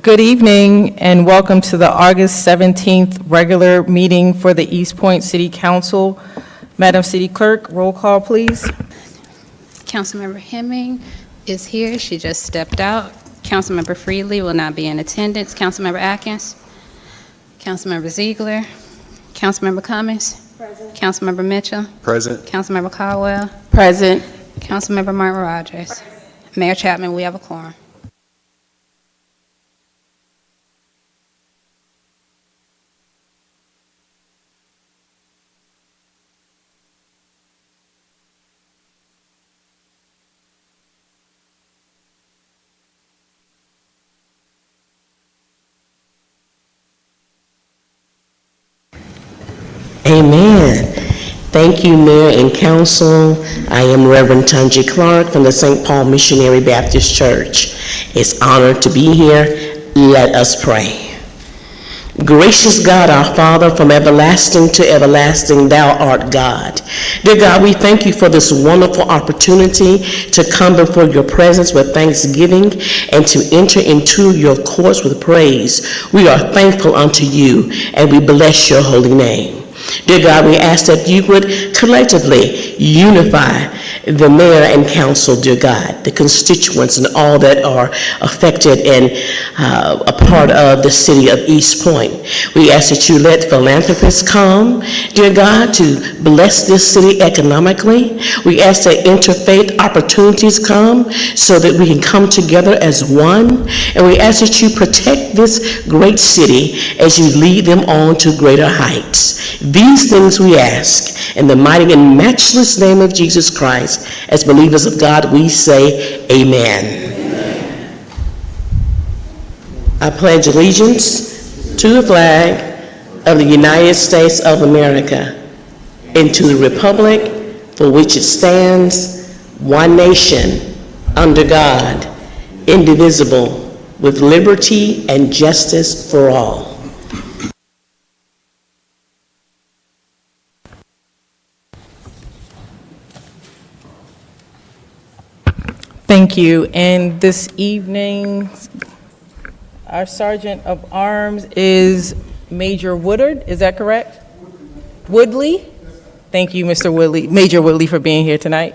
Good evening and welcome to the August 17th regular meeting for the East Point City Council. Madam City Clerk, roll call, please. Councilmember Hemming is here. She just stepped out. Councilmember Freely will not be in attendance. Councilmember Atkins. Councilmember Ziegler. Councilmember Cummings. Present. Councilmember Mitchell. Present. Councilmember Caldwell. Present. Councilmember Martin Rogers. Mayor Chapman, we have a quorum. Amen. Thank you, Mayor and Council. I am Reverend Tunji Clark from the St. Paul Missionary Baptist Church. It's an honor to be here. Let us pray. Gracious God, our Father, from everlasting to everlasting, thou art God. Dear God, we thank you for this wonderful opportunity to come before your presence with thanksgiving and to enter into your courts with praise. We are thankful unto you and we bless your holy name. Dear God, we ask that you would collectively unify the mayor and council, dear God, the constituents and all that are affected and a part of the city of East Point. We ask that you let philanthropists come, dear God, to bless this city economically. We ask that interfaith opportunities come so that we can come together as one. And we ask that you protect this great city as you lead them on to greater heights. These things we ask in the mighty and matchless name of Jesus Christ. As believers of God, we say amen. Amen. I pledge allegiance to the flag of the United States of America and to the republic for which it stands, one nation, under God, indivisible, with liberty and justice for all. Thank you. And this evening, our Sergeant of Arms is Major Woodard. Is that correct? Woodley? Thank you, Mr. Woodley, Major Woodley, for being here tonight.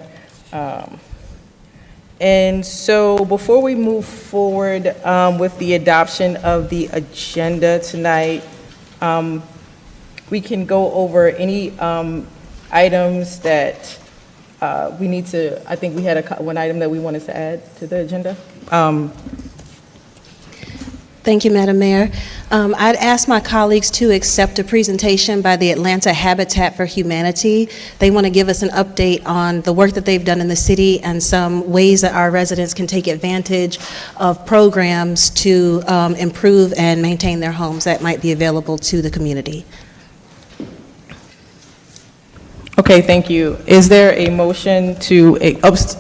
And so before we move forward with the adoption of the agenda tonight, we can go over any items that we need to, I think we had one item that we wanted to add to the agenda. Thank you, Madam Mayor. I'd ask my colleagues to accept a presentation by the Atlanta Habitat for Humanity. They want to give us an update on the work that they've done in the city and some ways that our residents can take advantage of programs to improve and maintain their homes that might be available to the community. Okay, thank you. Is there a motion to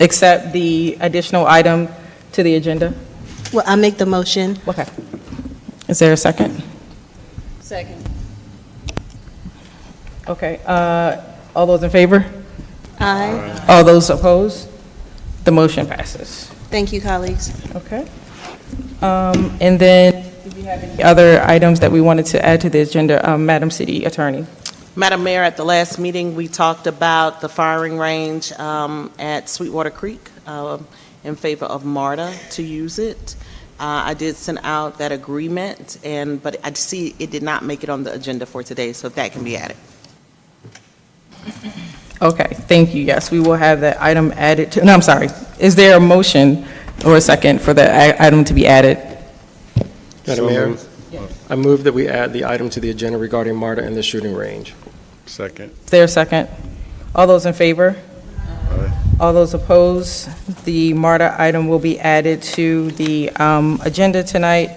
accept the additional item to the agenda? Well, I'll make the motion. Okay. Is there a second? Second. Okay. All those in favor? Aye. All those opposed? The motion passes. Thank you, colleagues. Okay. And then, do we have any other items that we wanted to add to the agenda, Madam City Attorney? Madam Mayor, at the last meeting, we talked about the firing range at Sweetwater Creek in favor of MARTA to use it. I did send out that agreement, but I see it did not make it on the agenda for today, so that can be added. Okay, thank you. Yes, we will have that item added to, no, I'm sorry. Is there a motion or a second for the item to be added? Madam Mayor, I move that we add the item to the agenda regarding MARTA and the shooting range. Second. Is there a second? All those in favor? Aye. All those opposed? The MARTA item will be added to the agenda tonight.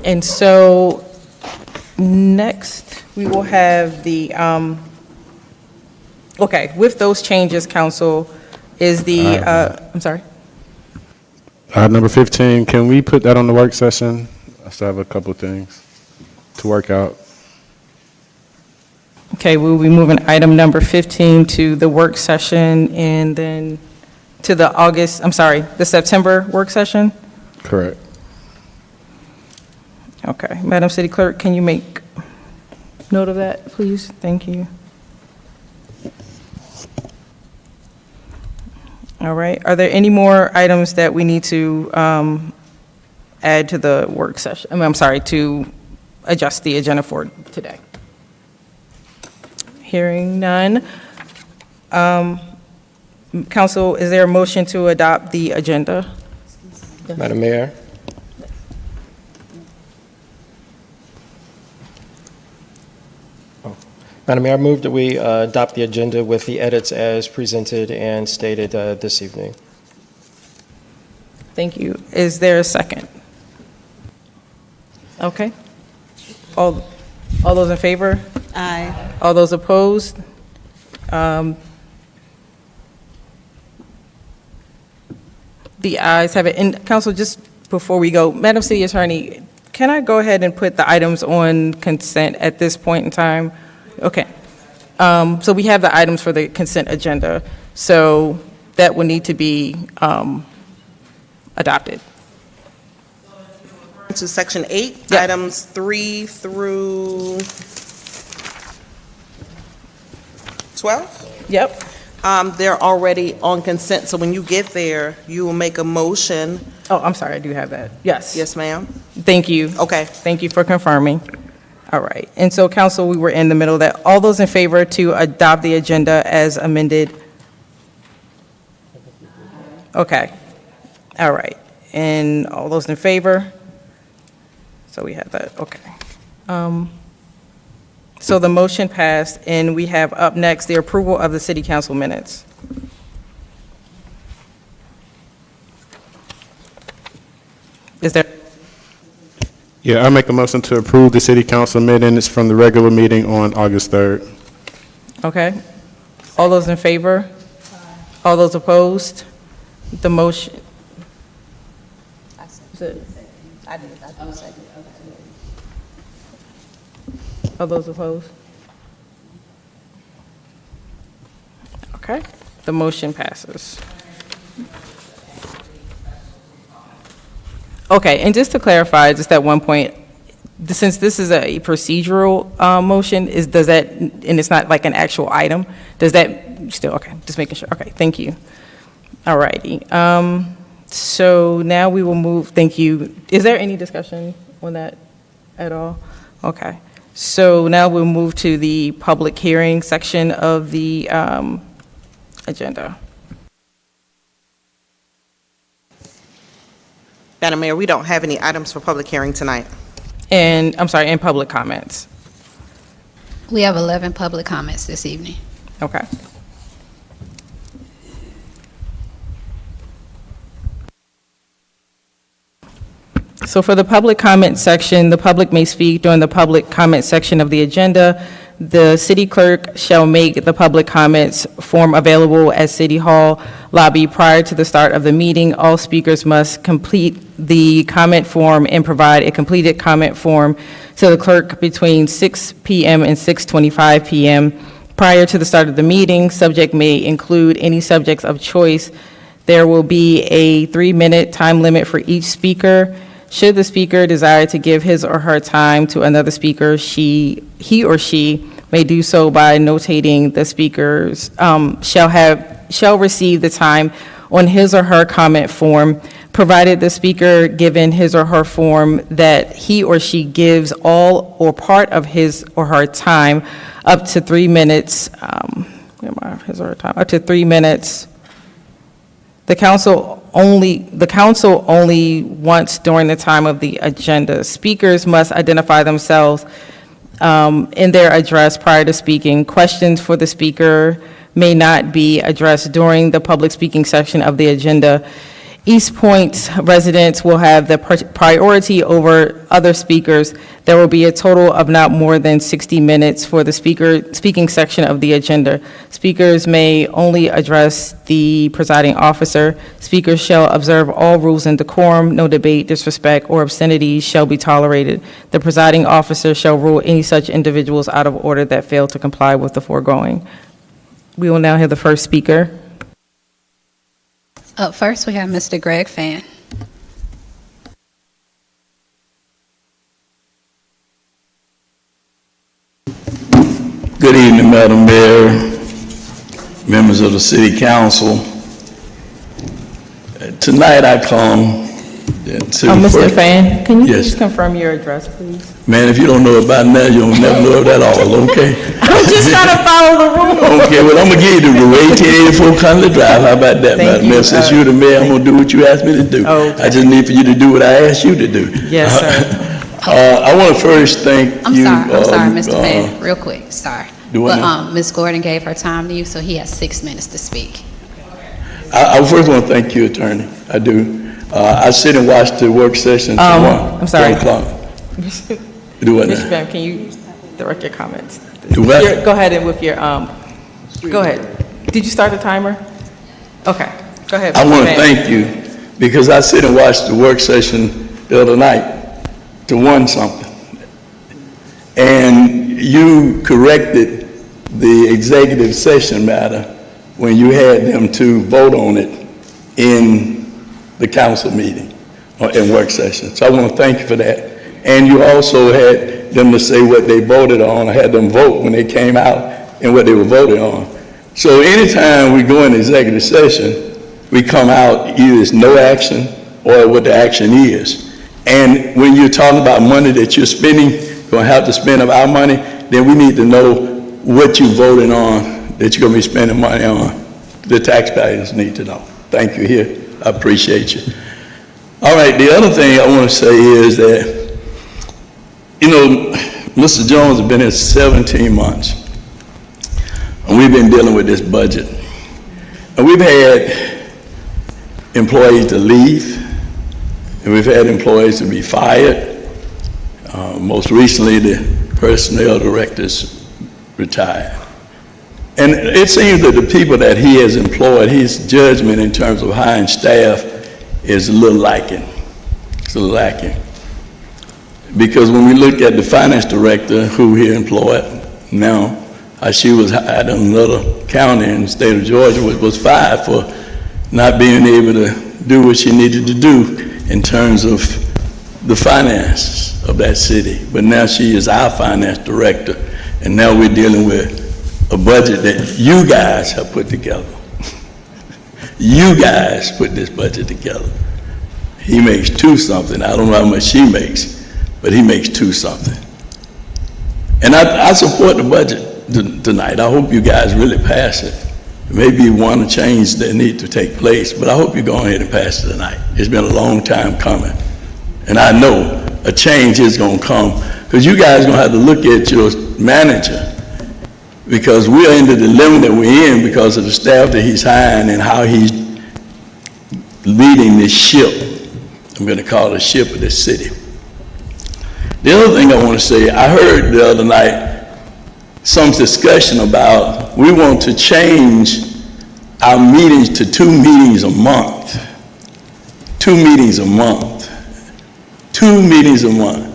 And so next, we will have the, okay, with those changes, Council, is the, I'm sorry? Number 15, can we put that on the work session? I still have a couple things to work out. Okay, we'll be moving item number 15 to the work session and then to the the September work session? Correct. Okay, Madam City Clerk, can you make note of that, please? Thank you. All right, are there any more items that we need to add to the work session? I'm sorry, to adjust the agenda for today? Hearing none. Council, is there a motion to adopt the agenda? Madam Mayor? Madam Mayor, I move that we adopt the agenda with the edits as presented and stated this evening. Thank you. Is there a second? Okay. All those in favor? Aye. All those opposed? The ayes have it. And Council, just before we go, Madam City Attorney, can I go ahead and put the items on consent at this point in time? Okay. So we have the items for the consent agenda, so that will need to be adopted. To Section 8, Yep. items 3 through 12. Yep. They're already on consent, so when you get there, you will make a motion. Oh, I'm sorry, I do have that. Yes. Yes, ma'am? Thank you. Okay. Thank you for confirming. All right. And so, Council, we were in the middle of that. All those in favor to adopt the agenda as amended? Okay. All right. And all those in favor? So we have that. Okay. So the motion passed, and we have up next the approval of the City Council minutes. Is there? Yeah, I make a motion to approve the city council minutes from the regular meeting on August 3rd. Okay. All those in favor? All those opposed? The motion. All those opposed? Okay. The motion passes. Okay, and just to clarify, just at one point, since this is a procedural motion, does that, and it's not like an actual item, does that still, okay, just making sure. Okay, thank you. All righty. So now we will move, thank you. Is there any discussion on that at all? Okay. So now we'll move to the public hearing section of the agenda. Madam Mayor, we don't have any items for public hearing tonight. And, I'm sorry, and public comments. We have 11 public comments this evening. Okay. So for the public comment section, the public may speak during the public comment section of the agenda. The city clerk shall make the public comments form available at City Hall lobby prior to the start of the meeting. All speakers must complete the comment form and provide a completed comment form to the clerk between 6 p.m. and 6:25 p.m. prior to the start of the meeting. Subject may include any subjects of choice. There will be a 3-minute time limit for each speaker. Should the speaker desire to give his or her time to another speaker, he or she may do so by notating the speakers shall receive the time on his or her comment form, provided the speaker given his or her form that he or she gives all or part of his or her time up to 3 minutes. Up to 3 minutes. The council only once during the time of the agenda. Speakers must identify themselves in their address prior to speaking. Questions for the speaker may not be addressed during the public speaking section of the agenda. East Point residents will have the priority over other speakers. There will be a total of not more than 60 minutes for the speaking section of the agenda. Speakers may only address the presiding officer. Speakers shall observe all rules and decorum. No debate, disrespect, or obscenity shall be tolerated. The presiding officer shall rule any such individuals out of order that fail to comply with the foregoing. We will now hear the first speaker. Up first, we have Mr. Greg Phan. Madam Mayor, members of the City Council. Tonight I come to... Mr. Fan, can you Yes. please confirm your address, please? Man, if you don't know about now, you'll never know it at all, okay? I'm just trying to follow the rules. Okay, well, I'm gonna give you the room, 1884 Conley Drive. How about that, Thank Madam you. Mayor? Since you're the mayor, I'm gonna do what you asked me to do. Okay. I just need for you to do what I asked you to do. Yes, sir. I want to first thank I'm you. sorry, Mr. Fan, real quick, sorry. Do what But, now? Ms. Gordon gave her time to you, so he has 6 minutes to speak. I first want to thank you, Attorney. I do. I sit and watch the work session to 1 I'm sorry. o'clock. Do what Mr. now? Fan, can you direct your comments? Do what? Go ahead and with your, go ahead. Did you start the timer? Okay, go ahead. I Mr. want to Fan. thank you because I sit and watch the work session the other night to 1 something. And you corrected the executive session matter when you had them to vote on it in the council meeting or in work session. So I want to thank you for that. And you also had them to say what they voted on. I had them vote when they came out and what they were voting on. So anytime we go in executive session, we come out either it's no action or what the action is. And when you're talking about money that you're spending, going to have to spend of our money, then we need to know what you voted on that you're going to be spending money on. The taxpayers need to know. Thank you here. I appreciate you. All right, the other thing I want to say is that, you know, Mr. Jones has been here 17 months, and we've been dealing with this budget. And we've had employees to leave, and we've had employees to be fired. Most recently, the personnel directors retired. And it seems that the people that he has employed, his judgment in terms of hiring staff is a little lacking. It's a little lacking. Because when we look at the finance director who he employed now, she was hired in another county in the state of Georgia, was fired for not being able to do what she needed to do in terms of the finance of that city. But now she is our finance director, and now we're dealing with a budget that you guys have put together. You guys put this budget together. He makes 2 something. I don't know how much she makes, but he makes 2 something. And I support the budget tonight. I hope you guys really pass it. Maybe one change that need to take place, but I hope you go ahead and pass it tonight. It's been a long time coming. And I know a change is going to come, because you guys are going to have to look at your manager, because we're in the dilemma that we're in because of the staff that he's hiring and how he's leading this ship. I'm going to call it a ship of this city. The other thing I want to say, I heard the other night some discussion about we want to change our meetings to 2 meetings a month. 2 meetings a month. 2 meetings a month.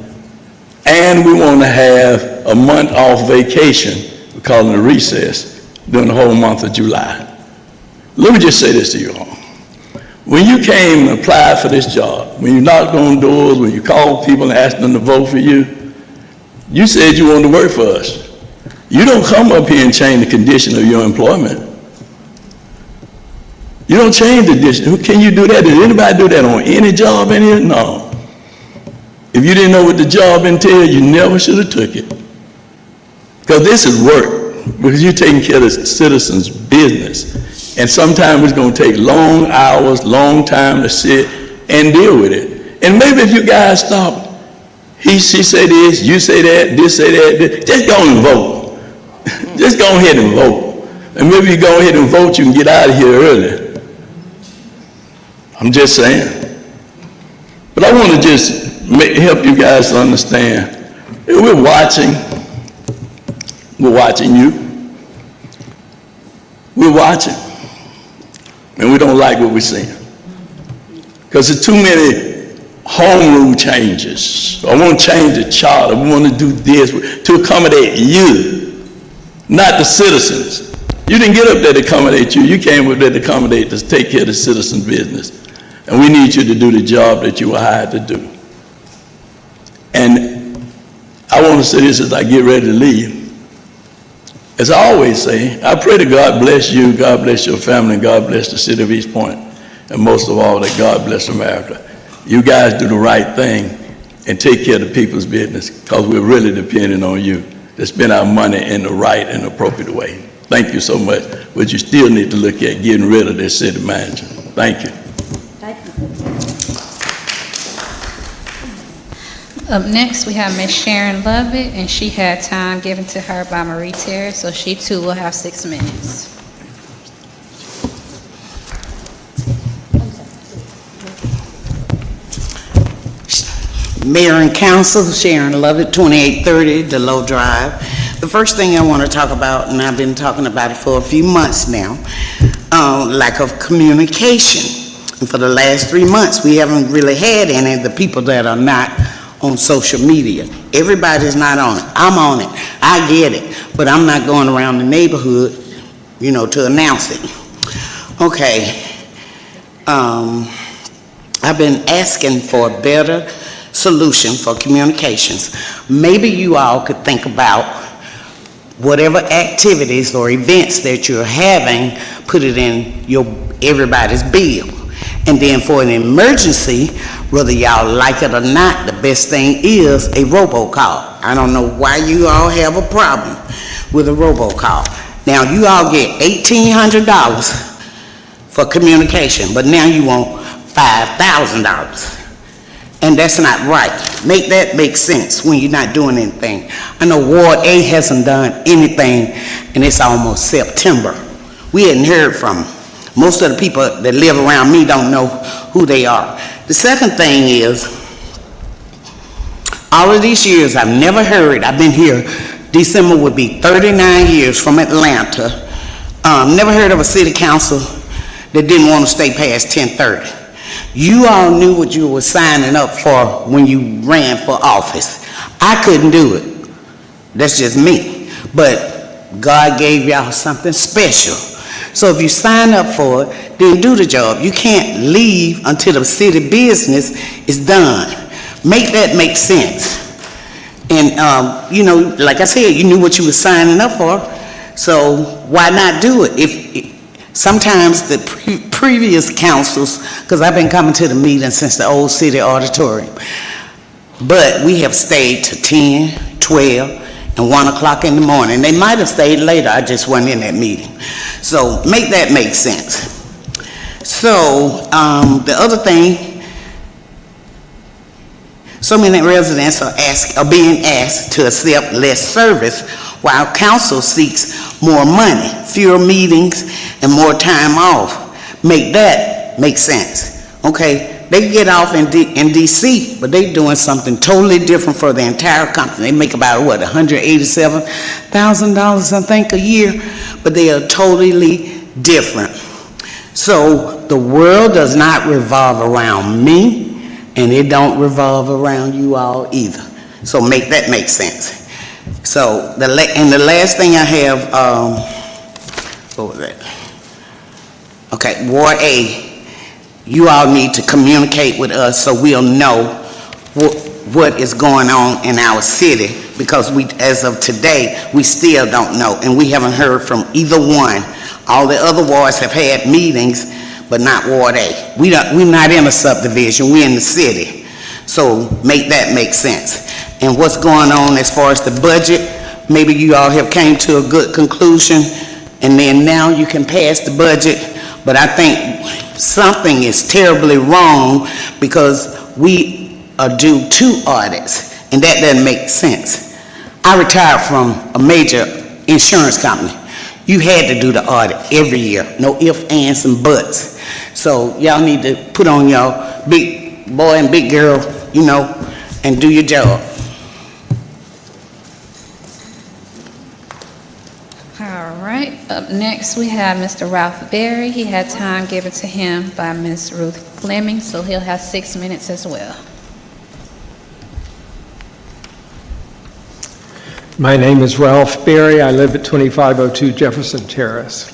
And we want to have a month off vacation. We call it a recess during the whole month of July. Let me just say this to you all. When you came and applied for this job, when you knocked on doors, when you called people and asked them to vote for you, you said you wanted to work for us. You don't come up here and change the condition of your employment. You don't change the condition. Can you do that? Did anybody do that on any job in here? No. If you didn't know what the job entailed, you never should have took it. Because this is work, because you're taking care of the citizens' business. And sometimes it's going to take long hours, long time to sit and deal with it. And maybe if you guys stop, she say this, you say that, this say that, just go and vote. Just go ahead and vote. And maybe you go ahead and vote, you can get out of here early. I'm just saying. But I want to just help you guys to understand. We're watching you. We're watching. And we don't like what we're seeing. Because there's too many home rule changes. I want to change the charter. We want to do this to accommodate you, not the citizens. You didn't get up there to accommodate you. You came up there to accommodate us, take care of the citizens' business. And we need you to do the job that you were hired to do. And I want to say this as I get ready to leave. as I always say, I pray that God bless you, God bless your family, and God bless the city of East Point, and most of all, that God bless America. You guys do the right thing and take care of the people's business, because we're really depending on you to spend our money in the right and appropriate way. Thank you so much, but you still need to look at getting rid of this city manager. Thank you. Up next, we have Ms. Sharon Lovett, and she had time given to her by Marie Terry, so she too will have 6 minutes. Mayor and Council, Sharon Lovett, 2830 DeLoe Drive. The first thing I want to talk about, and I've been talking about it for a few months now, lack of communication. And for the last 3 months, we haven't really had any of the people that are not on social media. Everybody's not on it. I'm on it. I get it. But I'm not going around the neighborhood, to announce it. Okay. I've been asking for a better solution for communications. Maybe you all could think about whatever activities or events that you're having, put it in everybody's bill. And then for an emergency, whether y'all like it or not, the best thing is a robocall. I don't know why you all have a problem with a robocall. Now, you all get $1,800 for communication, but now you want $5,000. And that's not right. Make that make sense when you're not doing anything. I know Ward A hasn't done anything, and it's almost September. We hadn't heard from them. Most of the people that live around me don't know who they are. The second thing is, all of these years I've never heard, I've been here, December would be 39 years from Atlanta, never heard of a city council that didn't want to stay past 10:30. You all knew what you were signing up for when you ran for office. I couldn't do it. That's just me. But God gave y'all something special. So if you sign up for it, then do the job. You can't leave until the city business is done. Make that make sense. And, like I said, you knew what you were signing up for, so why not do it? Sometimes the previous councils, because I've been coming to the meeting since the old city auditorium, but we have stayed to 10, 12, and 1 o'clock in the morning. They might have stayed later, I just wasn't in that meeting. So make that make sense. So the other thing, so many residents are being asked to accept less service while council seeks more money, fewer meetings, and more time off. Make that make sense. Okay, they get off in DC, but they're doing something totally different for the entire company. They make about, $187,000, I think, a year, but they are totally different. So the world does not revolve around me, and it don't revolve around you all either. So make that make sense. So, the last thing I have, what was that? Okay, Ward A, you all need to communicate with us so we'll know what is going on in our city, because as of today, we still don't know, and we haven't heard from either one. All the other wards have had meetings, but not Ward A. We're not in a subdivision, we're in the city. So make that make sense. And what's going on as far as the budget, maybe you all have came to a good conclusion, and then now you can pass the budget, but I think something is terribly wrong, because we are due 2 audits, and that doesn't make sense. I retired from a major insurance company. You had to do the audit every year, no ifs, ands, and buts. So y'all need to put on your big boy and big girl, and do your job. All right, up next we have Mr. Ralph Berry. He had time given to him by Ms. Ruth Fleming, so he'll have 6 minutes as well. My name is Ralph Berry. I live at 2502 Jefferson Terrace.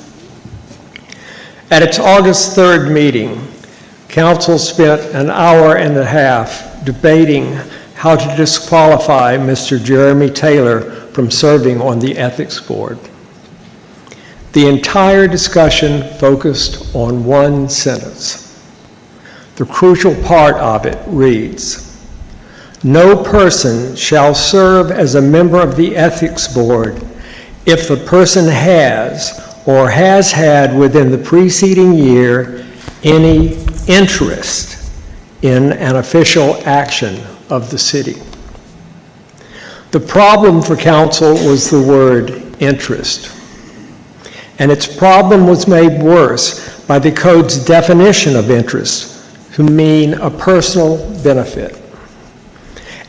At its August 3rd meeting, Council spent an hour and a half debating how to disqualify Mr. Jeremy Taylor from serving on the Ethics Board. The entire discussion focused on one sentence. The crucial part of it reads, "No person shall serve as a member of the Ethics Board if the person has or has had within the preceding year any interest in an official action of the city." The problem for council was the word interest. And its problem was made worse by the code's definition of interest, to mean a personal benefit,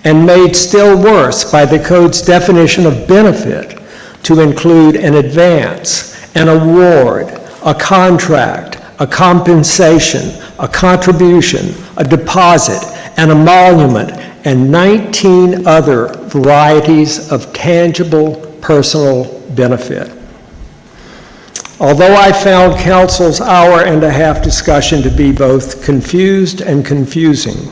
and made still worse by the code's definition of benefit to include an advance, an award, a contract, a compensation, a contribution, a deposit, an emolument, and 19 other varieties of tangible personal benefit. Although I found council's hour-and-a-half discussion to be both confused and confusing,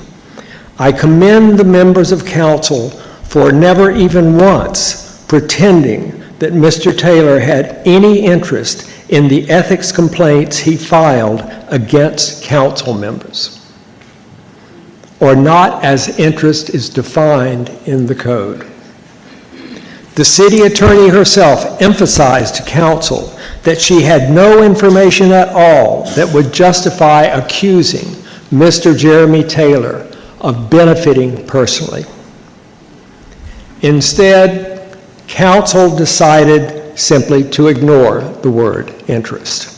I commend the members of council for never even once pretending that Mr. Taylor had any interest in the ethics complaints he filed against council members, or not as interest is defined in the code. The city attorney herself emphasized to council that she had no information at all that would justify accusing Mr. Jeremy Taylor of benefiting personally. Instead, council decided simply to ignore the word interest.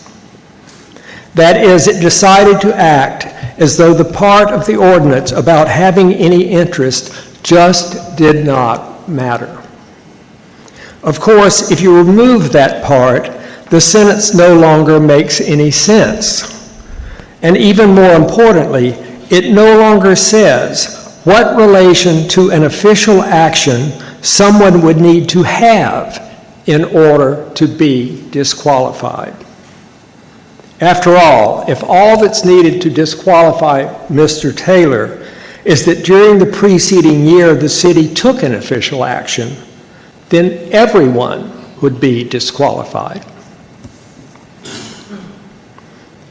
That is, it decided to act as though the part of the ordinance about having any interest just did not matter. Of course, if you remove that part, the sentence no longer makes any sense. And even more importantly, it no longer says what relation to an official action someone would need to have in order to be disqualified. After all, if all that's needed to disqualify Mr. Taylor is that during the preceding year the city took an official action, then everyone would be disqualified.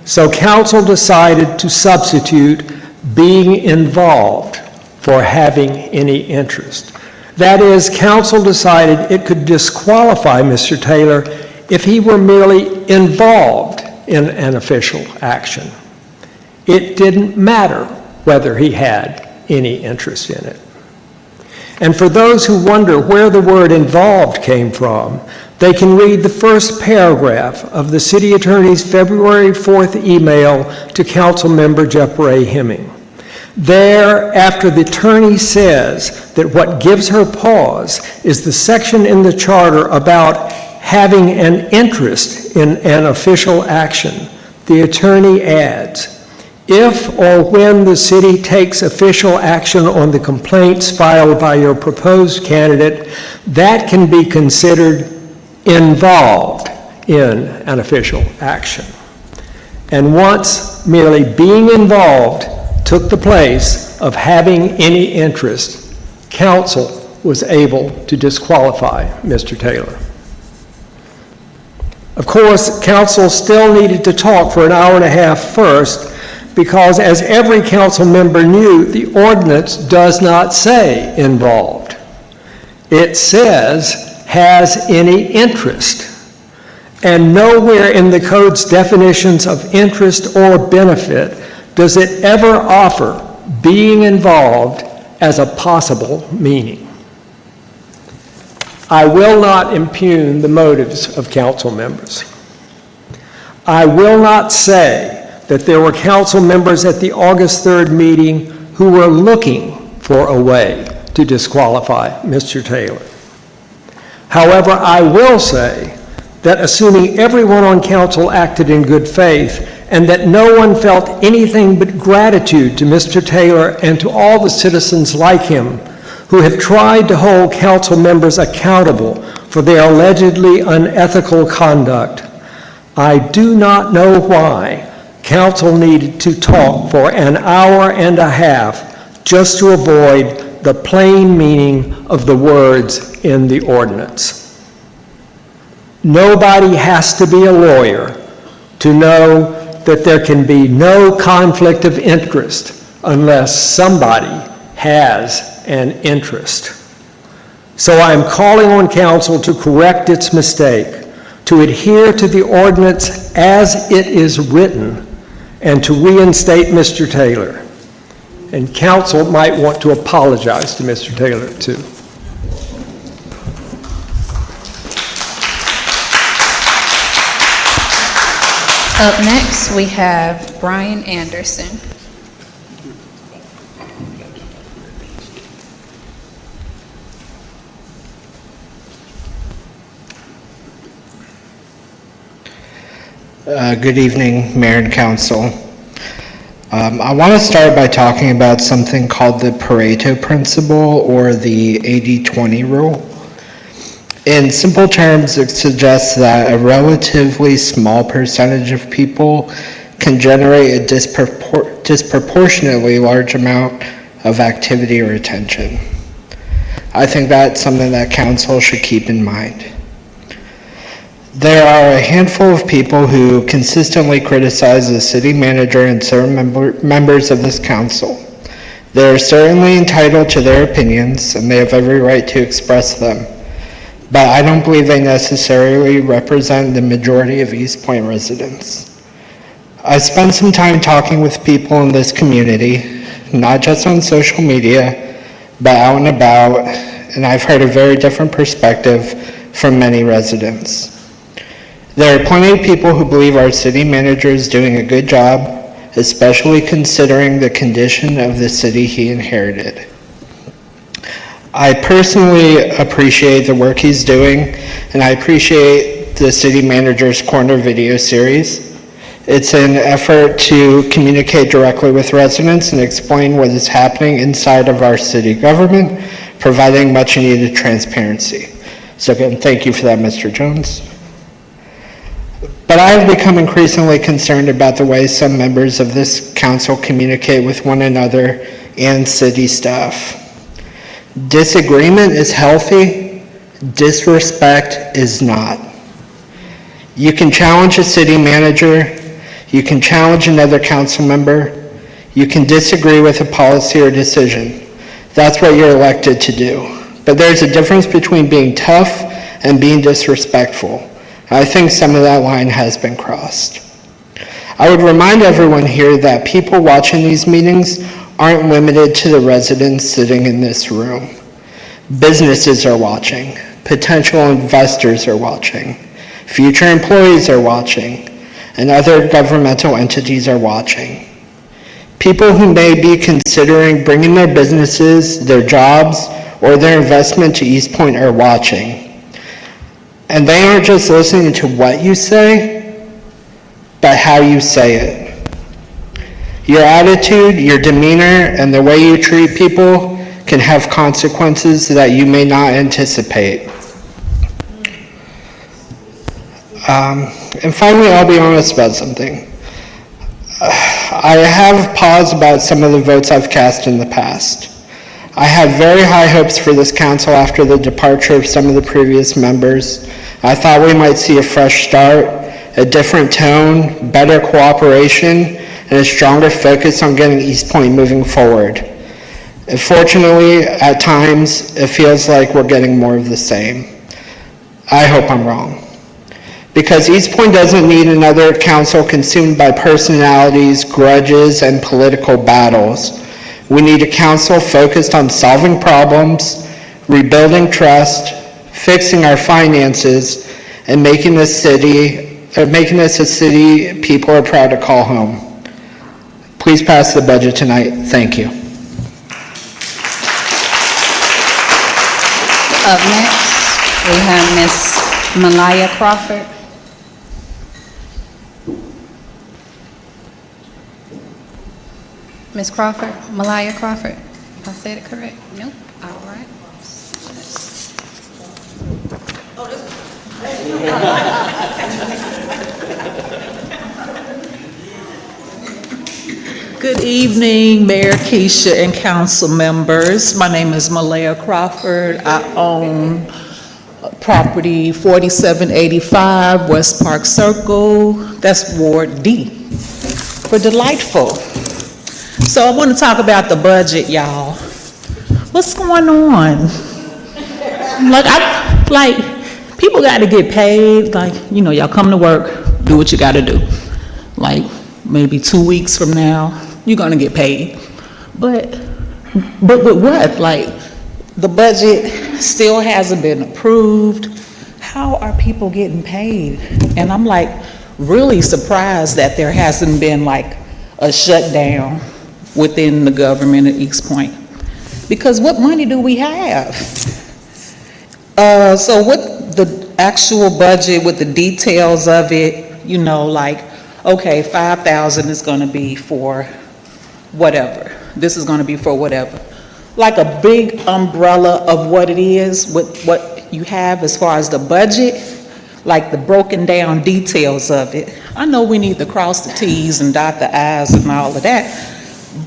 So council decided to substitute being involved for having any interest. That is, council decided it could disqualify Mr. Taylor if he were merely involved in an official action. It didn't matter whether he had any interest in it. And for those who wonder where the word involved came from, they can read the first paragraph of the city attorney's February 4th email to council member Jeff Ray Hemming. There, after the attorney says that what gives her pause is the section in the charter about having an interest in an official action, the attorney adds, if or when the city takes official action on the complaints filed by your proposed candidate, that can be considered involved in an official action. And once merely being involved took the place of having any interest, council was able to disqualify Mr. Taylor. Of course, council still needed to talk for an hour and a half first, because as every council member knew, the ordinance does not say involved. It says has any interest. And nowhere in the code's definitions of interest or benefit does it ever offer being involved as a possible meaning. I will not impugn the motives of council members. I will not say that there were council members at the August 3rd meeting who were looking for a way to disqualify Mr. Taylor. However, I will say that assuming everyone on council acted in good faith and that no one felt anything but gratitude to Mr. Taylor and to all the citizens like him who have tried to hold council members accountable for their allegedly unethical conduct, I do not know why council needed to talk for an hour and a half just to avoid the plain meaning of the words in the ordinance. Nobody has to be a lawyer to know that there can be no conflict of interest unless somebody has an interest. So I'm calling on council to correct its mistake, to adhere to the ordinance as it is written, and to reinstate Mr. Taylor. And council might want to apologize to Mr. Taylor, too. Up next, we have Brian Anderson. Good evening, Mayor and Council. I want to start by talking about something called the Pareto Principle, or the 80-20 rule. In simple terms, it suggests that a relatively small percentage of people can generate a disproportionately large amount of activity or attention. I think that's something that Council should keep in mind. There are a handful of people who consistently criticize the city manager and certain members of this council. They are certainly entitled to their opinions, and they have every right to express them. But I don't believe they necessarily represent the majority of East Point residents. I spent some time talking with people in this community, not just on social media, but out and about, and I've heard a very different perspective from many residents. There are plenty of people who believe our city manager is doing a good job, especially considering the condition of the city he inherited. I personally appreciate the work he's doing, and I appreciate the city manager's corner video series. It's an effort to communicate directly with residents and explain what is happening inside of our city government, providing much needed transparency. So again, thank you for that, Mr. Jones. But I have become increasingly concerned about the way some members of this council communicate with one another and city staff. Disagreement is healthy, disrespect is not. You can challenge a city manager, you can challenge another council member, you can disagree with a policy or decision. That's what you're elected to do. But there's a difference between being tough and being disrespectful. I think some of that line has been crossed. I would remind everyone here that people watching these meetings aren't limited to the residents sitting in this room. Businesses are watching, potential investors are watching, future employees are watching, and other governmental entities are watching. People who may be considering bringing their businesses, their jobs, or their investment to East Point are watching. And they aren't just listening to what you say, but how you say it. Your attitude, your demeanor, and the way you treat people can have consequences that you may not anticipate. And finally, I'll be honest about something. I have pause about some of the votes I've cast in the past. I had very high hopes for this council after the departure of some of the previous members. I thought we might see a fresh start, a different tone, better cooperation, and a stronger focus on getting East Point moving forward. Unfortunately, at times, it feels like we're getting more of the same. I hope I'm wrong. Because East Point doesn't need another council consumed by personalities, grudges, and political battles. We need a council focused on solving problems, rebuilding trust, fixing our finances, and making this a city people are proud to call home. Please pass the budget tonight. Thank you. Up next, we have Ms. Malaya Crawford. Ms. Crawford, Malaya Crawford. If I said it correct? Nope. All right. Good evening, Mayor Keisha and council members. My name is Malaya Crawford. I own property 4785 West Park Circle, that's Ward D, for Delightful. So I want to talk about the budget, y'all. What's going on? Like, people got to get paid. Like, you know, y'all come to work, do what you got to do. Like, maybe 2 weeks from now, you're going to get paid. But with what? Like, the budget still hasn't been approved. How are people getting paid? And I'm like really surprised that there hasn't been like a shutdown within the government at East Point. Because what money do we have? So what the actual budget with the details of it, you know, like, okay, 5,000 is gonna be for whatever. This is gonna be for whatever. Like a big umbrella of what it is, with what you have as far as the budget, like the broken down details of it. I know we need to cross the T's and dot the I's and all of that,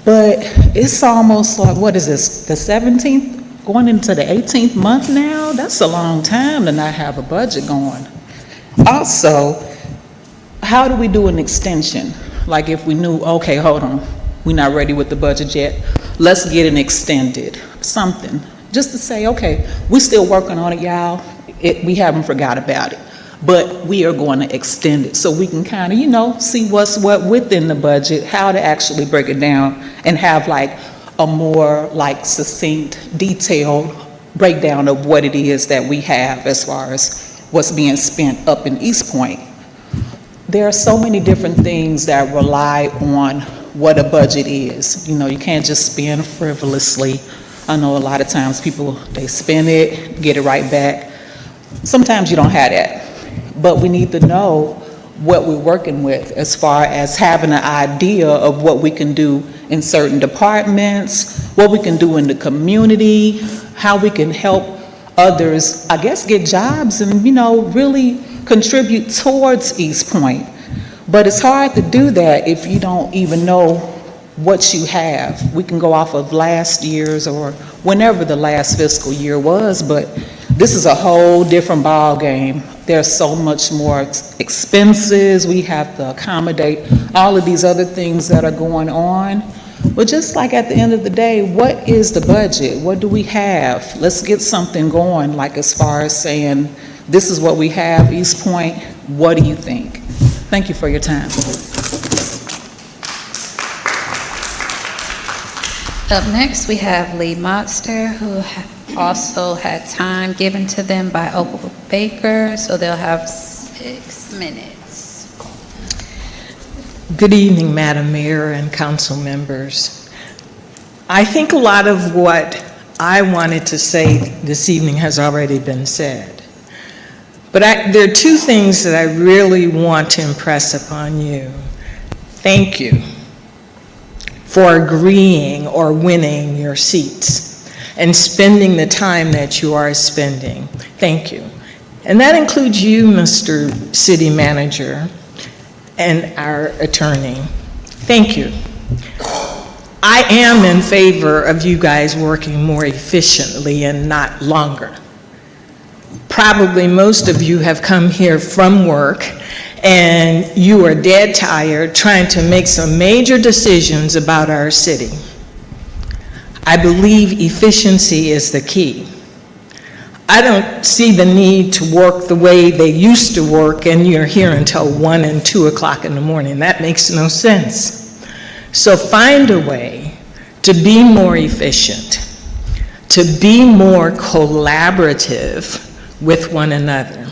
but it's almost like, what is this, the 17th, going into the 18th month now? That's a long time to not have a budget going. Also, how do we do an extension? Like if we knew, okay, hold on, we're not ready with the budget yet, let's get an extended, something, just to say, okay, we're still working on it, y'all. We haven't forgot about it, but we are going to extend it so we can kind of, you know, see what's what within the budget, how to actually break it down and have like a more like succinct, detailed breakdown of what it is that we have as far as what's being spent up in East Point. There are so many different things that rely on what a budget is. You know, you can't just spend frivolously. I know a lot of times people, they spend it, get it right back. Sometimes you don't have that, but we need to know what we're working with as far as having an idea of what we can do in certain departments, what we can do in the community, how we can help others, I guess, get jobs and, you know, really contribute towards East Point. But it's hard to do that if you don't even know what you have. We can go off of last year's or whenever the last fiscal year was, but this is a whole different ball game. There's so much more expenses. We have to accommodate all of these other things that are going on. But just like at the end of the day, what is the budget? What do we have? Let's get something going, like as far as saying, this is what we have, East Point, what do you think? Thank you for your time. Up next, we have Lee Monster, who also had time given to them by Opal Baker, so they'll have 6 minutes. Good evening, Madam Mayor and council members. I think a lot of what I wanted to say this evening has already been said. But there are 2 things that I really want to impress upon you. Thank you for agreeing or winning your seats and spending the time that you are spending. Thank you. And that includes you, Mr. City Manager, and our attorney. Thank you. I am in favor of you guys working more efficiently and not longer. Probably most of you have come here from work and you are dead tired trying to make some major decisions about our city. I believe efficiency is the key. I don't see the need to work the way they used to work and you're here until 1 and 2 o'clock in the morning. That makes no sense. So find a way to be more efficient, to be more collaborative with one another.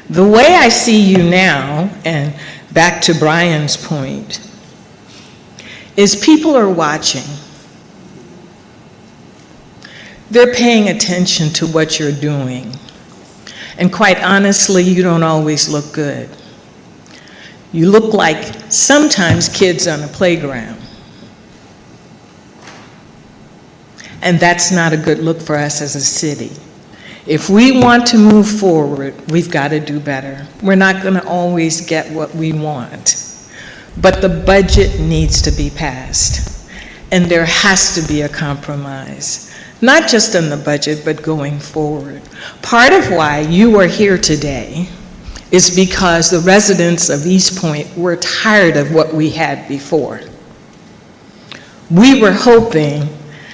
The way I see you now, and back to Brian's point, is people are watching. They're paying attention to what you're doing. And quite honestly, you don't always look good. You look like sometimes kids on a playground. And that's not a good look for us as a city. If we want to move forward, we've got to do better. We're not going to always get what we want. But the budget needs to be passed. And there has to be a compromise. not just in the budget, but going forward. Part of why you are here today is because the residents of East Point were tired of what we had before. We were hoping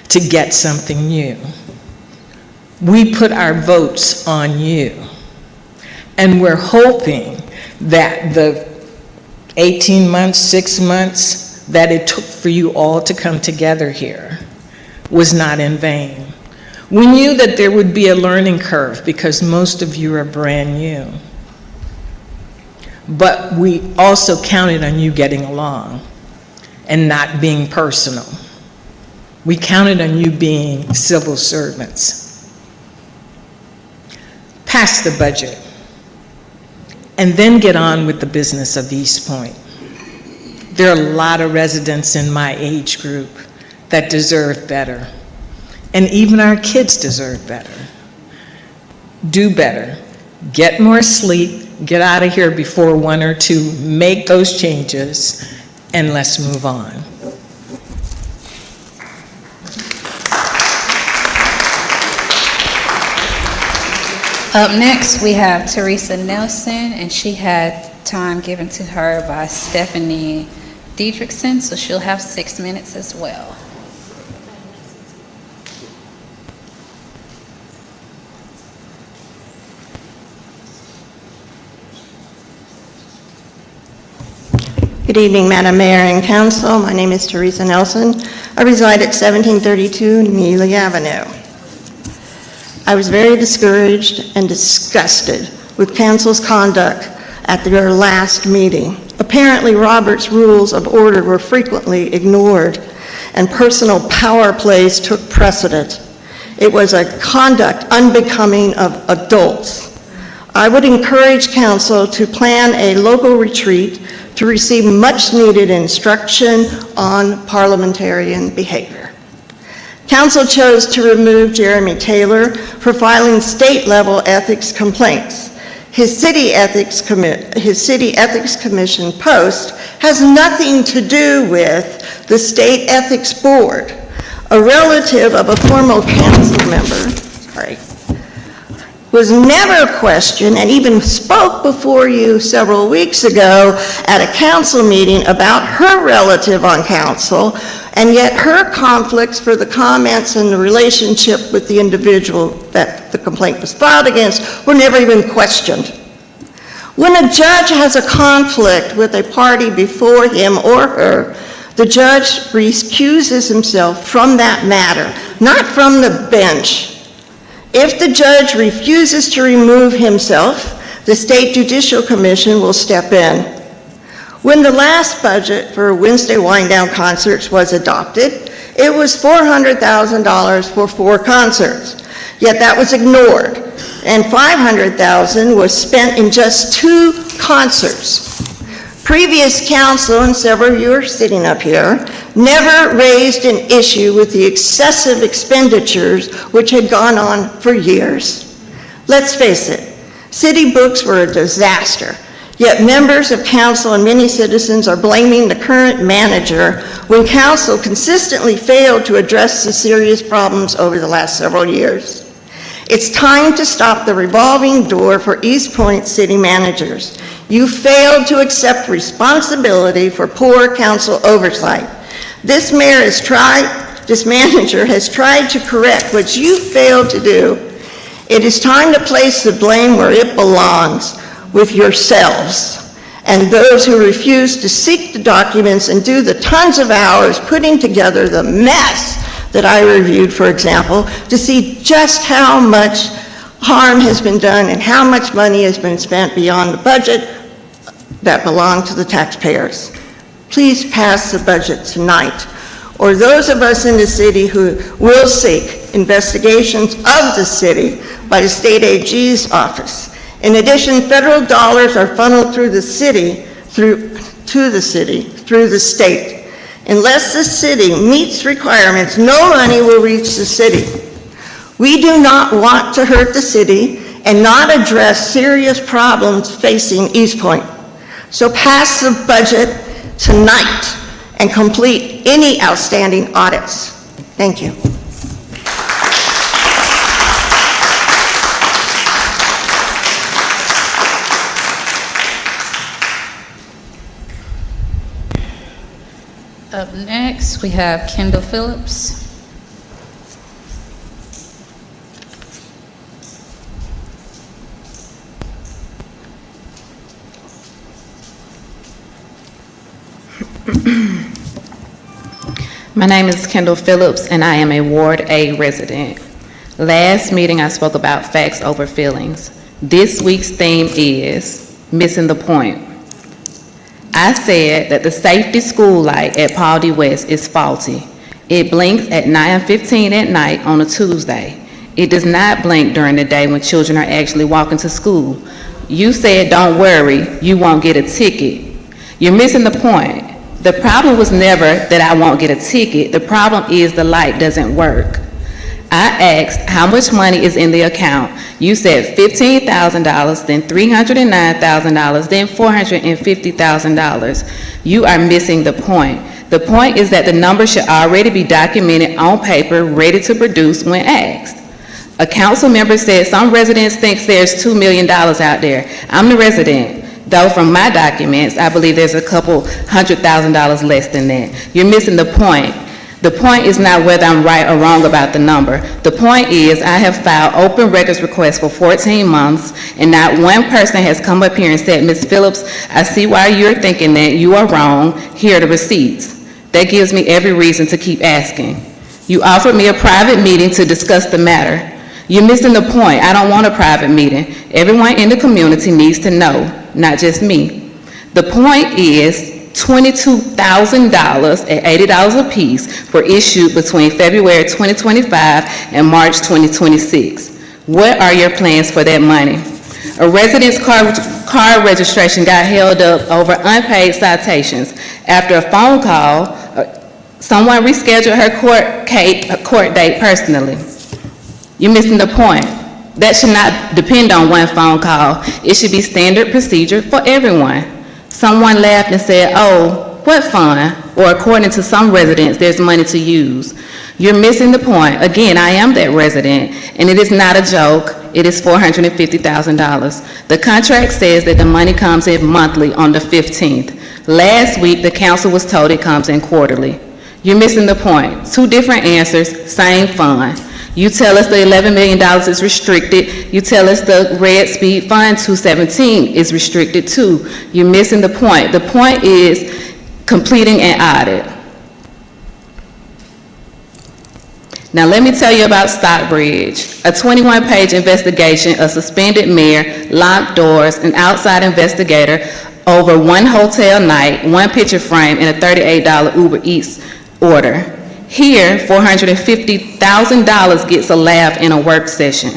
to get something new. We put our votes on you. And we're hoping that the 18 months, 6 months that it took for you all to come together here was not in vain. We knew that there would be a learning curve because most of you are brand new. But we also counted on you getting along and not being personal. We counted on you being civil servants. Pass the budget, and then get on with the business of East Point. There are a lot of residents in my age group that deserve better, and even our kids deserve better. Do better. Get more sleep, get out of here before 1 or 2, make those changes, and let's move on. Up next, we have Teresa Nelson, and she had time given to her by Stephanie Diedrichsen, so she'll have 6 minutes as well. Good evening, Madam Mayor and Council. My name is Teresa Nelson. I reside at 1732 Neely Avenue. I was very discouraged and disgusted with Council's conduct at their last meeting. Apparently, Robert's rules of order were frequently ignored, and personal power plays took precedent. It was a conduct unbecoming of adults. I would encourage Council to plan a local retreat to receive much-needed instruction on parliamentarian behavior. Council chose to remove Jeremy Taylor for filing state-level ethics complaints. His city ethics commission post has nothing to do with the State Ethics Board. A relative of a former council member, was never questioned and even spoke before you several weeks ago at a council meeting about her relative on council, and yet her conflicts for the comments and the relationship with the individual that the complaint was filed against were never even questioned. When a judge has a conflict with a party before him or her, the judge recuses himself from that matter, not from the bench. If the judge refuses to remove himself, the State Judicial Commission will step in. When the last budget for Wednesday wind-down concerts was adopted, it was $400,000 for 4 concerts. Yet that was ignored, and $500,000 was spent in just 2 concerts. Previous council, and several of you are sitting up here, never raised an issue with the excessive expenditures which had gone on for years. Let's face it, city books were a disaster, yet members of council and many citizens are blaming the current manager when council consistently failed to address the serious problems over the last several years. It's time to stop the revolving door for East Point city managers. You failed to accept responsibility for poor council oversight. This manager has tried to correct what you failed to do. It is time to place the blame where it belongs, with yourselves and those who refuse to seek the documents and do the tons of hours putting together the mess that I reviewed, for example, to see just how much harm has been done and how much money has been spent beyond the budget that belonged to the taxpayers. Please pass the budget tonight, or those of us in the city who will seek investigations of the city by the state AG's office. In addition, federal dollars are funneled through the city, through the state. Unless the city meets requirements, no money will reach the city. We do not want to hurt the city and not address serious problems facing East Point. So pass the budget tonight and complete any outstanding audits. Thank you. Up next, we have Kendall Phillips. My name is Kendall Phillips, and I am a Ward A resident. Last meeting, I spoke about facts over feelings. This week's theme is missing the point. I said that the safety school light at Paul D. West is faulty. It blinks at 9:15 at night on a Tuesday. It does not blink during the day when children are actually walking to school. You said, don't worry, you won't get a ticket. You're missing the point. The problem was never that I won't get a ticket. The problem is the light doesn't work. I asked how much money is in the account. You said $15,000, then $309,000, then $450,000. You are missing the point. The point is that the number should already be documented on paper, ready to produce when asked. A council member said some residents think there's $2 million out there. I'm the resident. Though from my documents, I believe there's a couple $100,000 less than that. You're missing the point. The point is not whether I'm right or wrong about the number. The point is I have filed open records requests for 14 months, and not one person has come up here and said, Ms. Phillips, I see why you're thinking that. You are wrong. Here are the receipts. That gives me every reason to keep asking. You offered me a private meeting to discuss the matter. You're missing the point. I don't want a private meeting. Everyone in the community needs to know, not just me. The point is $22,000 at $80 a piece were issued between February 2025 and March 2026. What are your plans for that money? A resident's car registration got held up over unpaid citations. After a phone call, someone rescheduled her court date personally. You're missing the point. That should not depend on one phone call. It should be standard procedure for everyone. Someone laughed and said, oh, what fun? Or according to some residents, there's money to use. You're missing the point. Again, I am that resident, and it is not a joke. It is $450,000. The contract says that the money comes in monthly on the 15th. Last week, the council was told it comes in quarterly. You're missing the point. Two different answers, same fund. You tell us the $11 million is restricted. You tell us the Red Speed Fund 217 is restricted too. You're missing the point. The point is completing an audit. Now let me tell you about Stockbridge, a 21-page investigation, a suspended mayor, locked doors, an outside investigator over one hotel night, one picture frame, and a $38 Uber Eats order. Here, $450,000 gets a laugh in a work session.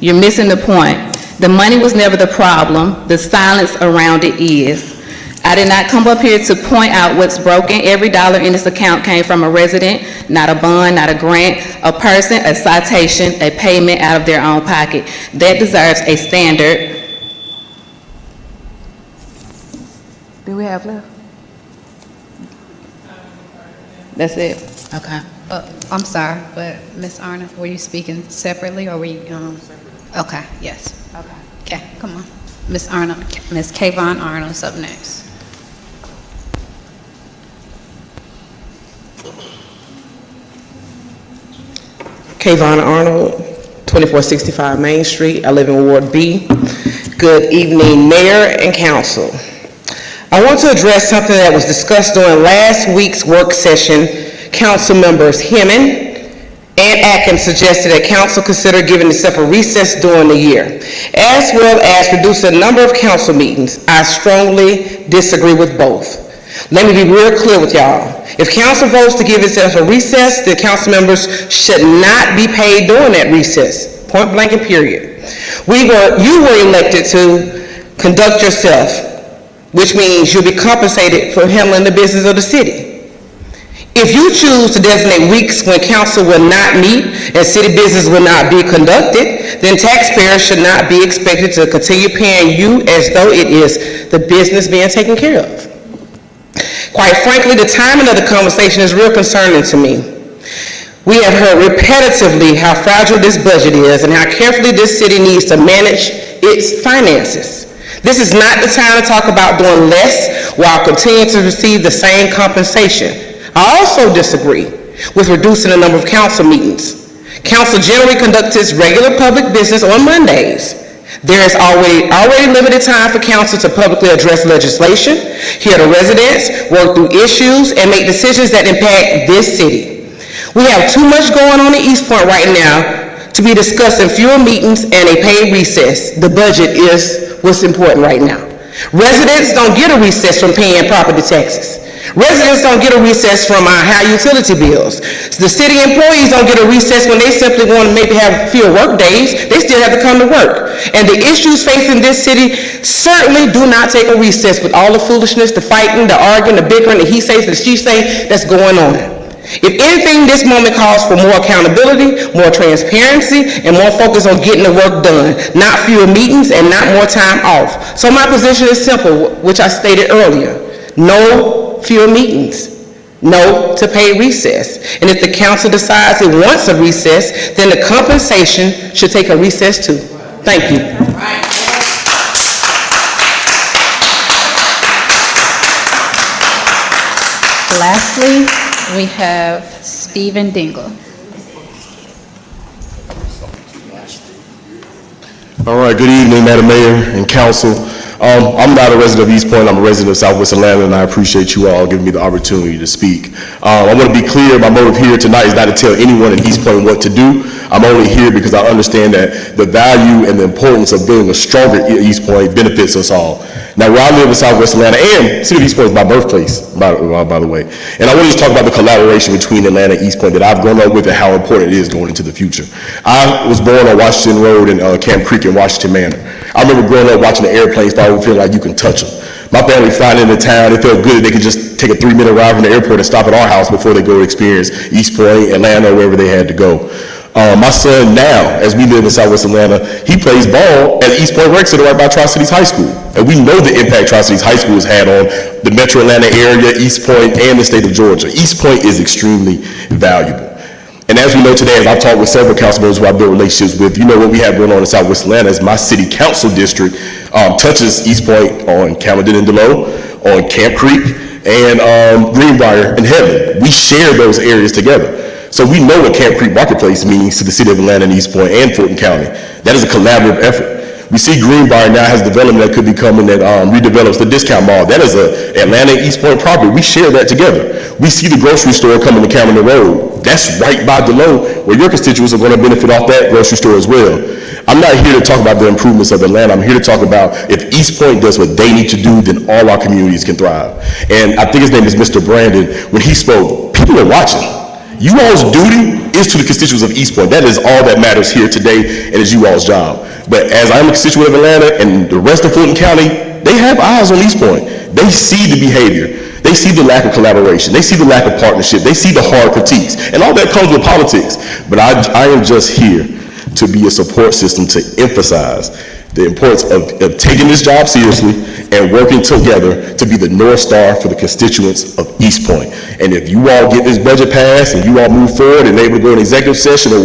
You're missing the point. The money was never the problem. The silence around it is. I did not come up here to point out what's broken. Every dollar in this account came from a resident, not a bond, not a grant, a person, a citation, a payment out of their own pocket. That deserves a standard. Do we have left? That's it. Okay. I'm sorry, but Ms. Arnold, were you speaking separately or were you, okay, yes. Okay, come on. Ms. Arnold, Ms. Kayvon Arnold's up next. Kayvon Arnold, 2465 Main Street. I live in Ward B. Good evening, Mayor and Council. I want to address something that was discussed during last week's work session. Council members Hemming and Atkins suggested that council consider giving itself a recess during the year, as well as reduce the number of council meetings. I strongly disagree with both. Let me be real clear with y'all. If council votes to give itself a recess, the council members should not be paid during that recess, point blank and period. You were elected to conduct yourself, which means you'll be compensated for handling the business of the city. If you choose to designate weeks when council will not meet and city business will not be conducted, then taxpayers should not be expected to continue paying you as though it is the business being taken care of. Quite frankly, the timing of the conversation is real concerning to me. We have heard repetitively how fragile this budget is and how carefully this city needs to manage its finances. This is not the time to talk about doing less while continuing to receive the same compensation. I also disagree with reducing the number of council meetings. Council generally conducts its regular public business on Mondays. There is already limited time for council to publicly address legislation, hear the residents, work through issues, and make decisions that impact this city. We have too much going on in East Point right now to be discussing fewer meetings and a paid recess. The budget is what's important right now. Residents don't get a recess from paying property taxes. Residents don't get a recess from our high utility bills. The city employees don't get a recess when they simply want to maybe have fewer work days. They still have to come to work. And the issues facing this city certainly do not take a recess with all the foolishness, the fighting, the arguing, the bickering, the he says, the she say that's going on. If anything, this moment calls for more accountability, more transparency, and more focus on getting the work done, not fewer meetings and not more time off. So my position is simple, which I stated earlier. No fewer meetings. No to pay recess. And if the council decides it wants a recess, then the compensation should take a recess too. Thank you. Lastly, we have Stephen Dingle. All right, good evening, Madam Mayor and Council. I'm not a resident of East Point, I'm a resident of Southwest Atlanta, and I appreciate you all giving me the opportunity to speak. I want to be clear, my motive here tonight is not to tell anyone in East Point what to do. I'm only here because I understand that the value and the importance of building a stronger East Point benefits us all. Now, where I live in Southwest Atlanta, and City of East Point is my birthplace, by the way, and I want to just talk about the collaboration between Atlanta and East Point that I've grown up with and how important it is going into the future. I was born on Washington Road in Camp Creek in Washington Manor. I remember growing up watching the airplanes fly over, feeling like you can touch them. My family flying into town, it felt good that they could just take a 3-minute ride from the airport and stop at our house before they go to experience East Point, Atlanta, wherever they had to go. My son now, as we live in Southwest Atlanta, he plays ball at East Point Rec Center right by Tri-Cities High School. And we know the impact Tri-Cities High School has had on the metro Atlanta area, East Point, and the state of Georgia. East Point is extremely valuable. And as we know today, as I've talked with several council members who I've built relationships with, you know what we have going on in Southwest Atlanta is my city council district touches East Point on Camden and Delowe, on Camp Creek, and Greenbrier and Headland. We share those areas together. So we know what Camp Creek Marketplace means to the city of Atlanta and East Point and Fulton County. That is a collaborative effort. We see Greenbrier now has development that could be coming that redevelops the discount mall. That is a Atlanta East Point property. We share that together. We see the grocery store coming to Camden Road. That's right by Delowe, where your constituents are going to benefit off that grocery store as well. I'm not here to talk about the improvements of Atlanta. I'm here to talk about if East Point does what they need to do, then all our communities can thrive. And I think his name is Mr. Brandon. When he spoke, people are watching. You all's duty is to the constituents of East Point. That is all that matters here today, and is you all's job. But as I'm a constituent of Atlanta and the rest of Fulton County, they have eyes on East Point. They see the behavior. They see the lack of collaboration. They see the lack of partnership. They see the hard critiques. And all that comes with politics. But I am just here to be a support system to emphasize the importance of taking this job seriously and working together to be the North Star for the constituents of East Point. And if you all get this budget passed and you all move forward and able to go in executive session or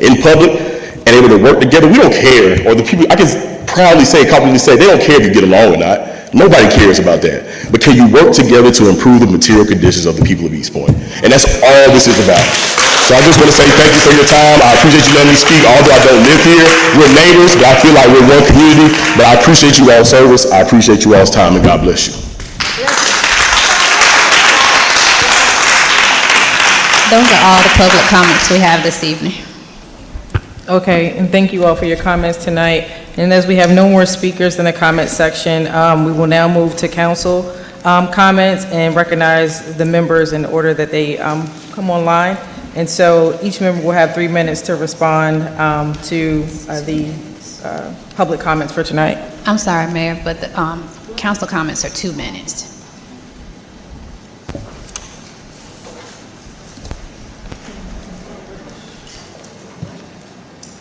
in public and able to work together, we don't care. Or the people, I can proudly say, confidently say, they don't care if you get along or not. Nobody cares about that. But can you work together to improve the material conditions of the people of East Point? And that's all this is about. So I just want to say thank you for your time. I appreciate you letting me speak. Although I don't live here, we're neighbors, but I feel like we're one community. But I appreciate you all's service. I appreciate you all's time, and God bless you. Those are all the public comments we have this evening. Okay, and thank you all for your comments tonight. And as we have no more speakers in the comment section, we will now move to council comments and recognize the members in order that they come online. And so each member will have 3 minutes to respond to the public comments for tonight. I'm sorry, Mayor, but the council comments are 2 minutes.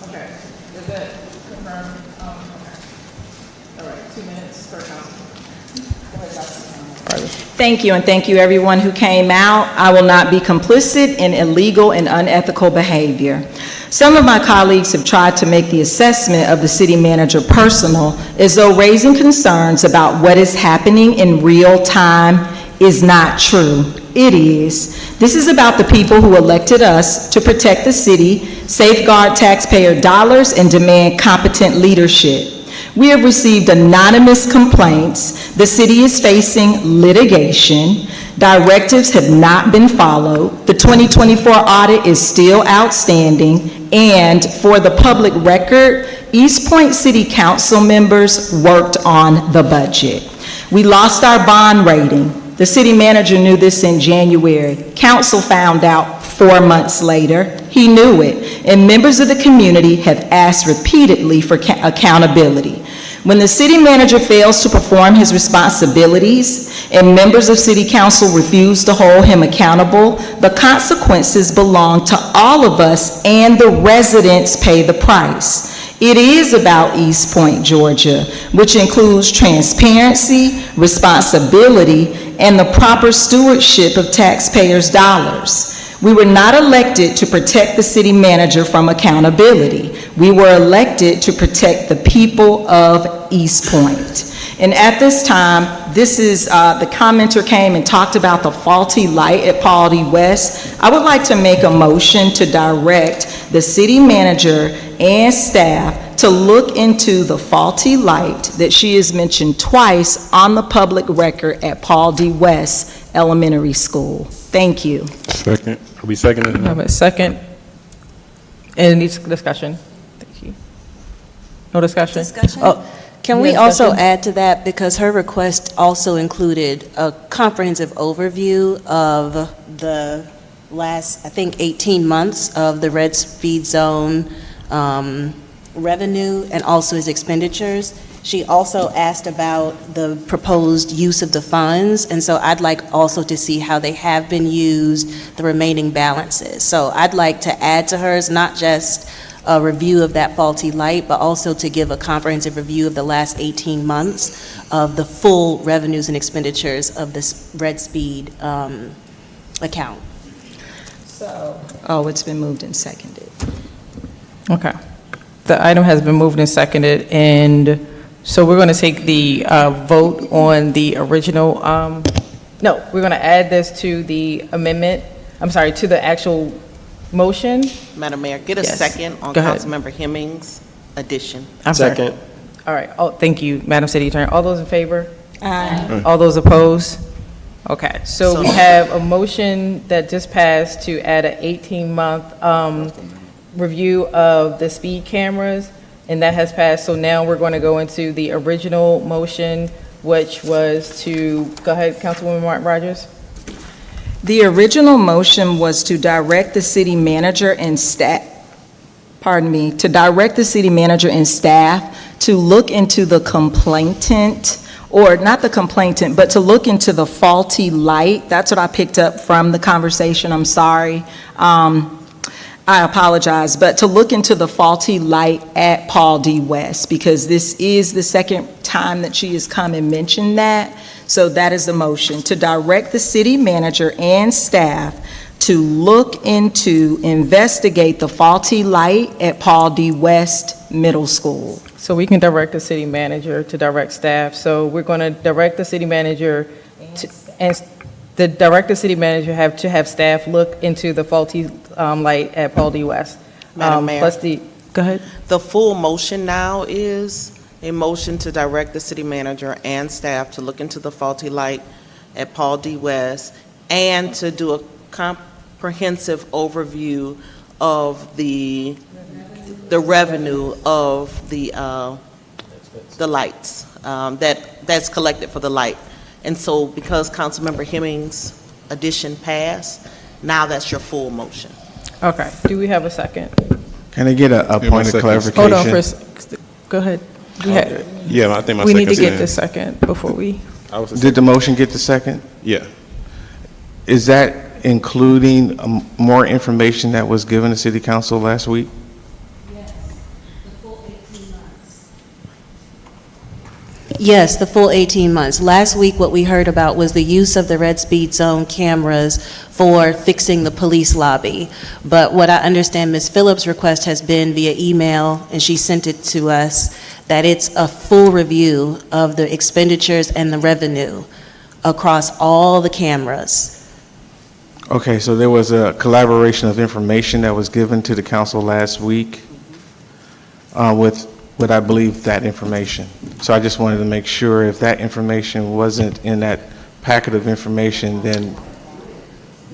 Okay, is that confirmed? All right, 2 minutes per council. Go ahead, Dr. Thank you, and thank you everyone who came out. I will not be complicit in illegal and unethical behavior. Some of my colleagues have tried to make the assessment of the city manager personal, as though raising concerns about what is happening in real time is not true. It is. This is about the people who elected us to protect the city, safeguard taxpayer dollars, and demand competent leadership. We have received anonymous complaints. The city is facing litigation. Directives have not been followed. The 2024 audit is still outstanding. And for the public record, East Point City Council members worked on the budget. We lost our bond rating. The city manager knew this in January. Council found out 4 months later. He knew it. And members of the community have asked repeatedly for accountability. When the city manager fails to perform his responsibilities and members of city council refuse to hold him accountable, the consequences belong to all of us, and the residents pay the price. It is about East Point, Georgia, which includes transparency, responsibility, and the proper stewardship of taxpayers' dollars. We were not elected to protect the city manager from accountability. We were elected to protect the people of East Point. And at this time, this is, the commenter came and talked about the faulty light at Paul D. West. I would like to make a motion to direct the city manager and staff to look into the faulty light that she has mentioned twice on the public record at Paul D. West Elementary School. Thank you. Second. Are we seconding it? I have a second. Any discussion? Thank you. No discussion? Discussion? Oh, Can you we have also discussion? add to that, because her request also included a comprehensive overview of the last, I think, 18 months of the red speed zone revenue and also his expenditures. She also asked about the proposed use of the funds, and so I'd like also to see how they have been used, the remaining balances. So I'd like to add to hers, not just a review of that faulty light, but also to give a comprehensive review of the last 18 months of the full revenues and expenditures of this red speed account. Oh, it's been moved and seconded. Okay. The item has been moved and seconded, and so we're going to take the vote on the original, no, we're going to add this to the amendment, I'm sorry, to the actual motion. Madam Mayor, get a Yes. second on Go ahead. Councilmember Hemmings' addition. I'm sorry. Second. All right, oh, thank you, Madam City Attorney. All those in favor? Aye. All those opposed? Okay, so we have a motion that just passed to add an 18-month review of the speed cameras, and that has passed. So now we're going to go into the original motion, which was to, go ahead, Councilwoman Martin Rogers. The original motion was to direct the city manager and staff, to direct the city manager and staff to look into the complainant, or not the complainant, but to look into the faulty light. That's what I picked up from the conversation, I'm sorry. I apologize, but to look into the faulty light at Paul D. West, because this is the second time that she has come and mentioned that. So that is the motion, to direct the city manager and staff to look into, investigate the faulty light at Paul D. West Middle School. So we can direct the city manager to direct staff. So we're going to direct the city manager to, and the director city manager have to have staff look into the faulty light at Paul D. West. Madam Mayor. Plus the, go ahead. The full motion now is a motion to direct the city manager and staff to look into the faulty light at Paul D. West and to do a comprehensive overview of the revenue of the lights that's collected for the light. And so because Councilmember Hemmings' addition passed, now that's your full motion. Okay. Do we have a second? Can I get a point of clarification? Hold on first. Go ahead. Yeah, I think my we second. need to get the second before we. Did the motion get the second? Yeah. Is that including more information that was given to City Council last week? Yes, the full 18 months. Last week, what we heard about was the use of the red speed zone cameras for fixing the police lobby. But what I understand Ms. Phillips' request has been via email, and she sent it to us, that it's a full review of the expenditures and the revenue across all the cameras. Okay, so there was a collaboration of information that was given to the council last week with what I believe that information. So I just wanted to make sure if that information wasn't in that packet of information, then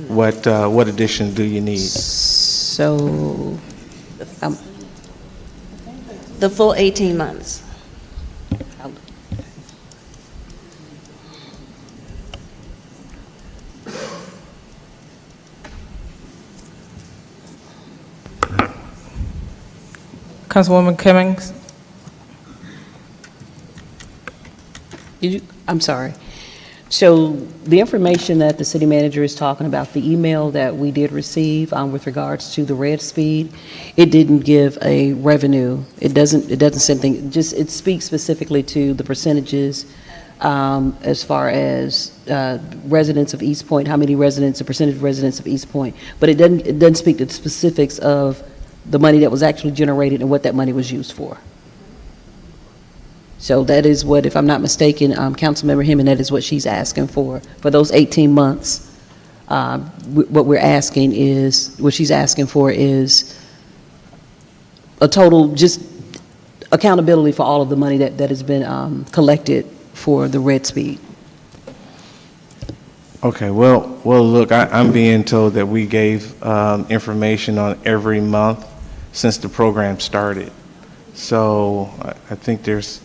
what addition do you need? So, the full 18 months. Councilwoman Cummings? I'm sorry. So the information that the city manager is talking about, the email that we did receive with regards to the red speed, it didn't give a revenue. It doesn't say anything. It speaks specifically to the percentages as far as residents of East Point, how many residents, the percentage of residents of East Point. But it doesn't speak to the specifics of the money that was actually generated and what that money was used for. So that is what, if I'm not mistaken, Councilmember Hemming, that is what she's asking for those 18 months. What she's asking for is a total, just accountability for all of the money that has been collected for the red speed. Okay, well, look, I'm being told that we gave information on every month since the program started. So I think there's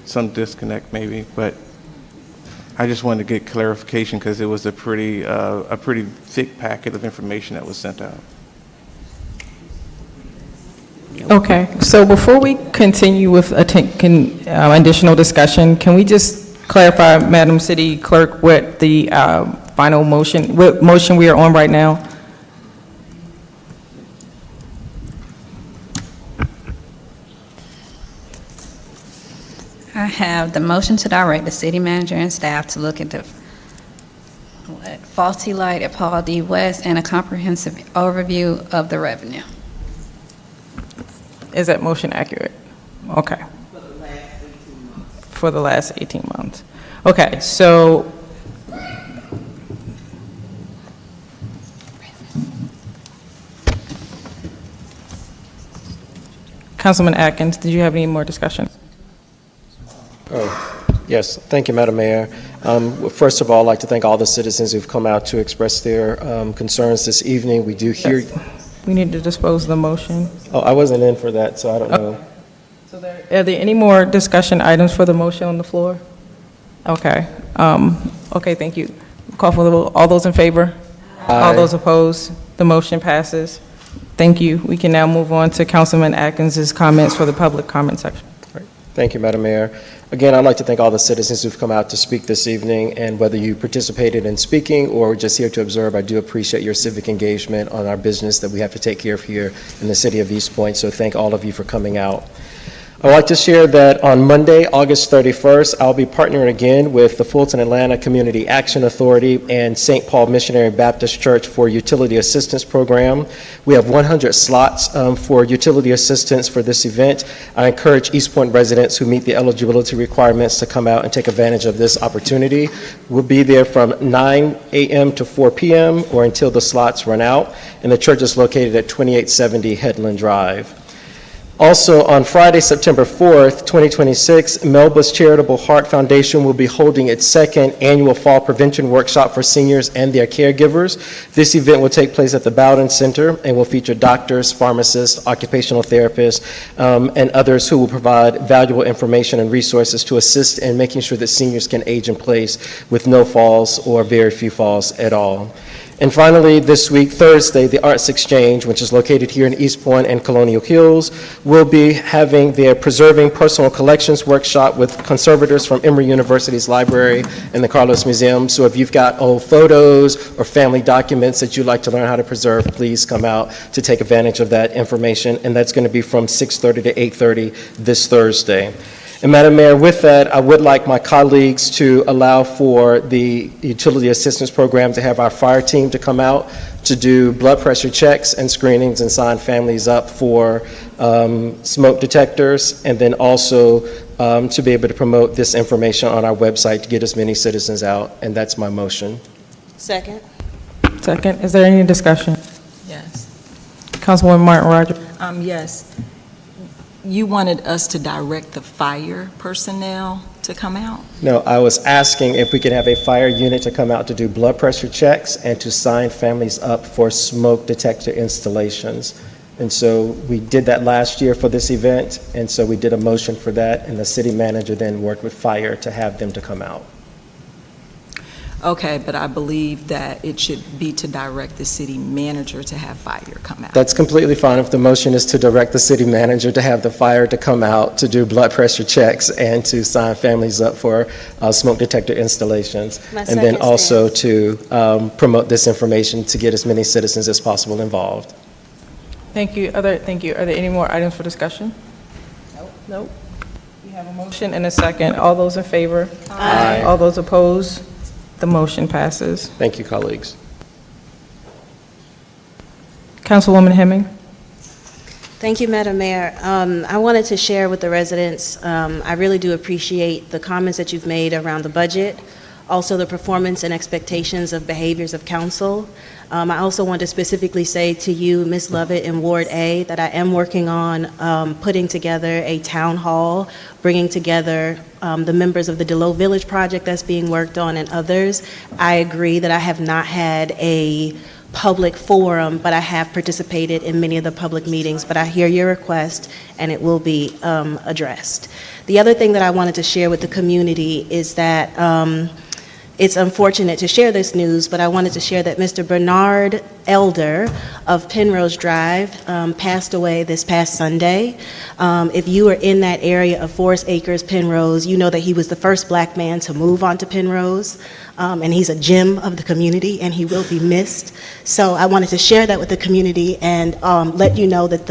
some disconnect maybe, but I just wanted to get clarification because it was a pretty thick packet of information that was sent out. Okay, so before we continue with additional discussion, can we just clarify, Madam City Clerk, what the final motion, what motion we are on right now? I have the motion to direct the city manager and staff to look at the faulty light at Paul D. West and a comprehensive overview of the revenue. Is that motion accurate? Okay. For the last 18 months. Okay, so Councilman Atkins, did you have any more discussion? Yes, thank you, Madam Mayor. First of all, I'd like to thank all the citizens who've come out to express their concerns this evening. We do hear... We need to dispose of the motion. Oh, I wasn't in for that, so I don't know. Are there any more discussion items for the motion on the floor? Okay. Okay, thank you. Call for the vote. All those in favor? Aye. All those opposed? The motion passes. Thank you. We can now move on to Councilman Atkins's comments for the public comment section. Thank you, Madam Mayor. Again, I'd like to thank all the citizens who've come out to speak this evening, and whether you participated in speaking or just here to observe, I do appreciate your civic engagement on our business that we have to take care of here in the city of East Point, so thank all of you for coming out. I'd like to share that on Monday, August 31st, I'll be partnering again with the Fulton Atlanta Community Action Authority and St. Paul Missionary Baptist Church for Utility Assistance Program. We have 100 slots for utility assistance for this event. I encourage East Point residents who meet the eligibility requirements to come out and take advantage of this opportunity. We'll be there from 9 a.m. to 4 p.m. or until the slots run out, and the church is located at 2870 Headland Drive. Also, on Friday, September 4th, 2026, Melba's Charitable Heart Foundation will be holding its second annual Fall Prevention Workshop for seniors and their caregivers. This event will take place at the Bowden Center and will feature doctors, pharmacists, occupational therapists, and others who will provide valuable information and resources to assist in making sure that seniors can age in place with no falls or very few falls at all. And finally, this week, Thursday, the Arts Exchange, which is located here in East Point and Colonial Hills, will be having their Preserving Personal Collections workshop with conservators from Emory University's library and the Carlos Museum. So if you've got old photos or family documents that you'd like to learn how to preserve, please come out to take advantage of that information. And that's going to be from 6:30 to 8:30 this Thursday. And Madam Mayor, with that, I would like my colleagues to allow for the Utility Assistance Program to have our fire team to come out to do blood pressure checks and screenings and sign families up for smoke detectors, and then also to be able to promote this information on our website to get as many citizens out, and that's my motion. Second. Second, is there any discussion? Yes. Councilwoman Martin Rogers. Yes. You wanted us to direct the fire personnel to come out? No, I was asking if we could have a fire unit to come out to do blood pressure checks and to sign families up for smoke detector installations. And so we did that last year for this event, and so we did a motion for that, and the city manager then worked with fire to have them to come out. Okay, but I believe that it should be to direct the city manager to have fire come out. That's completely fine if the motion is to direct the city manager to have the fire to come out to do blood pressure checks and to sign families up for smoke detector installations. My And then second also to promote this information to get as many citizens as possible involved. Thank you. Thank you. Are there any more items for discussion? Nope. We have a motion and a second. All those in favor? Aye. All those opposed? The motion passes. Thank you, colleagues. Councilwoman Hemming. Thank you, Madam Mayor. I wanted to share with the residents, I really do appreciate the comments that you've made around the budget, also the performance and expectations of behaviors of council. I also want to specifically say to you, Ms. Lovett in Ward A, that I am working on putting together a town hall, bringing together the members of the DeLoe Village project that's being worked on and others. I agree that I have not had a public forum, but I have participated in many of the public meetings, but I hear your request and it will be addressed. The other thing that I wanted to share with the community is that it's unfortunate to share this news, but I wanted to share that Mr. Bernard Elder of Penrose Drive passed away this past Sunday. If you are in that area of Forest Acres, Penrose, you know that he was the first black man to move onto Penrose, and he's a gem of the community, and he will be missed. So I wanted to share that with the community and let you know that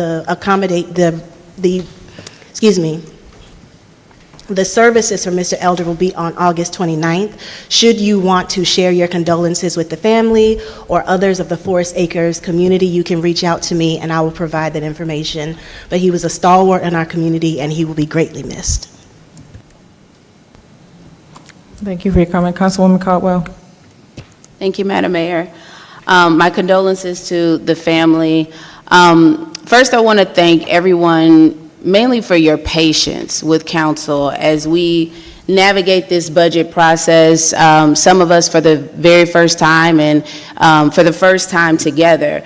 the services for Mr. Elder will be on August 29th. Should you want to share your condolences with the family or others of the Forest Acres community, you can reach out to me and I will provide that information. But he was a stalwart in our community and he will be greatly missed. Thank you for your comment. Councilwoman Caldwell. Thank you, Madam Mayor. My condolences to the family. First, I want to thank everyone mainly for your patience with council as we navigate this budget process, some of us for the very first time and for the first time together.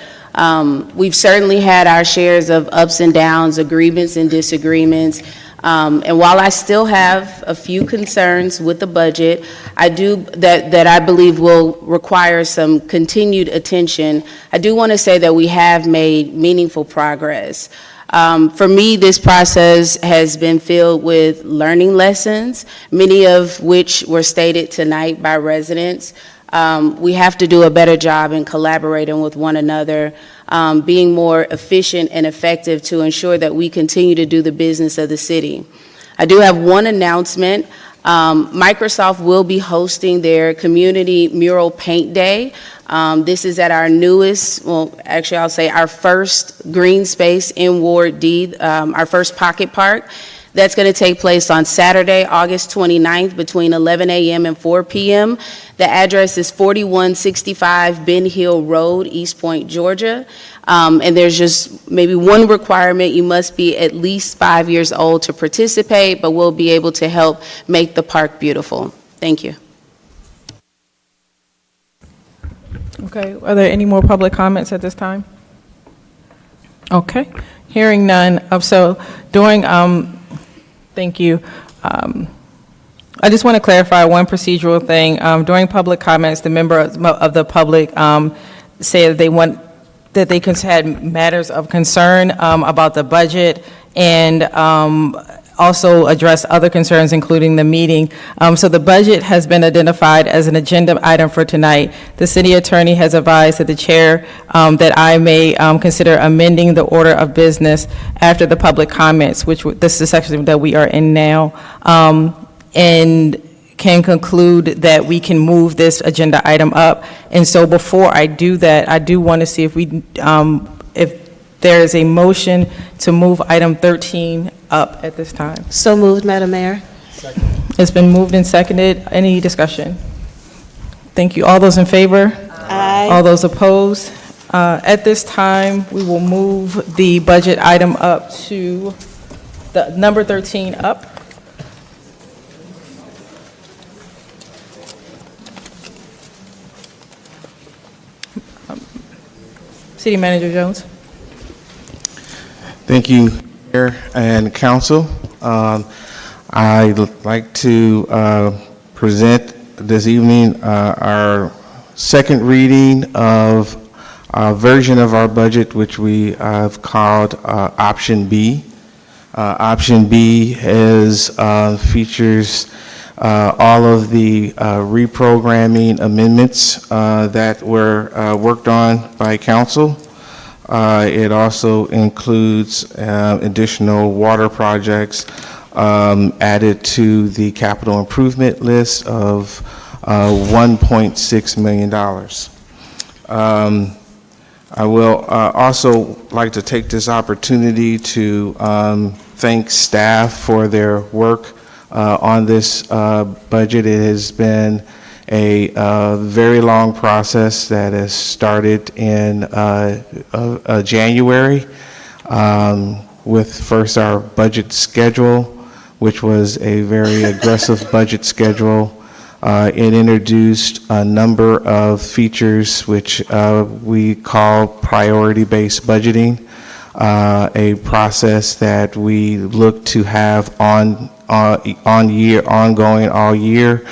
We've certainly had our shares of ups and downs, agreements and disagreements. And while I still have a few concerns with the budget, that I believe will require some continued attention, I do want to say that we have made meaningful progress. For me, this process has been filled with learning lessons, many of which were stated tonight by residents. We have to do a better job in collaborating with one another, being more efficient and effective to ensure that we continue to do the business of the city. I do have one announcement. Microsoft will be hosting their Community Mural Paint Day. This is at our newest, well, actually I'll say our first green space in Ward D, our first pocket park. That's going to take place on Saturday, August 29th between 11 a.m. and 4 p.m. The address is 4165 Ben Hill Road, East Point, Georgia. And there's just maybe one requirement. You must be at least 5 years old to participate, but we'll be able to help make the park beautiful. Thank you. Okay, are there any more public comments at this time? Okay, hearing none. Thank you. I just want to clarify one procedural thing. During public comments, the member of the public said that they had matters of concern about the budget, and also address other concerns, including the meeting. So the budget has been identified as an agenda item for tonight. The city attorney has advised that the chair, that I may consider amending the order of business after the public comments, which this is the section that we are in now, and can conclude that we can move this agenda item up. And so before I do that, I do want to see if if there is a motion to move item 13 up at this time. So moved, Madam Mayor. It's been moved and seconded. Any discussion? Thank you. All those in favor? Aye. All those opposed? At this time, we will move the budget item up to the number 13 up. City Manager Jones. Thank you, Mayor and Council. I'd like to present this evening our second reading of a version of our budget, which we have called Option B. Option B features all of the reprogramming amendments that were worked on by Council. It also includes additional water projects added to the capital improvement list of $1.6 million. I will also like to take this opportunity to thank staff for their work on this budget. It has been a very long process that has started in January with first our budget schedule, which was a very aggressive budget schedule. It introduced a number of features which we call priority-based budgeting, a process that we look to have ongoing all year,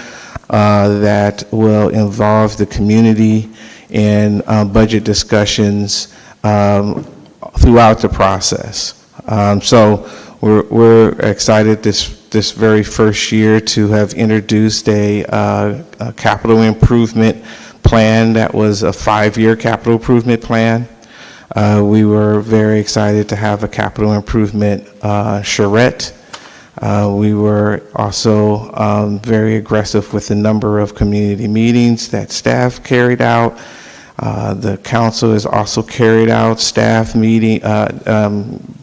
that will involve the community in budget discussions throughout the process. So we're excited this very first year to have introduced a capital improvement plan that was a 5-year capital improvement plan. We were very excited to have a capital improvement charrette. We were also very aggressive with the number of community meetings that staff carried out. The council has also carried out staff meeting,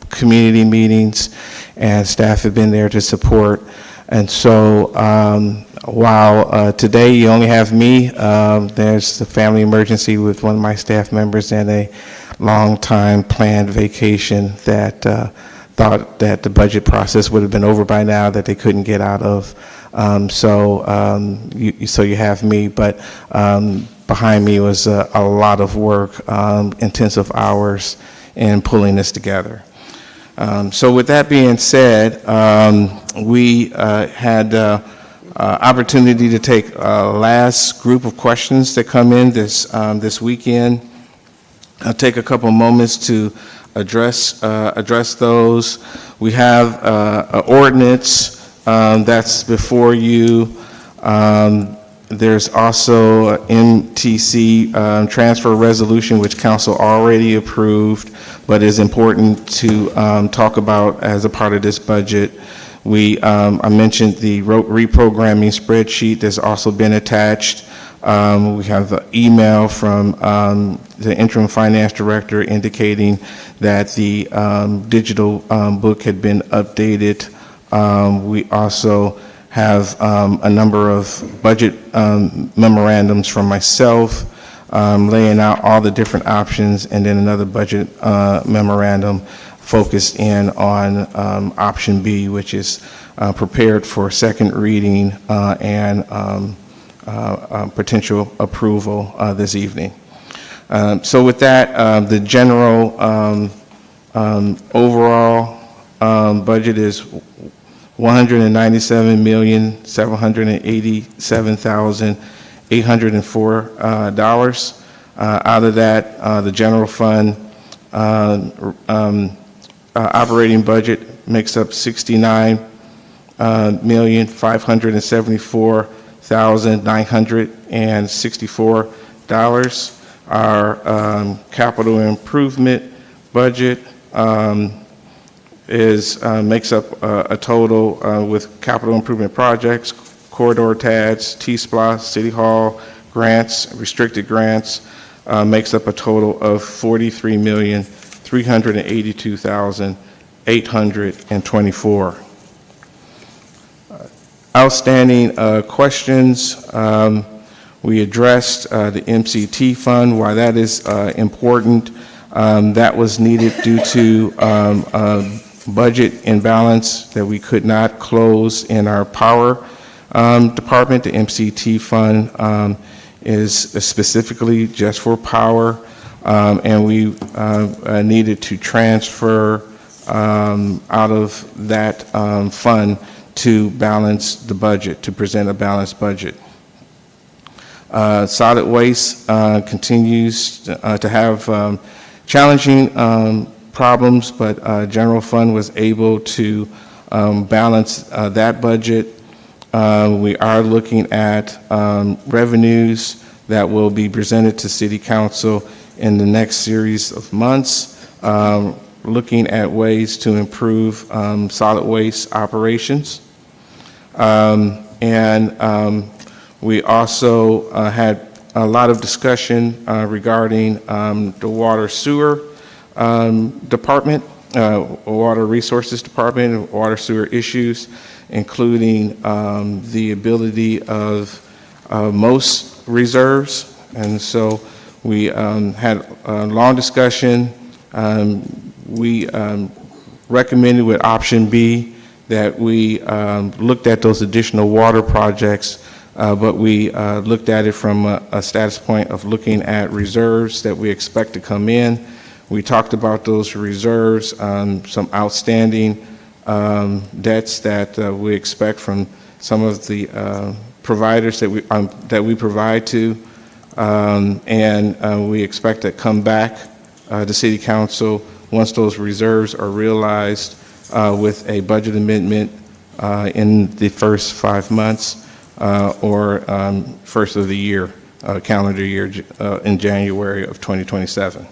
community meetings, and staff have been there to support. And so while today you only have me, there's a family emergency with one of my staff members and a long-time planned vacation that thought that the budget process would have been over by now, that they couldn't get out of. So you have me, but behind me was a lot of work, intensive hours in pulling this together. So with that being said, we had opportunity to take a last group of questions that come in this weekend. I'll take a couple moments to address those. We have an ordinance that's before you. There's also a MTC transfer resolution, which council already approved, but is important to talk about as a part of this budget. I mentioned the reprogramming spreadsheet that's also been attached. We have an email from the interim finance director indicating that the digital book had been updated. We also have a number of budget memorandums from myself laying out all the different options, and then another budget memorandum focused in on option B, which is prepared for second reading and potential approval this evening. So with that, the general overall budget is $197,787,804. Out of that, the general fund operating budget makes up 69% $1,574,964. Our capital improvement budget makes up a total with capital improvement projects, corridor TADs, T-SPLOST, City Hall grants, restricted grants, makes up a total of $43,382,824. Outstanding questions. We addressed the MCT fund, why that is important. That was needed due to budget imbalance that we could not close in our power department. The MCT fund is specifically just for power, and we needed to transfer out of that fund to balance the budget, to present a balanced budget. Solid waste continues to have challenging problems, but general fund was able to balance that budget. We are looking at revenues that will be presented to City Council in the next series of months, looking at ways to improve solid waste operations. We also had a lot of discussion regarding the water sewer department, water resources department, and water sewer issues, including the ability of most reserves. And so we had a long discussion. We recommended with option B that we looked at those additional water projects, but we looked at it from a status point of looking at reserves that we expect to come in. We talked about those reserves, some outstanding debts that we expect from some of the providers that we provide to, and we expect to come back to City Council once those reserves are realized with a budget amendment in the first 5 months or first of the year, calendar year, in January of 2027.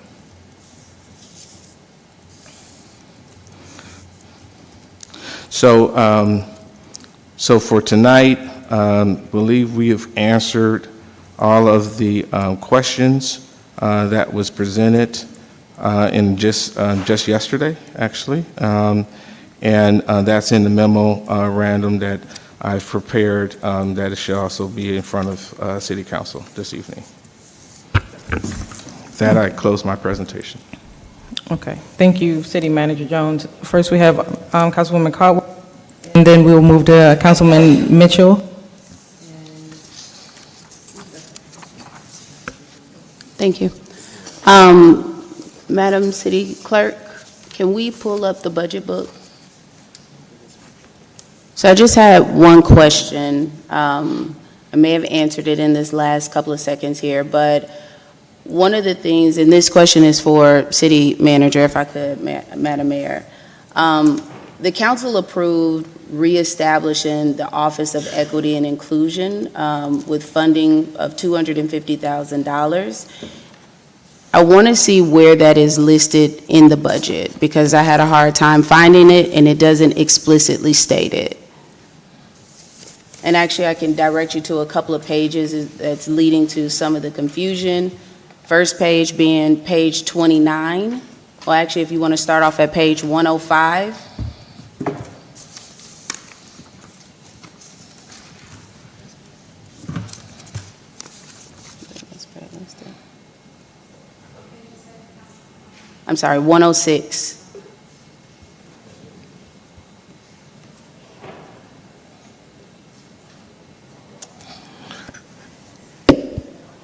So for tonight, believe we have answered all of the questions that was presented in just yesterday, actually. And that's in the memorandum that I've prepared that it should also be in front of City Council this evening. With that, I close my presentation. Okay, thank you, City Manager Jones. First, we have Councilwoman Caldwell, and then we'll move to Councilman Mitchell. Thank you. Madam City Clerk, can we pull up the budget book? So I just had one question. I may have answered it in this last couple of seconds here, but one of the things, and this question is for City Manager, if I could, Madam Mayor. The council approved reestablishing the Office of Equity and Inclusion with funding of $250,000. I want to see where that is listed in the budget because I had a hard time finding it and it doesn't explicitly state it. And actually, I can direct you to a couple of pages that's leading to some of the confusion. First page being page 29. Well, actually, if you want to start off at page 105. I'm sorry, 106.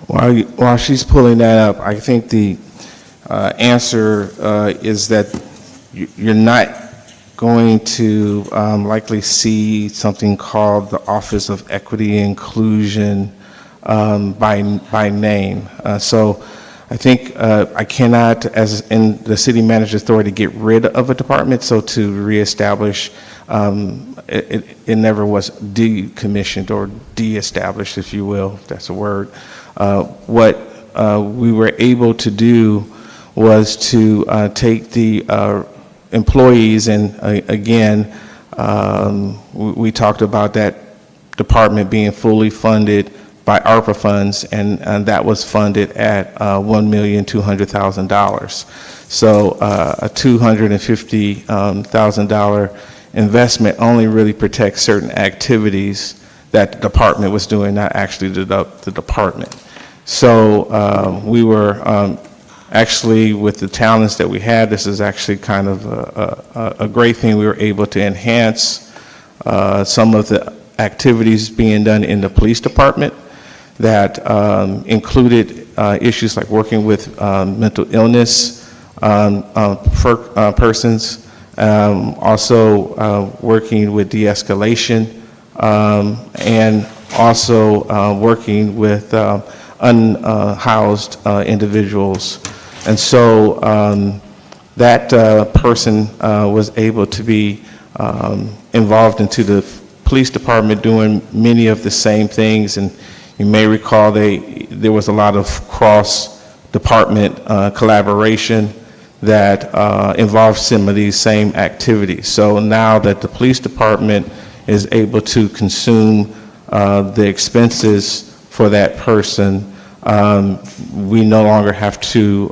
While she's pulling that up, I think the answer is that you're not going to likely see something called the Office of Equity and Inclusion by name. So I think I cannot, as in the city manager's authority, get rid of a department, so to reestablish, it never was decommissioned or de-established, if you will, if that's a word. What we were able to do was to take the employees, and again, we talked about that department being fully funded by ARPA funds, and that was funded at $1,200,000. So a $250,000 investment only really protects certain activities that the department was doing, not actually the department. So we were actually, with the talents that we had, this is actually kind of a great thing. We were able to enhance some of the activities being done in the police department that included issues like working with mental illness persons, also working with de-escalation, and also working with unhoused individuals. And so that person was able to be involved into the police department doing many of the same things. And you may recall there was a lot of cross-department collaboration that involved some of these same activities. So now that the police department is able to consume the expenses for that person, we no longer have to,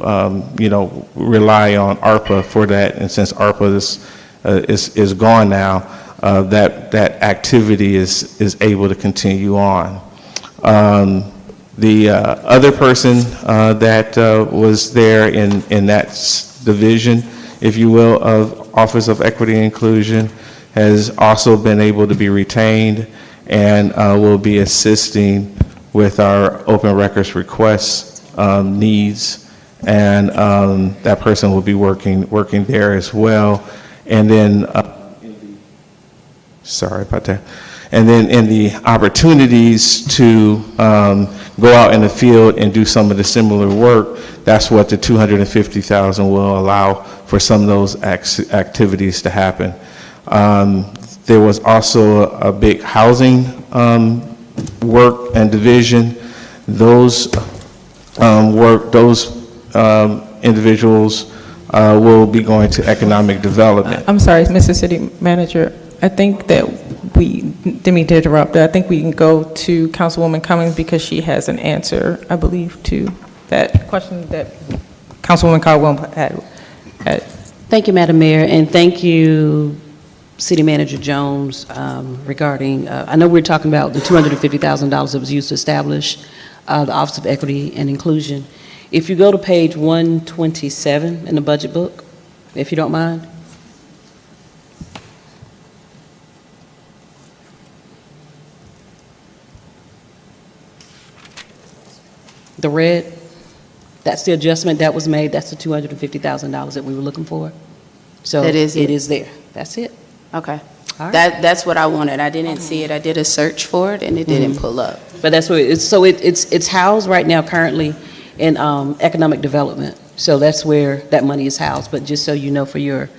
rely on ARPA for that. And since ARPA is gone now, that activity is able to continue on. The other person that was there in that division, if you will, of Office of Equity and Inclusion has also been able to be retained and will be assisting with our open records requests needs, and that person will be working there as well. And then, sorry about that. And then in the opportunities to go out in the field and do some of the similar work, that's what the $250,000 will allow for some of those activities to happen. There was also a big housing work and division. Those individuals will be going to economic development. I'm sorry, Mr. City Manager. I think that we, didn't mean to interrupt, but I think we can go to Councilwoman Cummings because she has an answer, I believe, to that question that Councilwoman Caldwell had. Thank you, Madam Mayor, and thank you, City Manager Jones, regarding, I know we're talking about the $250,000 that was used to establish the Office of Equity and Inclusion. If you go to page 127 in the budget book, if you don't mind. The red, that's the adjustment that was made. That's the $250,000 that we were looking for. So That is it it. is there. That's it. Okay. All right. That's what I wanted. I didn't see it. I did a search for it, and it didn't pull up. But that's where it's, so it's housed right now currently in economic development. So that's where that money is housed. But just so you know, for your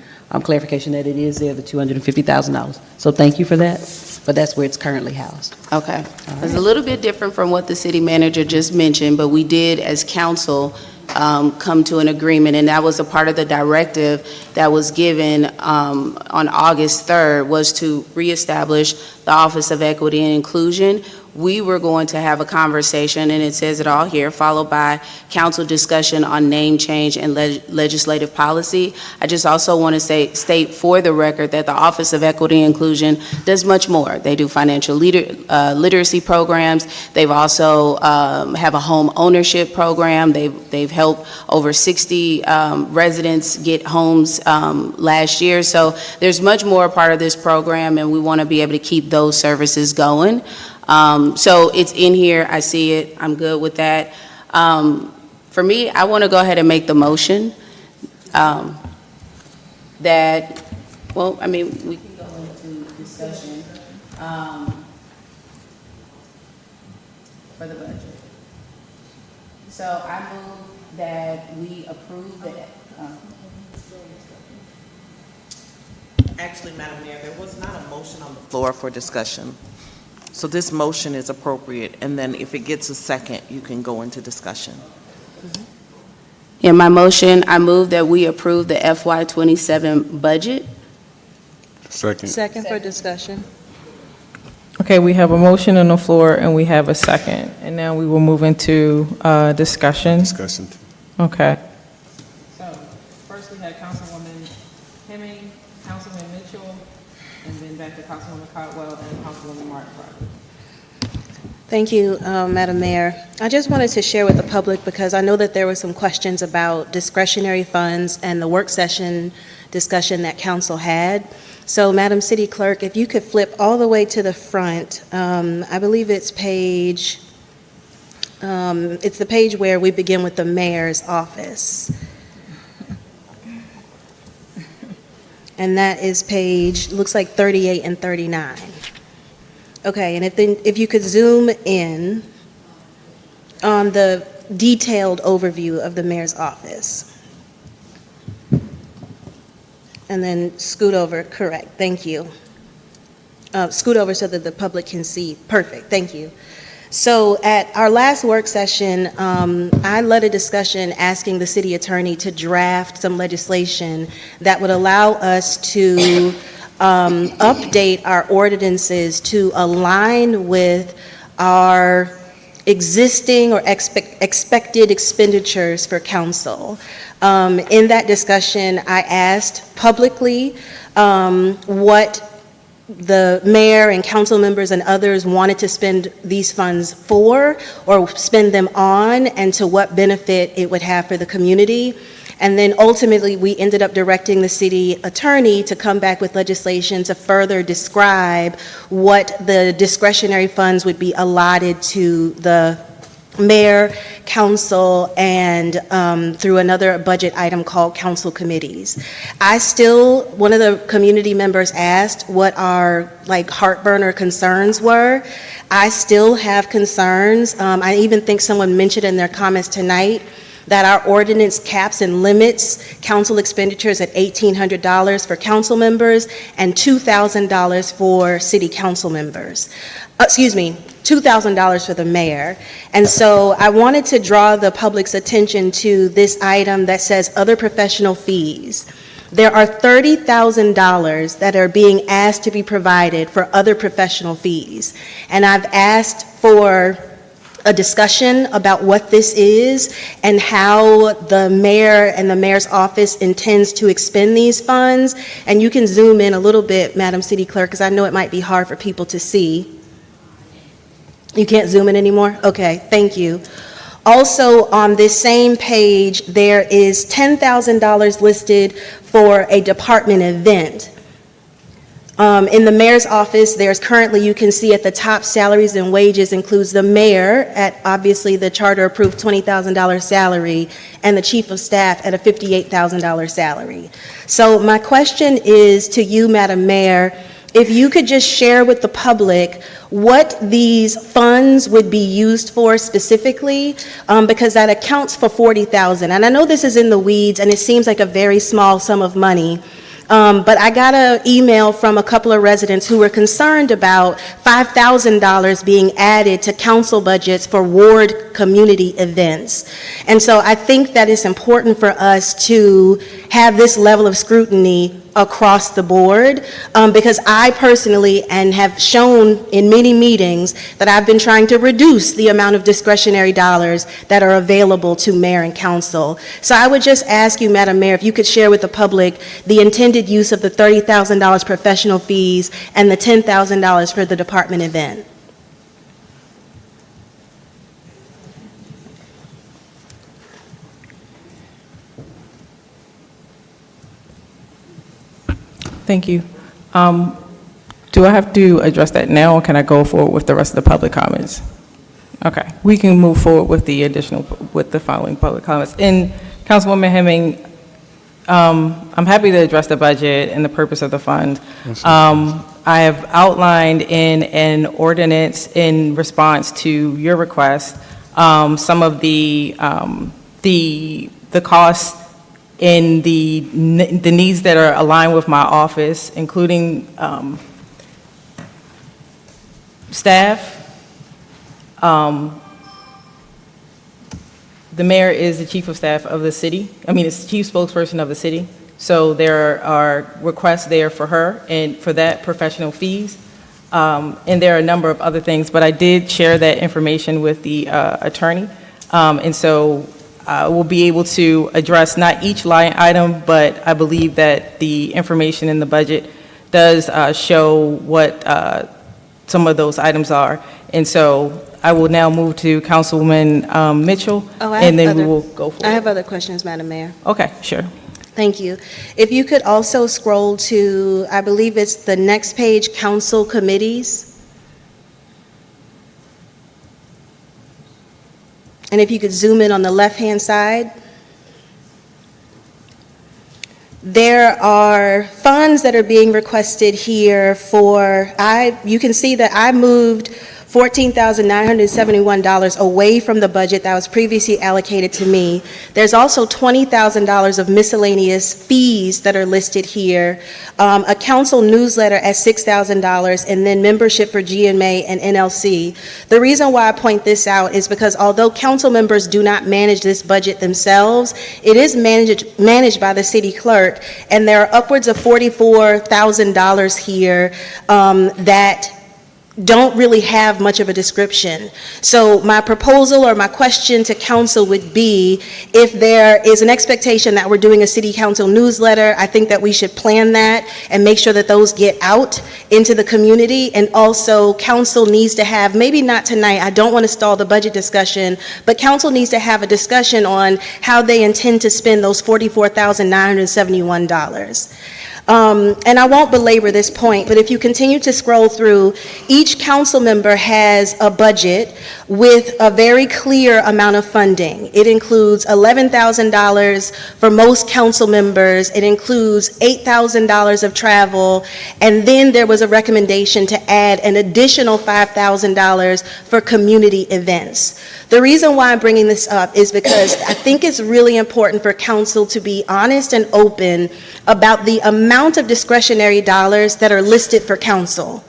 clarification, that it is there, the $250,000. So thank you for that. But that's where it's currently housed. Okay. It's a little bit different from what the city manager just mentioned, but we did, as council, come to an agreement, and that was a part of the directive that was given on August 3rd, was to reestablish the Office of Equity and Inclusion. We were going to have a conversation, and it says it all here, followed by council discussion on name change and legislative policy. I just also want to state for the record that the Office of Equity and Inclusion does much more. They do financial literacy programs. They've also have a home ownership program. They've helped over 60 residents get homes last year. So there's much more a part of this program, and we want to be able to keep those services going. So it's in here, I see it, I'm good with that. For me, I want to go ahead and make the motion that, well, I mean, we can go into discussion for the budget. So I move that we approve the, Actually, Madam Mayor, there was not a motion on the floor for discussion. So this motion is appropriate, and then if it gets a second, you can go into discussion. in my motion, I move that we approve the FY '27 budget. Second. Second for discussion. Okay, we have a motion on the floor and we have a second. And now we will move into discussion. Discussion. Okay. So first we had Councilwoman Hemming, Councilman Mitchell, and then back to Councilwoman Caldwell and Councilwoman Martin. Thank you, Madam Mayor. I just wanted to share with the public, because I know that there were some questions about discretionary funds and the work session discussion that council had. So, Madam City Clerk, if you could flip all the way to the front, I believe it's page, it's the page where we begin with the mayor's office. And that is page, looks like 38 and 39. Okay, and if you could zoom in on the detailed overview of the mayor's office. And then scoot over, correct, thank you. Scoot over so that the public can see. Perfect, thank you. So at our last work session, I led a discussion asking the city attorney to draft some legislation that would allow us to update our ordinances to align with our existing or expected expenditures for council. In that discussion, I asked publicly what the mayor and council members and others wanted to spend these funds for or spend them on, and to what benefit it would have for the community. And then ultimately, we ended up directing the city attorney to come back with legislation to further describe what the discretionary funds would be allotted to the mayor, council, and through another budget item called council committees. One of the community members asked what our heartburn or concerns were. I still have concerns. I even think someone mentioned in their comments tonight that our ordinance caps and limits council expenditures at $1,800 for council members and $2,000 for city council members. $2,000 for the mayor. And so I wanted to draw the public's attention to this item that says other professional fees. There are $30,000 that are being asked to be provided for other professional fees. And I've asked for a discussion about what this is and how the mayor and the mayor's office intends to expend these funds. And you can zoom in a little bit, Madam City Clerk, because I know it might be hard for people to see. You can't zoom in anymore? Okay, thank you. Also, on this same page, there is $10,000 listed for a department event. In the mayor's office, there's currently, you can see at the top, salaries and wages includes the mayor at obviously the charter-approved $20,000 salary and the chief of staff at a $58,000 salary. So my question is to you, Madam Mayor, if you could just share with the public what these funds would be used for specifically, because that accounts for $40,000. And I know this is in the weeds and it seems like a very small sum of money. But I got an email from a couple of residents who were concerned about $5,000 being added to council budgets for ward community events. And so I think that it's important for us to have this level of scrutiny across the board, because I personally, and have shown in many meetings, that I've been trying to reduce the amount of discretionary dollars that are available to mayor and council. So I would just ask you, Madam Mayor, if you could share with the public the intended use of the $30,000 professional fees and the $10,000 for the department event. Thank you. Do I have to address that now, or can I go forward with the rest of the public comments? Okay, we can move forward with the following public comments. And Councilwoman Hemming, I'm happy to address the budget and the purpose of the fund. I have outlined in an ordinance in response to your request some of the the costs and the needs that are aligned with my office, including staff. The mayor is the chief of staff of the city. It's the chief spokesperson of the city. So there are requests there for her and for that professional fees. And there are a number of other things, but I did share that information with the attorney. And so we'll be able to address not each line item, but I believe that the information in the budget does show what some of those items are. And so I will now move to Councilwoman Mitchell, and then we will go forward. I have other questions, Madam Mayor. Okay, sure. Thank you. If you could also scroll to, I believe it's the next page, council committees. And if you could zoom in on the left-hand side. There are funds that are being requested here for, you can see that I moved $14,971 away from the budget that was previously allocated to me. There's also $20,000 of miscellaneous fees that are listed here, a council newsletter at $6,000, and then membership for GMA and NLC. The reason why I point this out is because although council members do not manage this budget themselves, it is managed by the city clerk, and there are upwards of $44,000 here that don't really have much of a description. So my proposal or my question to council would be, if there is an expectation that we're doing a city council newsletter, I think that we should plan that and make sure that those get out into the community. And also council needs to have, maybe not tonight, I don't want to stall the budget discussion, but council needs to have a discussion on how they intend to spend those $44,971. And I won't belabor this point, but if you continue to scroll through, each council member has a budget with a very clear amount of funding. It includes $11,000 for most council members. It includes $8,000 of travel. And then there was a recommendation to add an additional $5,000 for community events. The reason why I'm bringing this up is because I think it's really important for council to be honest and open about the amount of discretionary dollars that are listed for council.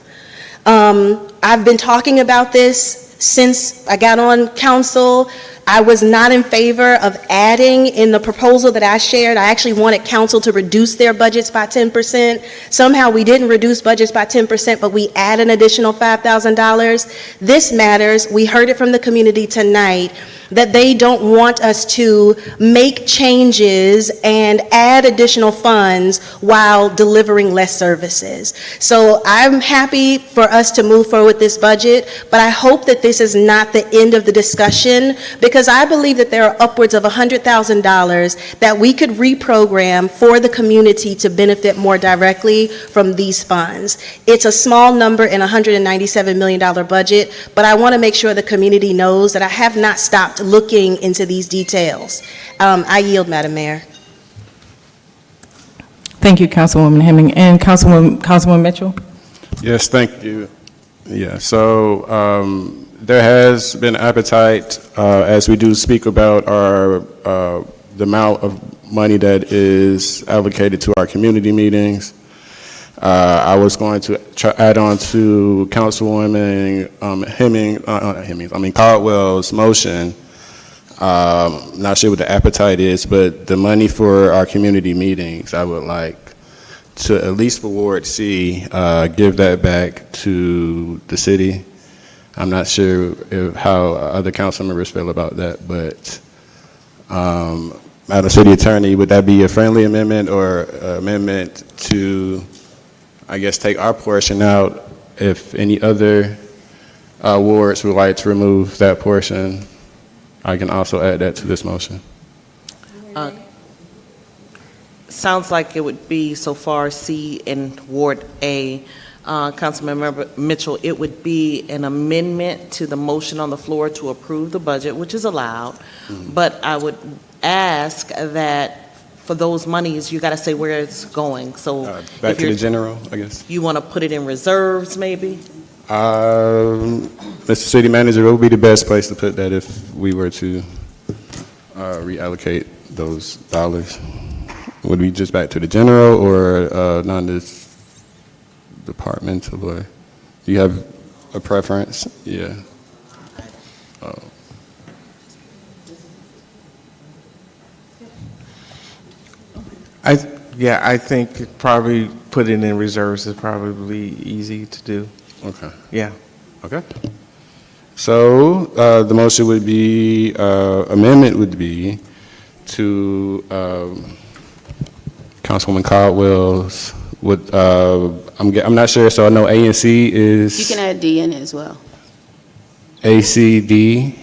I've been talking about this since I got on council. I was not in favor of adding in the proposal that I shared. I actually wanted council to reduce their budgets by 10%. Somehow we didn't reduce budgets by 10%, but we add an additional $5,000. This matters. We heard it from the community tonight that they don't want us to make changes and add additional funds while delivering less services. So I'm happy for us to move forward with this budget, but I hope that this is not the end of the discussion, because I believe that there are upwards of $100,000 that we could reprogram for the community to benefit more directly from these funds. It's a small number in a $197 million budget, but I want to make sure the community knows that I have not stopped looking into these details. I yield, Madam Mayor. Thank you, Councilwoman Hemming. And Councilwoman Mitchell? Yes, thank you. Yeah, so there has been appetite as we do speak about the amount of money that is allocated to our community meetings. I was going to add on to Councilwoman Caldwell's motion. Not sure what the appetite is, but the money for our community meetings, I would like to, at least for Ward C, give that back to the city. I'm not sure how other council members feel about that, but Madam City Attorney, would that be a friendly amendment or amendment to, I guess, take our portion out if any other wards would like to remove that portion? I can also add that to this motion. Sounds like it would be, so far, C in Ward A. Councilmember Mitchell, it would be an amendment to the motion on the floor to approve the budget, which is allowed. But I would ask that for those monies, you got to say where it's going. So Back to the general, I guess. you want to put it in reserves, maybe? Mr. City Manager, what would be the best place to put that if we were to reallocate those dollars? Would we just back to the general or non-departmental, or do you have a preference? Yeah. I think probably put it in reserves is probably easy to do. Okay. Yeah. Okay. So the motion would be, amendment would be to Councilwoman Caldwell's, I'm not sure, so I know A and C is. You can add D in as well. A, C, D,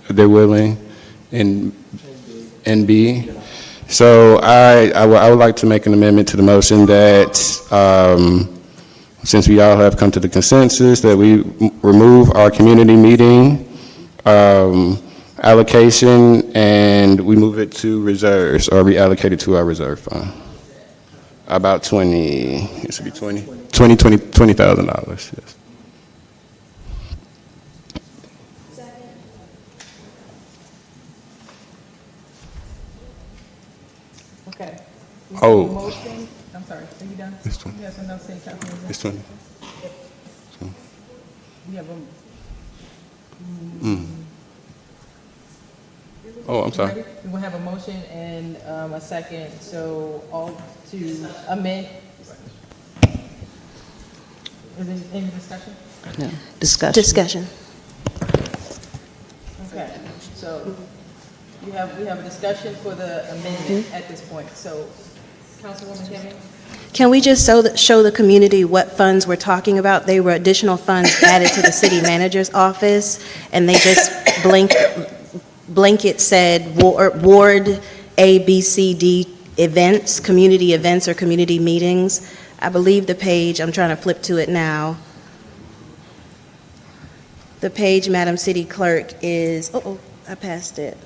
they're willing, and B. So I would like to make an amendment to the motion that, since we all have come to the consensus, that we remove our community meeting allocation and we move it to reserves, or reallocate it to our reserve fund. About $20,000, yes. Okay. Oh. Motion, I'm sorry, are you done? It's 20. You have something else to say, Councilman? It's 20. We have a. Oh, I'm sorry. We will have a motion and a second, so all to amend. Is there any discussion? No. Discussion. Discussion. Okay, so we have a discussion for the amendment at this point, so Councilwoman Hemming? Can we just show the community what funds we're talking about? They were additional funds added to the city manager's office, and they just blanket said Ward A, B, C, D events, community events or community meetings. I believe the page, I'm trying to flip to it now. The page, Madam City Clerk, is, I passed it.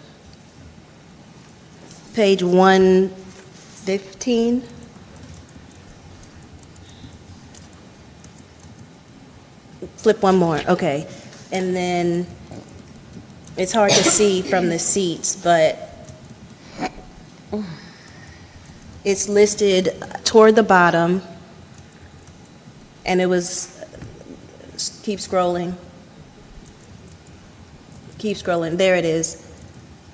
Page 115. Flip one more, okay. And then, it's hard to see from the seats, but it's listed toward the bottom, and it was, keep scrolling. Keep scrolling, there it is.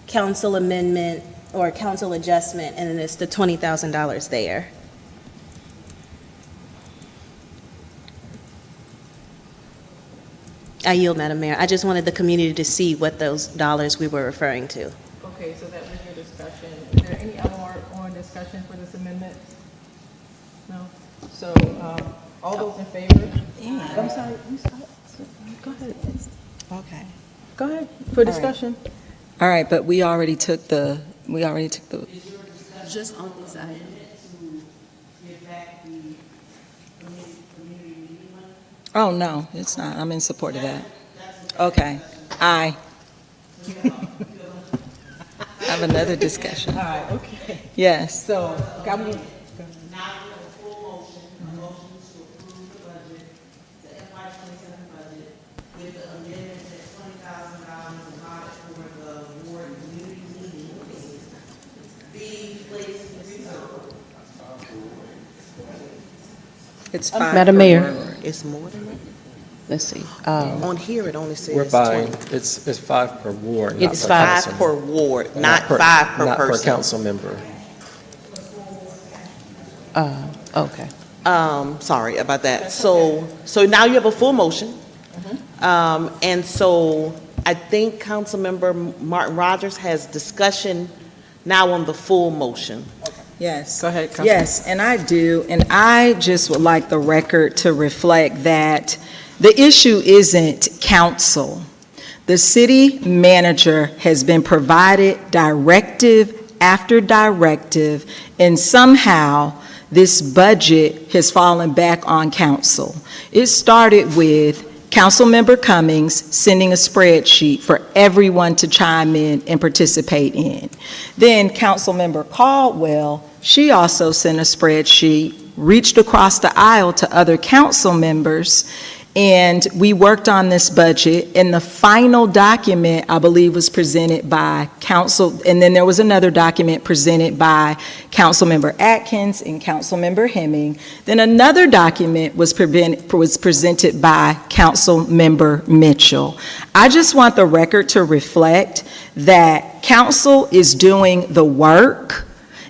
Council amendment, or council adjustment, and then it's the $20,000 there. I yield, Madam Mayor. I just wanted the community to see what those dollars we were referring to. Okay, so that was your discussion. Is there any other more discussion for this amendment? No? So, all those in favor? I'm sorry, go ahead. Okay. Go ahead, for discussion. All right, but we already took the. Just on this item. Oh, no, it's not. I'm in support of that. Okay. Aye. Have another discussion. All right, okay. Yes. So, got me. It's Madam Mayor. It's more than that? Let's see. On here, it only says We're buying, 20. it's 5 per ward, not It's per 5 council. per ward, not 5 per Not per person. council member. Okay. Sorry about that. So now you have a full motion. And so I think Councilmember Martin Rogers has discussion now on the full motion. Yes. Go ahead, Councilman. Yes, and I do. And I just would like the record to reflect that the issue isn't council. The city manager has been provided directive after directive, and somehow this budget has fallen back on council. It started with Councilmember Cummings sending a spreadsheet for everyone to chime in and participate in. Then Councilmember Caldwell, she also sent a spreadsheet, reached across the aisle to other council members, And we worked on this budget, and the final document, I believe, was presented by council, and then there was another document presented by Councilmember Atkins and Councilmember Hemming. Then another document was presented by Councilmember Mitchell. I just want the record to reflect that council is doing the work,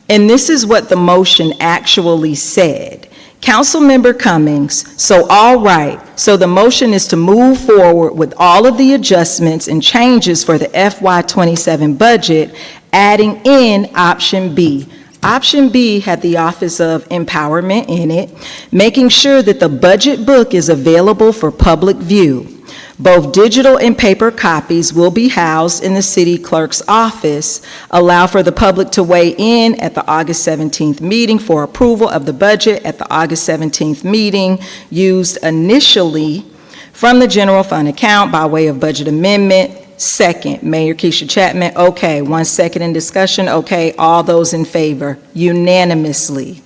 and this is what the motion actually said. Councilmember Cummings, so all right, so the motion is to move forward with all of the adjustments and changes for the FY27 budget, adding in option B. Option B had the Office of Empowerment in it, making sure that the budget book is available for public view. Both digital and paper copies will be housed in the city clerk's office. Allow for the public to weigh in at the August 17th meeting for approval of the budget at the August 17th meeting, used initially from the general fund account by way of budget amendment. Second, Mayor Keisha Chapman, okay. 1 second in discussion, okay. All those in favor, unanimously.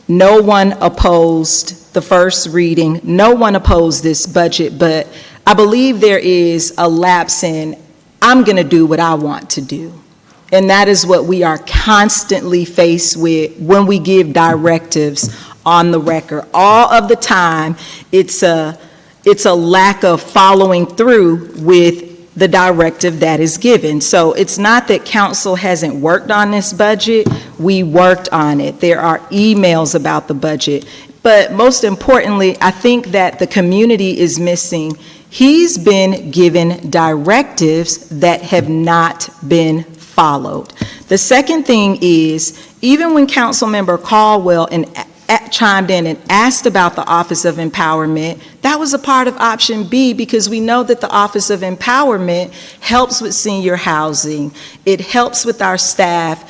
No one opposed the first reading. No one opposed this budget, but I believe there is a lapse in, I'm going to do what I want to do. And that is what we are constantly faced with when we give directives on the record. All of the time, it's a lack of following through with the directive that is given. So it's not that council hasn't worked on this budget. We worked on it. There are emails about the budget. But most importantly, I think that the community is missing. He's been given directives that have not been followed. The second thing is, even when Councilmember Caldwell chimed in and asked about the Office of Empowerment, that was a part of option B, because we know that the Office of Empowerment helps with senior housing. It helps with our staff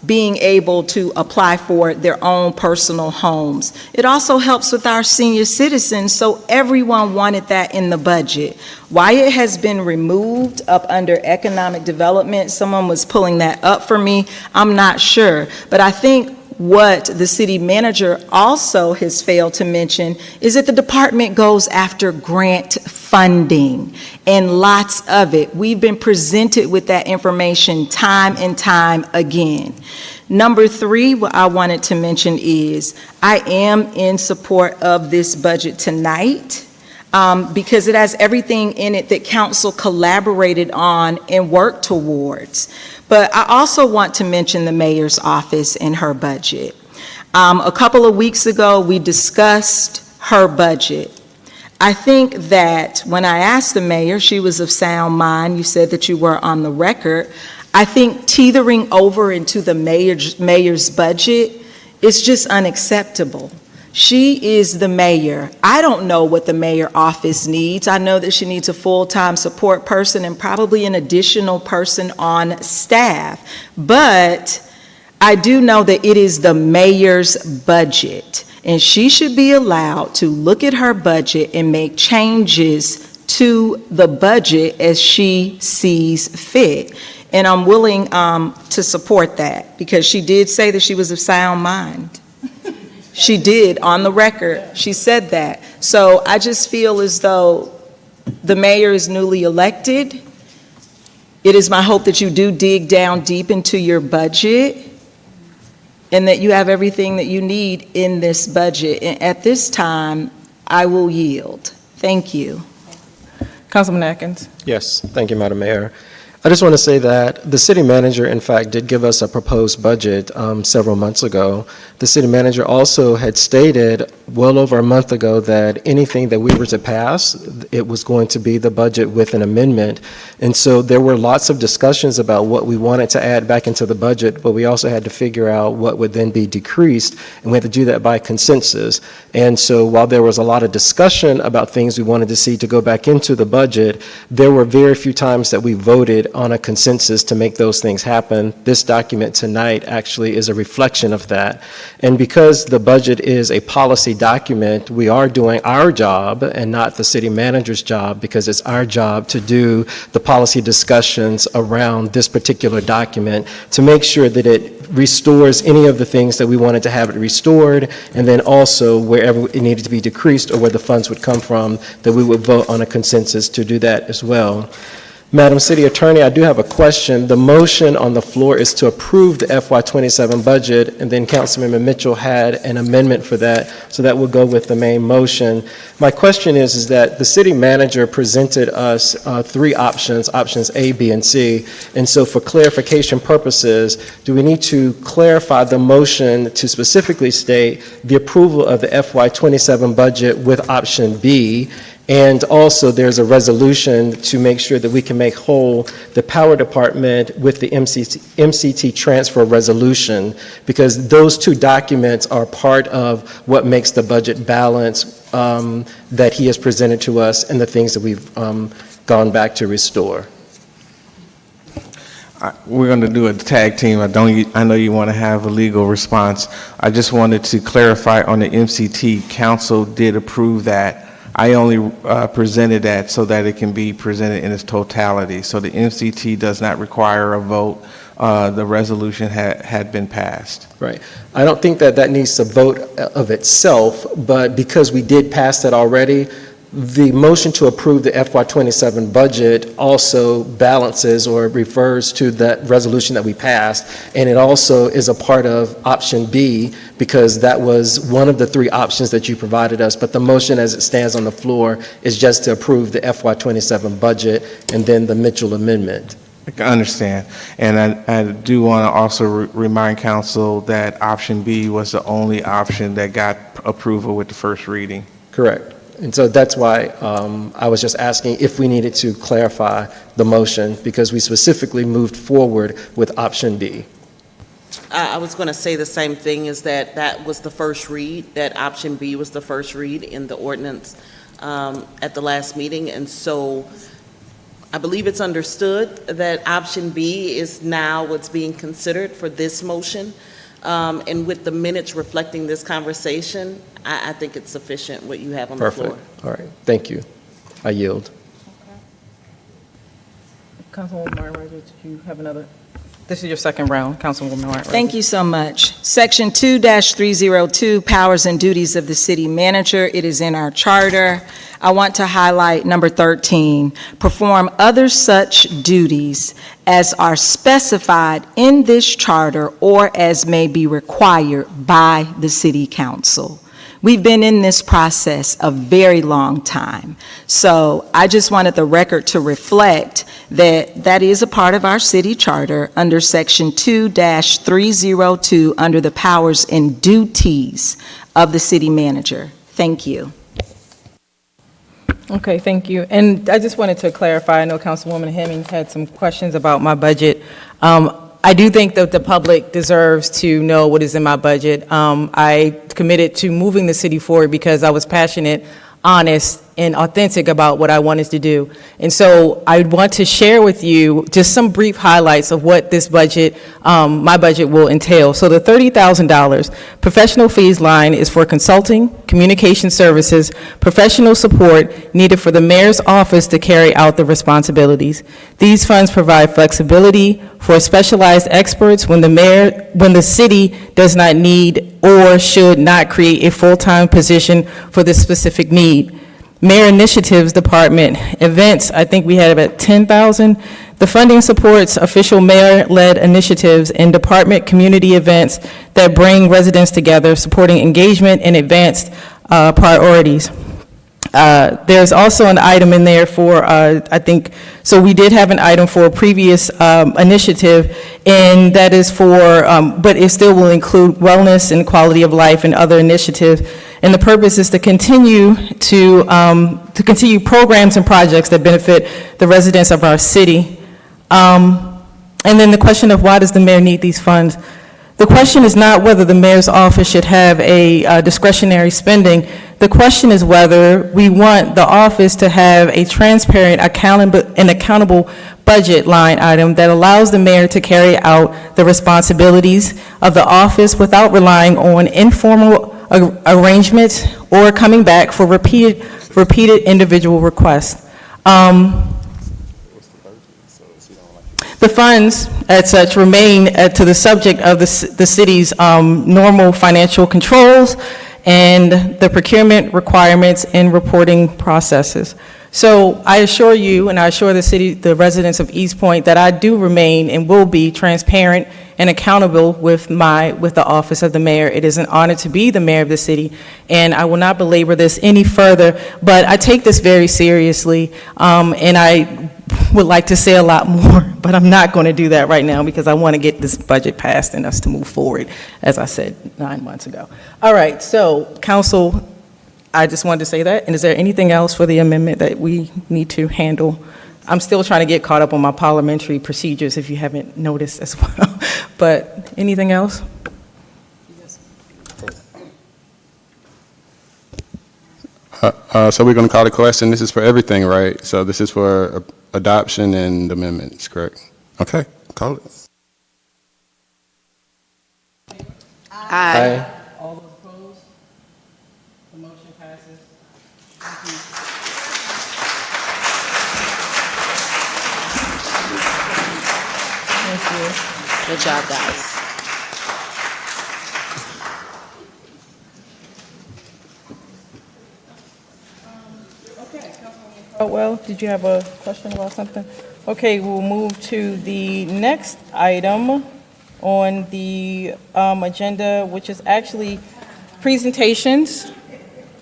being able to apply for their own personal homes. It also helps with our senior citizens, so everyone wanted that in the budget. Why it has been removed up under economic development, someone was pulling that up for me, I'm not sure. But I think what the city manager also has failed to mention is that the department goes after grant funding, and lots of it. We've been presented with that information time and time again. Number 3, what I wanted to mention is I am in support of this budget tonight because it has everything in it that council collaborated on and worked towards. But I also want to mention the mayor's office and her budget. A couple of weeks ago, we discussed her budget. I think that when I asked the mayor, she was of sound mind. You said that you were on the record. I think teetering over into the mayor's budget is just unacceptable. She is the mayor. I don't know what the mayor office needs. I know that she needs a full-time support person and probably an additional person on staff. But I do know that it is the mayor's budget, and she should be allowed to look at her budget and make changes to the budget as she sees fit. And I'm willing to support that, because she did say that she was of sound mind. She did, on the record, she said that. So I just feel as though the mayor is newly elected. It is my hope that you do dig down deep into your budget and that you have everything that you need in this budget. And at this time, I will yield. Thank you. Councilman Atkins. Yes, thank you, Madam Mayor. I just want to say that the city manager, in fact, did give us a proposed budget several months ago. The city manager also had stated well over a month ago that anything that we were to pass, it was going to be the budget with an amendment. And so there were lots of discussions about what we wanted to add back into the budget, but we also had to figure out what would then be decreased, and we had to do that by consensus. And so while there was a lot of discussion about things we wanted to see to go back into the budget, there were very few times that we voted on a consensus to make those things happen. This document tonight actually is a reflection of that. And because the budget is a policy document, we are doing our job and not the city manager's job, because it's our job to do the policy discussions around this particular document to make sure that it restores any of the things that we wanted to have it restored, and then also wherever it needed to be decreased or where the funds would come from, that we would vote on a consensus to do that as well. Madam City Attorney, I do have a question. The motion on the floor is to approve the FY27 budget, and then Councilmember Mitchell had an amendment for that, so that will go with the main motion. My question is that the city manager presented us three options A, B, and C, and so for clarification purposes, do we need to clarify the motion to specifically state the approval of the FY27 budget with option B? And also, there's a resolution to make sure that we can make whole the power department with the MCT transfer resolution, because those two documents are part of what makes the budget balance that he has presented to us and the things that we've gone back to restore. We're going to do a tag team. I know you want to have a legal response. I just wanted to clarify on the MCT. Council did approve that. I only presented that so that it can be presented in its totality. So the MCT does not require a vote. The resolution had been passed. Right. I don't think that needs a vote of itself, but because we did pass that already, the motion to approve the FY27 budget also balances or refers to that resolution that we passed, and it also is a part of option B, because that was one of the three options that you provided us, but the motion as it stands on the floor is just to approve the FY27 budget and then the Mitchell amendment. I understand. And I do want to also remind council that option B was the only option that got approval with the first reading. Correct. And so that's why I was just asking if we needed to clarify the motion, because we specifically moved forward with option B. I was going to say the same thing, is that was the first read, that option B was the first read in the ordinance at the last meeting. And so I believe it's understood that option B is now what's being considered for this motion. And with the minutes reflecting this conversation, I think it's sufficient what you have on the floor. Perfect. All right. Thank you. I yield. Councilwoman Martin, did you have another? This is your second round, Councilwoman Martin. Thank you so much. Section 2-302, Powers and Duties of the City Manager. It is in our charter. I want to highlight number 13, perform other such duties as are specified in this charter or as may be required by the City Council. We've been in this process a very long time. So I just wanted the record to reflect that that is a part of our city charter under section 2-302 under the powers and duties of the city manager. Thank you. Okay, thank you. And I just wanted to clarify, I know Councilwoman Hemming had some questions about my budget. I do think that the public deserves to know what is in my budget. I committed to moving the city forward because I was passionate, honest, and authentic about what I wanted to do. And so I want to share with you just some brief highlights of what this budget, my budget will entail. So the $30,000 professional fees line is for consulting, communication services, professional support needed for the mayor's office to carry out the responsibilities. These funds provide flexibility for specialized experts when the city does not need or should not create a full-time position for this specific need. Mayor Initiatives Department events, I think we had about 10,000. The funding supports official mayor-led initiatives and department community events that bring residents together, supporting engagement and advanced priorities. There's also an item in there for, I think, so we did have an item for a previous initiative, and that is for, but it still will include wellness and quality of life and other initiatives. And the purpose is to continue continue programs and projects that benefit the residents of our city. And then the question of why does the mayor need these funds? The question is not whether the mayor's office should have a discretionary spending. The question is whether we want the office to have a transparent, accountable budget line item that allows the mayor to carry out the responsibilities of the office without relying on informal arrangements or coming back for repeated individual requests. The funds, as such, remain to the subject of the city's normal financial controls and the procurement requirements and reporting processes. So I assure you, and I assure the residents of East Point, that I do remain and will be transparent and accountable with the office of the mayor. It is an honor to be the mayor of the city, and I will not belabor this any further, but I take this very seriously, and I would like to say a lot more, but I'm not going to do that right now because I want to get this budget passed and us to move forward, as I said 9 months ago. All right, so council, I just wanted to say that. And is there anything else for the amendment that we need to handle? I'm still trying to get caught up on my parliamentary procedures, if you haven't noticed as well. But anything else? So we're going to call the question. This is for everything, right? So this is for adoption and amendments, correct? Okay, call it. Aye. All those opposed? The motion passes. Thank you. Good job, guys. Well, did you have a question about something? Okay, we'll move to the next item on the agenda, which is actually presentations,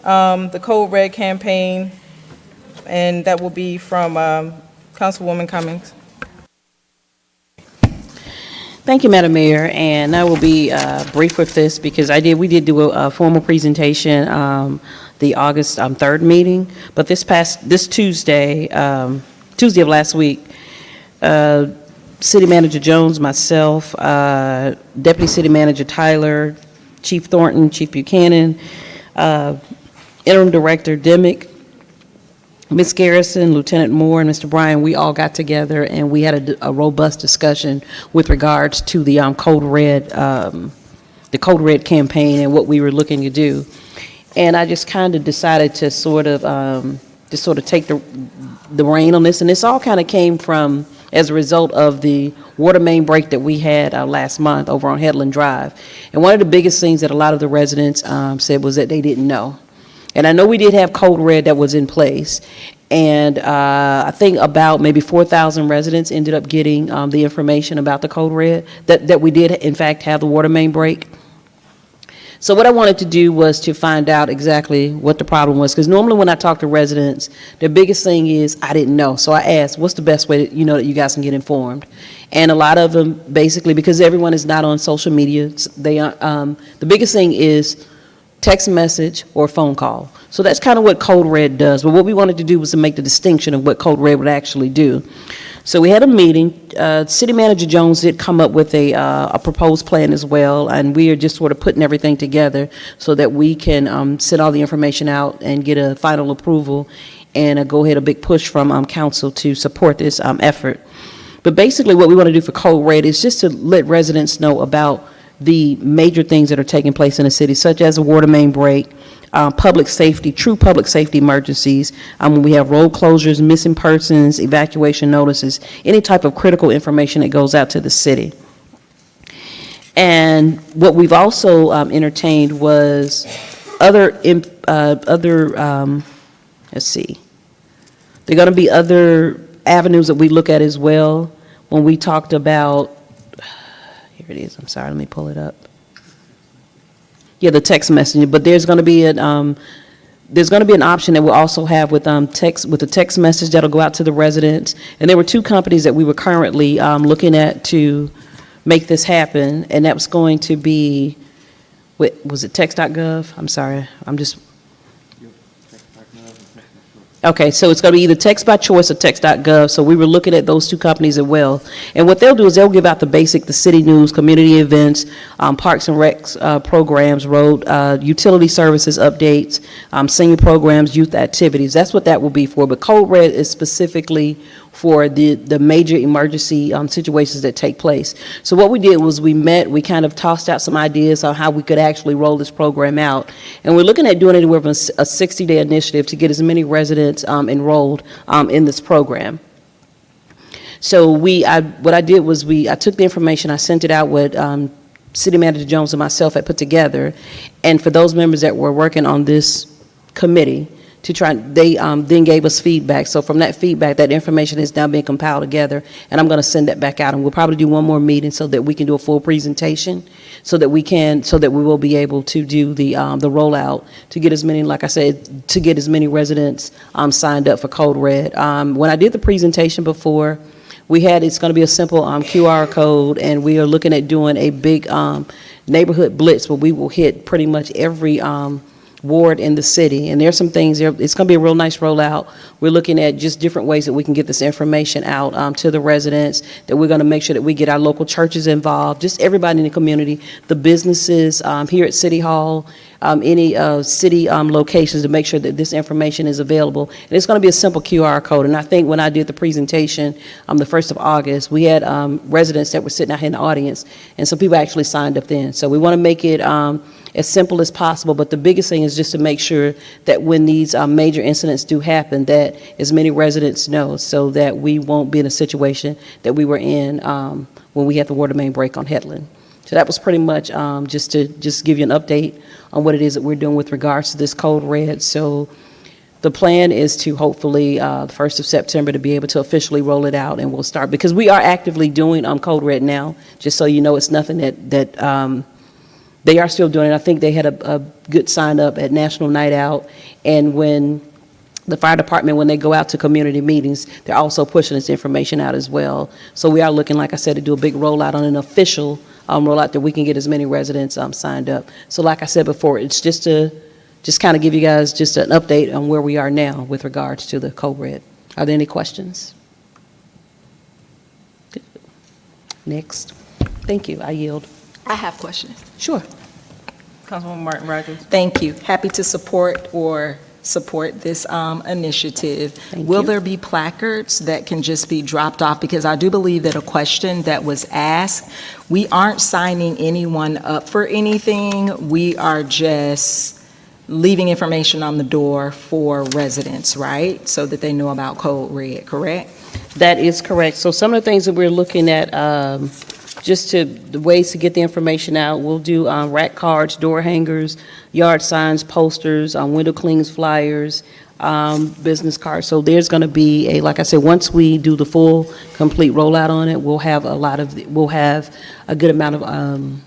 the Code Red campaign, and that will be from Councilwoman Cummings. Thank you, Madam Mayor, and I will be brief with this because we did do a formal presentation the August 3rd meeting, but this Tuesday, Tuesday of last week, City Manager Jones, myself, Deputy City Manager Tyler, Chief Thornton, Chief Buchanan, Interim Director Dimick, Ms. Garrison, Lieutenant Moore, and Mr. Bryan, we all got together and we had a robust discussion with regards to the Code Red campaign and what we were looking to do. And I just kind of decided to sort of take the reign on this, and this all kind of came from as a result of the water main break that we had last month over on Headland Drive. And one of the biggest things that a lot of the residents said was that they didn't know. And I know we did have Code Red that was in place, and I think about maybe 4,000 residents ended up getting the information about the Code Red, that we did in fact have the water main break. So what I wanted to do was to find out exactly what the problem was, because normally when I talk to residents, the biggest thing is, I didn't know. So I asked, what's the best way that that you guys can get informed? And a lot of them, basically, because everyone is not on social media, the biggest thing is text message or phone call. So that's kind of what Code Red does. But what we wanted to do was to make the distinction of what Code Red would actually do. So we had a meeting. City Manager Jones did come up with a proposed plan as well, and we are just sort of putting everything together so that we can send all the information out and get a final approval and go ahead a big push from council to support this effort. But basically what we want to do for Code Red is just to let residents know about the major things that are taking place in the city, such as a water main break, public safety, true public safety emergencies, when we have road closures, missing persons, evacuation notices, any type of critical information that goes out to the city. And what we've also entertained was let's see, there are going to be other avenues that we look at as well when we talked about, here it is, I'm sorry, let me pull it up. Yeah, the text messaging, but there's going to be an option that we'll also have with a text message that'll go out to the residents. And there were two companies that we were currently looking at to make this happen, and that was going to be, was it text.gov? I'm sorry, Okay, so it's going to be either text by choice or text.gov. So we were looking at those two companies as well. And what they'll do is they'll give out the city news, community events, parks and recs programs, road utility services updates, senior programs, youth activities. That's what that will be for. But Code Red is specifically for the major emergency situations that take place. So what we did was we kind of tossed out some ideas on how we could actually roll this program out. And we're looking at doing anywhere from a 60-day initiative to get as many residents enrolled in this program. So what I did was I took the information, I sent it out with City Manager Jones and myself had put together. And for those members that were working on this committee, they then gave us feedback. So from that feedback, that information is now being compiled together, and I'm going to send that back out. And we'll probably do one more meeting so that we can do a full presentation, so that we will be able to do the rollout to get as many, like I said, to get as many residents signed up for Code Red. When I did the presentation before, it's going to be a simple QR code, and we are looking at doing a big neighborhood blitz where we will hit pretty much every ward in the city. And there's some things there. It's going to be a real nice rollout. We're looking at just different ways that we can get this information out to the residents, that we're going to make sure that we get our local churches involved, just everybody in the community, the businesses here at City Hall, any city locations, to make sure that this information is available. And it's going to be a simple QR code. And I think when I did the presentation the 1st of August, we had residents that were sitting out here in the audience, and some people actually signed up then. So we want to make it as simple as possible, but the biggest thing is just to make sure that when these major incidents do happen, that as many residents know, so that we won't be in a situation that we were in when we had the water main break on Headland. So that was pretty much just to give you an update on what it is that we're doing with regards to this Code Red. So the plan is to hopefully the 1st of September to be able to officially roll it out, and we'll start, because we are actively doing Code Red now, just so you know. It's nothing that they are still doing it. I think they had a good sign up at National Night Out, and when the fire department, when they go out to community meetings, they're also pushing this information out as well. So we are looking, like I said, to do a big rollout on an official rollout that we can get as many residents signed up. So like I said before, it's just to kind of give you guys just an update on where we are now with regards to the Code Red. Are there any questions? Good. Next. Thank you. I yield. I have questions. Sure. Councilwoman Martin Rogers. Thank you. Happy to support this initiative. Will there be placards that can just be dropped off? Because I do believe that a question that was asked, we aren't signing anyone up for anything. We are just leaving information on the door for residents, right? So that they know about Code Red, correct? That is correct. So some of the things that we're looking at, the ways to get the information out, we'll do rack cards, door hangers, yard signs, posters, window clings, flyers, business cards. So there's going to be like I said, once we do the full, complete rollout on it, we'll have a good amount of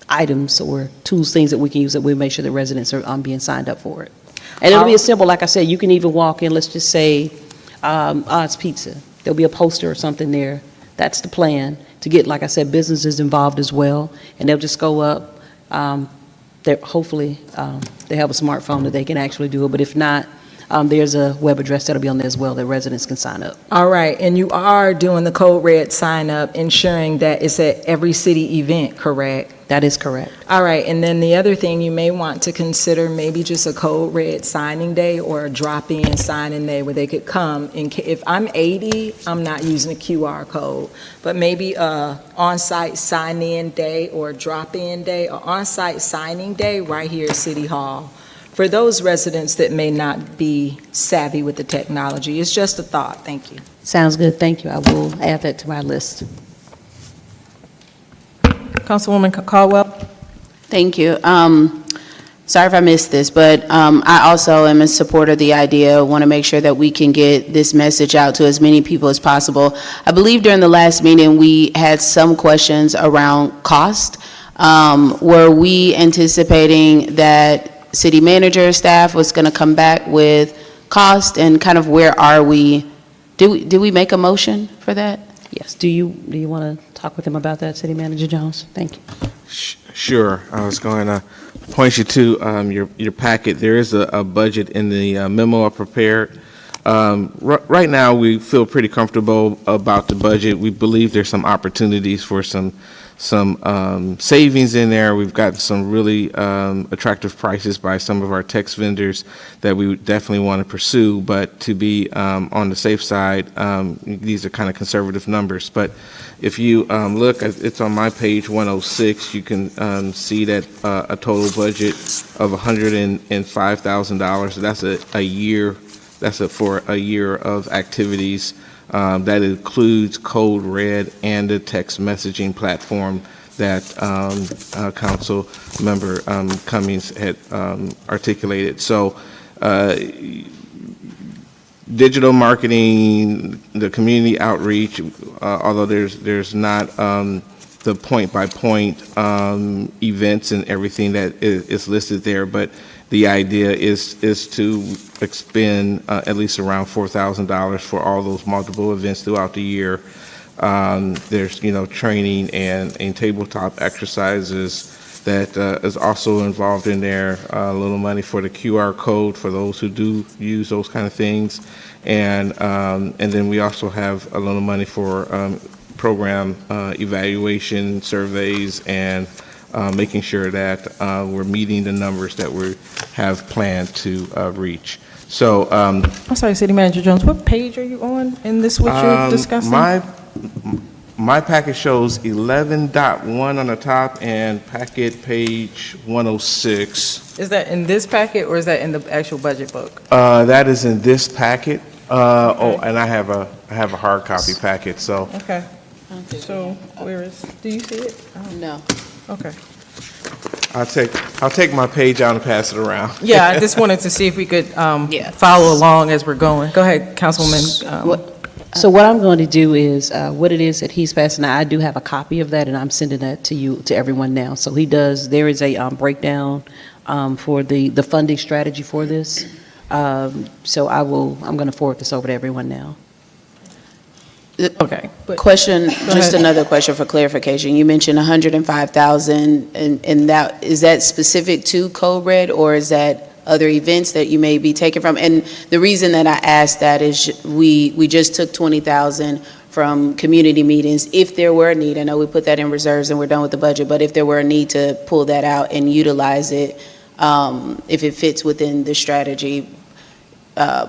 items or tools, things that we can use that we make sure the residents are being signed up for it. And it'll be as simple, like I said, you can even walk in, let's just say Odd's Pizza. There'll be a poster or something there. That's the plan, to get, like I said, businesses involved as well, and they'll just go up. Hopefully, they have a smartphone that they can actually do it, but if not, there's a web address that'll be on there as well that residents can sign up. All right, and you are doing the Code Red sign up, ensuring that it's at every city event, correct? That is correct. All right, and then the other thing you may want to consider, maybe just a Code Red signing day or a drop-in signing day where they could come. If I'm 80, I'm not using a QR code, but maybe a on-site sign-in day or a drop-in day or on-site signing day right here at City Hall. For those residents that may not be savvy with the technology, it's just a thought. Thank you. Sounds good. Thank you. I will add that to my list. Councilwoman Caldwell. Thank you. Sorry if I missed this, but I also am in support of the idea, want to make sure that we can get this message out to as many people as possible. I believe during the last meeting, we had some questions around cost. Were we anticipating that city manager staff was going to come back with cost, and kind of where are we? Did we make a motion for that? Yes. Do you want to talk with him about that, City Manager Jones? Thank you. Sure. I was going to point you to your packet. There is a budget in the memo I prepared Right now, we feel pretty comfortable about the budget. We believe there's some opportunities for some savings in there. We've got some really attractive prices by some of our text vendors that we would definitely want to pursue, but to be on the safe side, these are kind of conservative numbers. But if you look, it's on my page 106, you can see that a total budget of $105,000. That's a year. That's for a year of activities. That includes Code Red and the text messaging platform that Council Member Cummings had articulated. So digital marketing, the community outreach, although there's not the point-by-point events and everything that is listed there, but the idea is to expend at least around $4,000 for all those multiple events throughout the year. There's, training and tabletop exercises that is also involved in there. A little money for the QR code for those who do use those kind of things, and then we also have a little money for program evaluation, surveys, and making sure that we're meeting the numbers that we have planned to reach. So, I'm sorry, City Manager Jones, what page are you on in this, what you're discussing? My packet shows 11.1 on the top and packet page 106. Is that in this packet or is that in the actual budget book? That is in this packet. Oh, and I have a hard copy packet, so. Okay. So do you see it? No. Okay. I'll take my page out and pass it around. Yeah, I just wanted to see if we could follow along as we're going. Go ahead, Councilwoman. So what I'm going to do is, what it is that he's passing, I do have a copy of that, and I'm sending that to you, to everyone now. So there is a breakdown for the funding strategy for this. So I'm going to forward this over to everyone now. Okay. Question, just another question for clarification. You mentioned 105,000, and that, is that specific to Code Red, or is that other events that you may be taking from? And the reason that I asked that is we just took 20,000 from community meetings. If there were a need, I know we put that in reserves and we're done with the budget, but if there were a need to pull that out and utilize it, if it fits within the strategy,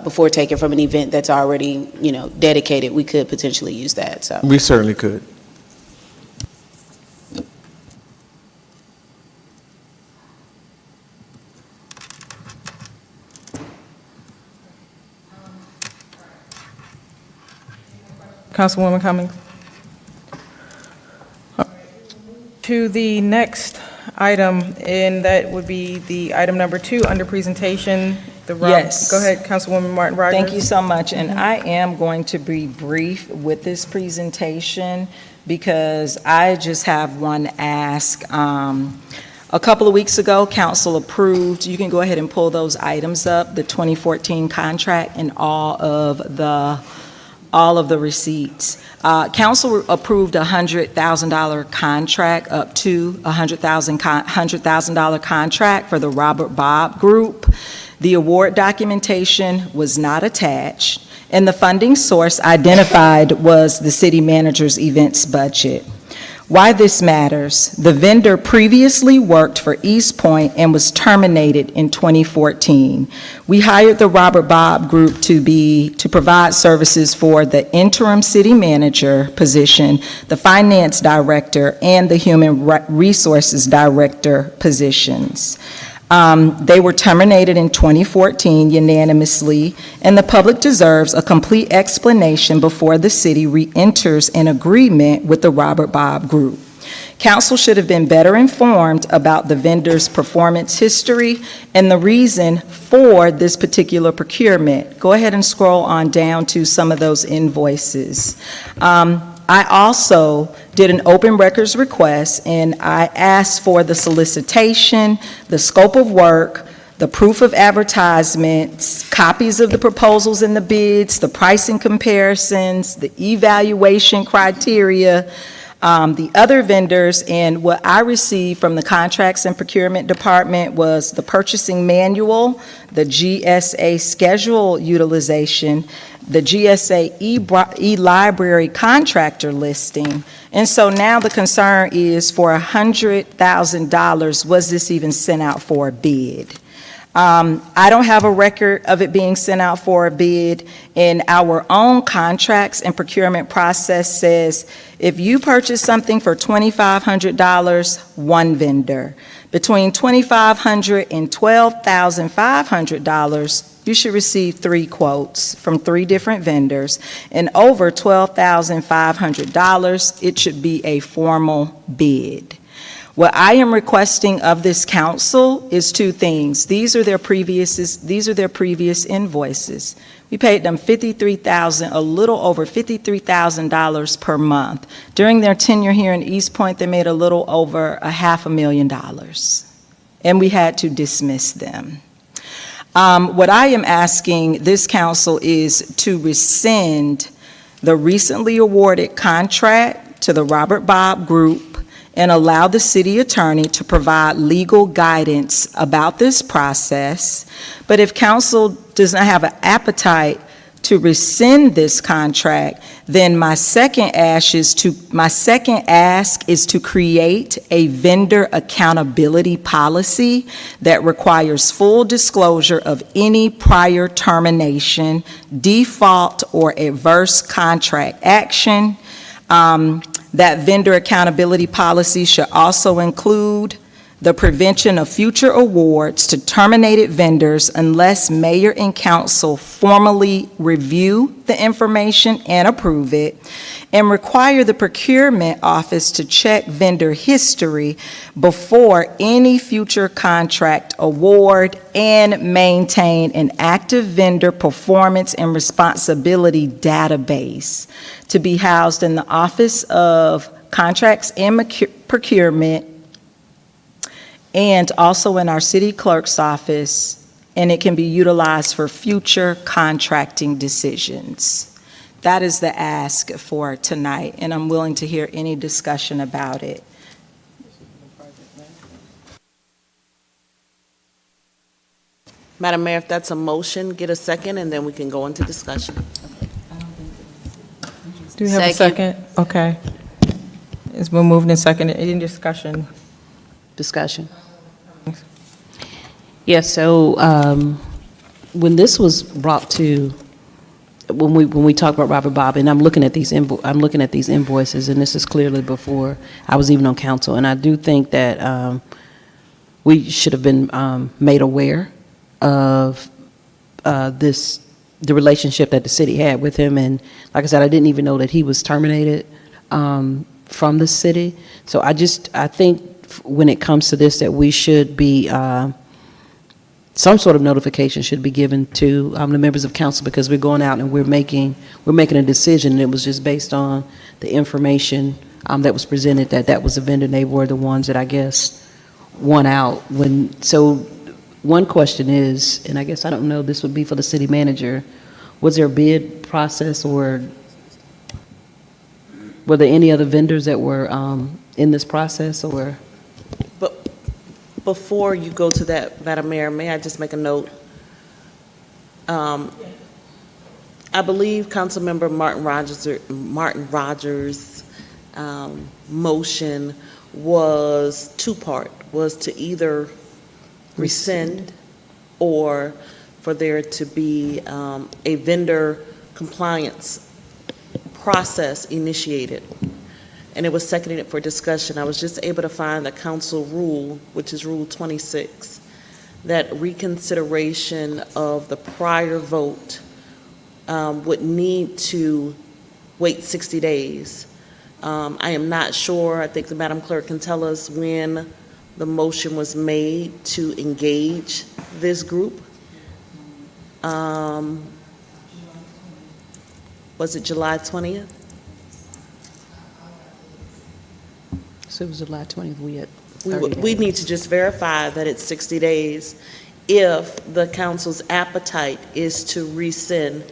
before taking from an event that's already, dedicated, we could potentially use that, so. We certainly could. Councilwoman Cummings. To the next item, and that would be the item number 2 under presentation. Yes. Go ahead, Councilwoman Martin Rogers. Thank you so much, and I am going to be brief with this presentation because I just have one ask. A couple of weeks ago, council approved, you can go ahead and pull those items up, the 2014 contract and all of the receipts. Council approved a $100,000 contract, up to $100,000 contract for the Robert Bob Group. The award documentation was not attached, and the funding source identified was the city manager's events budget. Why this matters: the vendor previously worked for East Point and was terminated in 2014. We hired the Robert Bob Group to provide services for the interim city manager position, the finance director, and the human resources director positions. They were terminated in 2014 unanimously, and the public deserves a complete explanation before the city re-enters an agreement with the Robert Bob Group. Council should have been better informed about the vendor's performance history and the reason for this particular procurement. Go ahead and scroll on down to some of those invoices. I also did an open records request, and I asked for the solicitation, the scope of work, the proof of advertisements, copies of the proposals and the bids, the pricing comparisons, the evaluation criteria, The other vendors, and what I received from the Contracts and Procurement Department was the purchasing manual, the GSA schedule utilization, the GSA e-library contractor listing. And so now the concern is for $100,000, was this even sent out for a bid? I don't have a record of it being sent out for a bid, and our own contracts and procurement process says if you purchase something for $2,500, one vendor. Between $2,500 and $12,500, you should receive 3 quotes from 3 different vendors, and over $12,500, it should be a formal bid. What I am requesting of this council is 2 things. These are their previous invoices. We paid them a little over $53,000 per month. During their tenure here in East Point, they made a little over $500,000, and we had to dismiss them. What I am asking this council is to rescind the recently awarded contract to the Robert Bob Group and allow the city attorney to provide legal guidance about this process. But if council does not have an appetite to rescind this contract, then my second ask is to create a vendor accountability policy that requires full disclosure of any prior termination, default, or adverse contract action. That vendor accountability policy should also include the prevention of future awards to terminated vendors unless mayor and council formally review the information and approve it, and require the procurement office to check vendor history before any future contract award, and maintain an active vendor performance and responsibility database to be housed in the Office of Contracts and Procurement, and also in our city clerk's office, and it can be utilized for future contracting decisions. That is the ask for tonight, and I'm willing to hear any discussion about it. Madam Mayor, if that's a motion, get a second, and then we can go into discussion. Do you have a second? Okay. It's been moved and seconded. Any discussion? Discussion. Yeah, so when this was brought to, when we talk about Robert Bob, and I'm looking at these invoices, and this is clearly before I was even on council, and I do think that we should have been made aware of the relationship that the city had with him, and like I said, I didn't even know that he was terminated from the city. So I think when it comes to this, that we should be, some sort of notification should be given to the members of council, because we're going out and we're making a decision, and it was just based on the information that was presented, that was a vendor, and they were the ones that I guess won out. So one question is, and I guess I don't know, this would be for the city manager, was there a bid process, or were there any other vendors that were in this process, or? But before you go to that, Madam Mayor, may I just make a note? I believe Councilmember Martin Rogers' motion was 2-part, was to either rescind or for there to be a vendor compliance process initiated. And it was seconded for discussion. I was just able to find the council rule, which is Rule 26, that reconsideration of the prior vote would need to wait 60 days. I am not sure, I think the Madam Clerk can tell us when the motion was made to engage this group. Was it July 20th? So it was July 20th, we had 30 days. We need to just verify that it's 60 days if the council's appetite is to rescind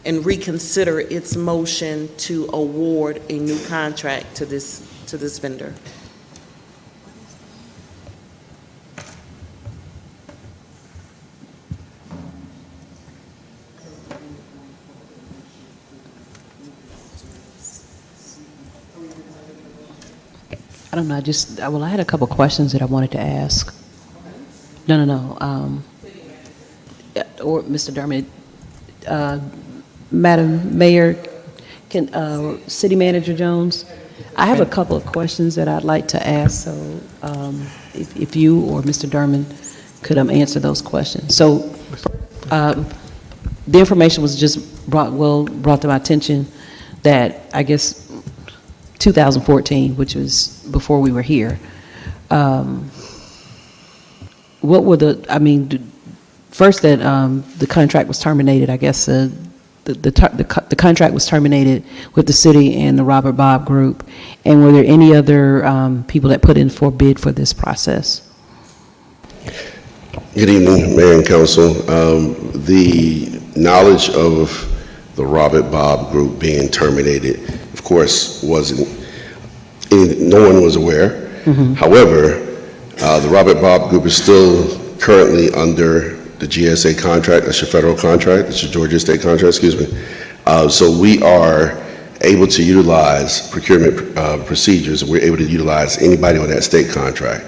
and reconsider its motion to award a new contract to this vendor. I don't know, I had a couple questions that I wanted to ask. No. Or Mr. Dermott, Madam Mayor, City Manager Jones, I have a couple of questions that I'd like to ask, so if you or Mr. Dermott could answer those questions. So the information was just brought to my attention that, I guess, 2014, which was before we were here. What were first that the contract was terminated, I guess the contract was terminated with the city and the Robert Bob Group. And were there any other people that put in for bid for this process? Good evening, Mayor and Council. The knowledge of the Robert Bob Group being terminated, of course, no one was aware. However, the Robert Bob Group is still currently under the GSA contract. That's your federal contract. That's your Georgia state contract, excuse me. So we are able to utilize procurement procedures. We're able to utilize anybody on that state contract.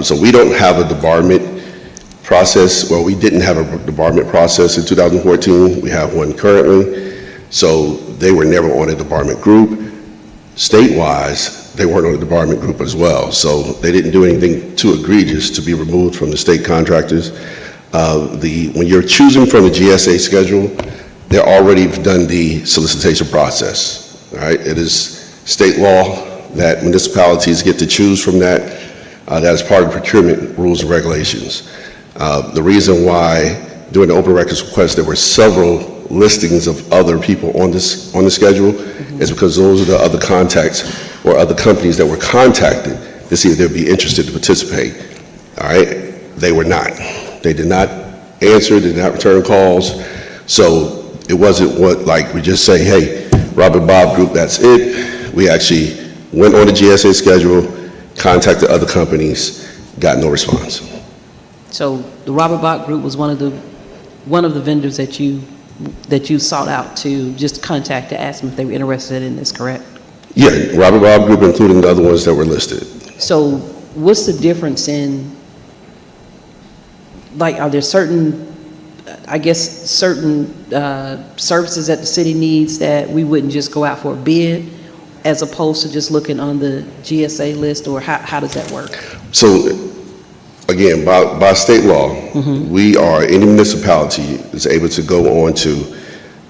So we don't have a debarment process. Well, we didn't have a debarment process in 2014. We have one currently. So they were never on a debarment group. State-wise, they weren't on the debarment group as well. So they didn't do anything too egregious to be removed from the state contractors. When you're choosing from the GSA schedule, they're already done the solicitation process. All right, it is state law that municipalities get to choose from that. That is part of procurement rules and regulations. The reason why during the open records request there were several listings of other people on the schedule is because those are the other contacts or other companies that were contacted to see if they'd be interested to participate. All right, they were not. They did not answer, did not return calls. So it wasn't like we just say, hey, Robert Bob Group, that's it. We actually went on the GSA schedule, contacted other companies, got no response. So the Robert Bob Group was one of the vendors that you sought out to just contact to ask them if they were interested in this, correct? Yeah, Robert Bob Group, including the other ones that were listed. So what's the difference in, are there certain services that the city needs that we wouldn't just go out for a bid as opposed to just looking on the GSA list, or how does that work? So again, by state law, any municipality is able to go on to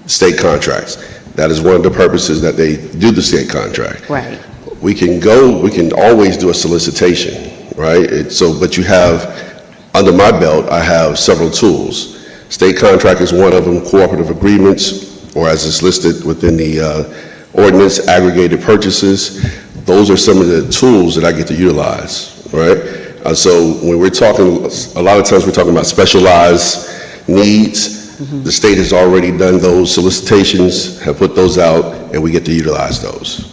state contracts. That is one of the purposes that they do the state contract. Right. We can always do a solicitation, right? But you have, under my belt, I have several tools. State contract is one of them, cooperative agreements, or as it's listed within the ordinance, aggregated purchases. Those are some of the tools that I get to utilize, right? So when we're talking, a lot of times we're talking about specialized needs. The state has already done those solicitations, have put those out, and we get to utilize those.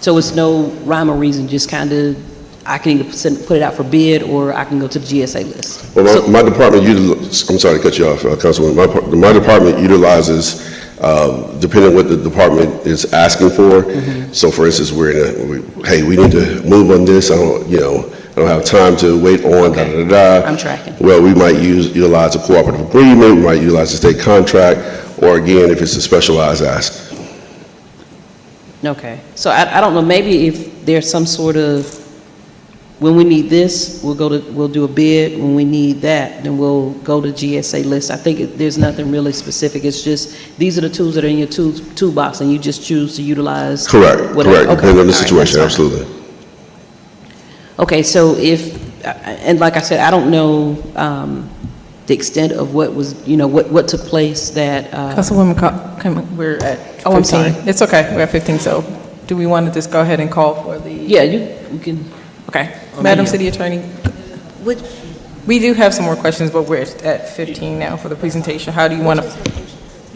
So it's no rhyme or reason, just I can either put it out for bid or I can go to the GSA list. Well, my department I'm sorry to cut you off, Councilwoman. My department utilizes, depending on what the department is asking for. So for instance, hey, we need to move on this. I don't have time to wait on, I'm tracking. Well, we might utilize a cooperative agreement, we might utilize a state contract, or again, if it's a specialized ask. Okay, so I don't know, maybe if there's some sort of, when we need this, we'll do a bid. When we need that, then we'll go to GSA list. I think there's nothing really specific. It's just, these are the tools that are in your toolbox, and you just choose to utilize. Correct, whatever. correct, depending on the All right, situation, absolutely. Okay, so and like I said, I don't know the extent of what was, what took place that. Councilwoman, we're at 15. I'm sorry. It's okay, we're at 15, so do we want to just go ahead and call for the? Yeah, you can. Okay, Madam City Attorney, we do have some more questions, but we're at 15 now for the presentation. How do you want to?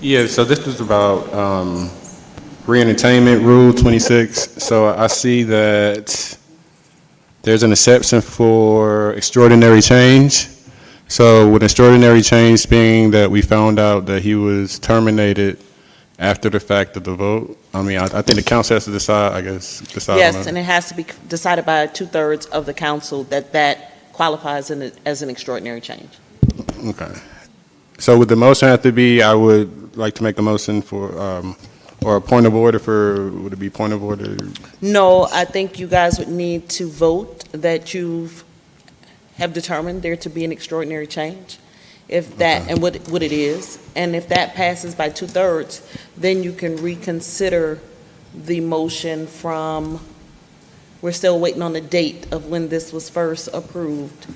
Yeah, so this was about re-entertainment rule 26. So I see that there's an exception for extraordinary change. So with extraordinary change being that we found out that he was terminated after the fact of the vote, I mean, I think the council has to decide, I guess, decide on Yes, that. and it has to be decided by 2/3 of the council that qualifies as an extraordinary change. Okay. So would the motion have to be, I would like to make a motion for, or a point of order for, would it be point of order? No, I think you guys would need to vote that you have determined there to be an extraordinary change. If that, and what it is, and if that passes by 2/3, then you can reconsider the motion from, we're still waiting on the date of when this was first approved.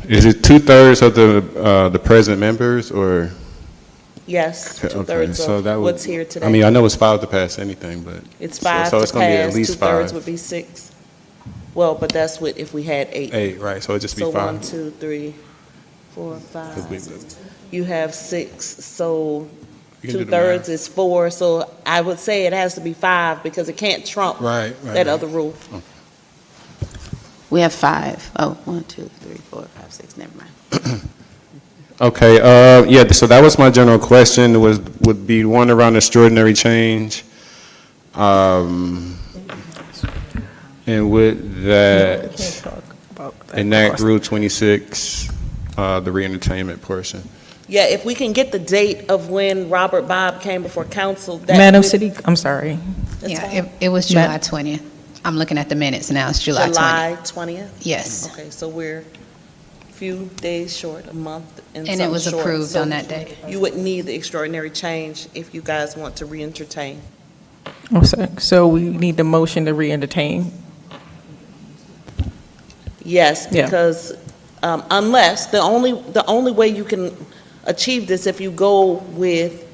Is it 2/3 of the present members, or? Yes, Okay, 2/3 so that of would- what's here today. I mean, I know it's 5 to pass anything, but. It's 5 so to it's gonna be at pass, least 2/3 5. would be 6. Well, but that's what, if we had 8. 8, right, so it'd just be So 5. 1, 2, 3, 4, 'Cause we- 5. You have 6, so You can do the 2/3 is 4, so I would say it has to be 5 because it can't trump Right, right, that right. other rule. We have 5. Oh, 1, 2, 3, 4, 5, 6, never mind. Okay, yeah, so that was my general question, would be one around extraordinary change. And with that, enact Rule 26, the re-entertainment portion. Yeah, if we can get the date of when Robert Bob came before council, that Madam would- City, I'm sorry. That's Yeah, fine. it was July 20th. I'm looking at the minutes now, it's July 20th. July 20th? Yes. Okay, so we're a few days short, a month and And it something was short. approved So on that day. You would need the extraordinary change if you guys want to re-entertain. Oh, so we need the motion to re-entertain. Yes, Yeah. because unless, the only way you can achieve this if you go with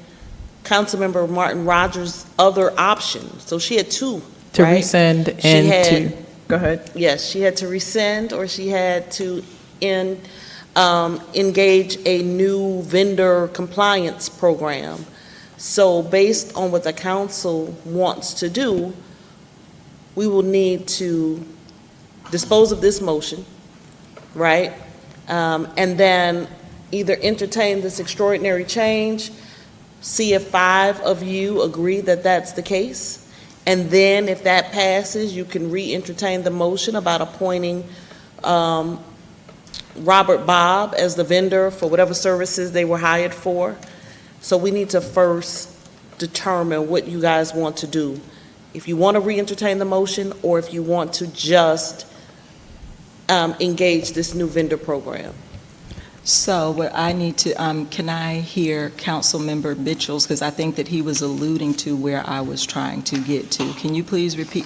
Councilmember Martin Rogers' other option. So she had 2, To right? rescind She and had- to, go ahead. Yes, she had to rescind or she had to engage a new vendor compliance program. So based on what the council wants to do, we will need to dispose of this motion, right? And then either entertain this extraordinary change, see if 5 of you agree that that's the case, and then if that passes, you can re-entertain the motion about appointing Robert Bob as the vendor for whatever services they were hired for. So we need to first determine what you guys want to do. If you want to re-entertain the motion, or if you want to just engage this new vendor program. So what I need to, can I hear Councilmember Mitchell's, because I think that he was alluding to where I was trying to get to. Can you please repeat?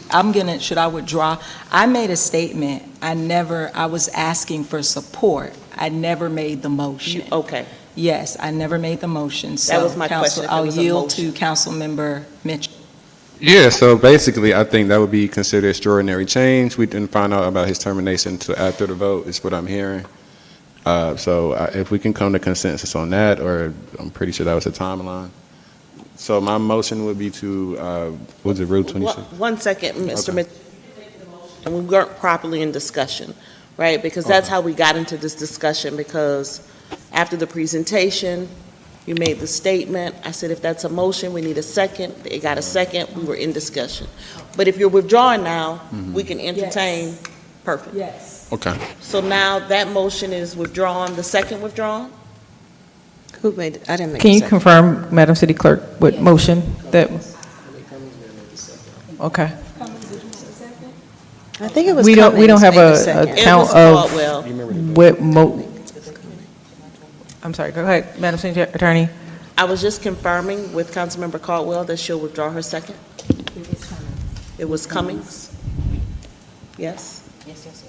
Should I withdraw? I made a statement. I was asking for support. I never made the motion. Okay. Yes, I never made the motion. That was So, my question, if it I'll was a yield to motion. Councilmember Mitchell. Yeah, so basically, I think that would be considered extraordinary change. We didn't find out about his termination until after the vote, is what I'm hearing. So if we can come to consensus on that, or I'm pretty sure that was the timeline. So my motion would be to, was it Rule 26? One second, Mr. Okay. Mitchell. And we weren't properly in discussion, right? Because that's how we got into this discussion, because after the presentation, you made the statement. I said, if that's a motion, we need a second. It got a second. We were in discussion. But if you're withdrawing now, we can entertain. Perfect. Yes. Okay. So now that motion is withdrawn, the second withdrawn? Who made it? I didn't make Can a you second. confirm, Madam City Clerk, what motion that? Okay. I think it was We don't Cummings have made the a second. count It was of Caldwell. what I'm sorry, go ahead, Madam City Attorney. I was just confirming with Councilmember Caldwell that she'll withdraw her second. It was Cummings? Yes?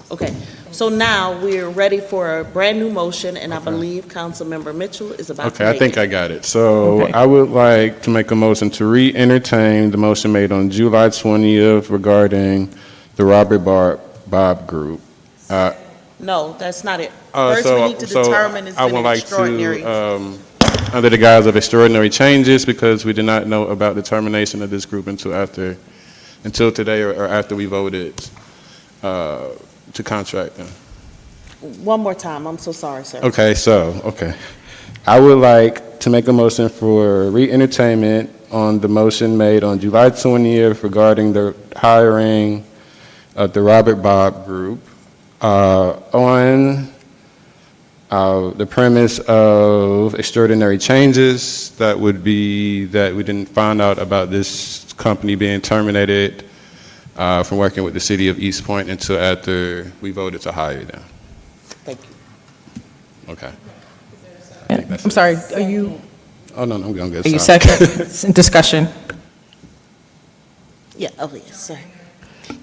Okay, so now we're ready for a brand-new motion, and I believe Councilmember Mitchell is about to Okay, I make think it. I got it. So Okay. I would like to make a motion to re-entertain the motion made on July 20th regarding the Robert Bob Group. No, that's not it. Uh, First, so- we need to so determine is I it would an like extraordinary. to under the guise of extraordinary changes because we did not know about the termination of this group until today or after we voted to contract them. One more time, I'm so sorry, sir. Okay. I would like to make a motion for re-entertainment on the motion made on July 20th regarding the hiring of the Robert Bob Group on the premise of extraordinary changes. That would be that we didn't find out about this company being terminated from working with the city of East Point until after we voted to hire them. Thank you. Okay. I'm sorry, are you, Oh, no, I'm good. are you Sorry. second? Discussion. Yeah, oh, yes, sorry.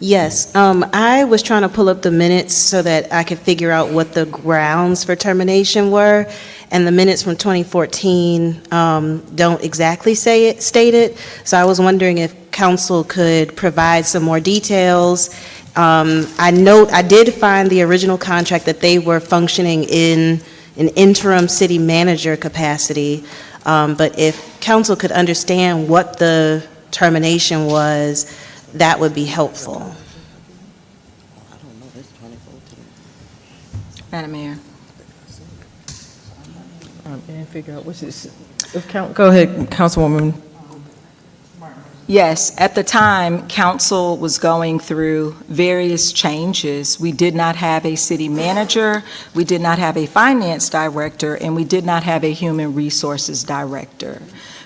Yes, I was trying to pull up the minutes so that I could figure out what the grounds for termination were, and the minutes from 2014 don't exactly state it, so I was wondering if council could provide some more details. I did find the original contract that they were functioning in an interim city manager capacity, but if council could understand what the termination was, that would be helpful. Madam Mayor. And figure out what's this. Go ahead, Councilwoman. Yes, at the time, council was going through various changes. We did not have a city manager, we did not have a finance director, and we did not have a human resources director.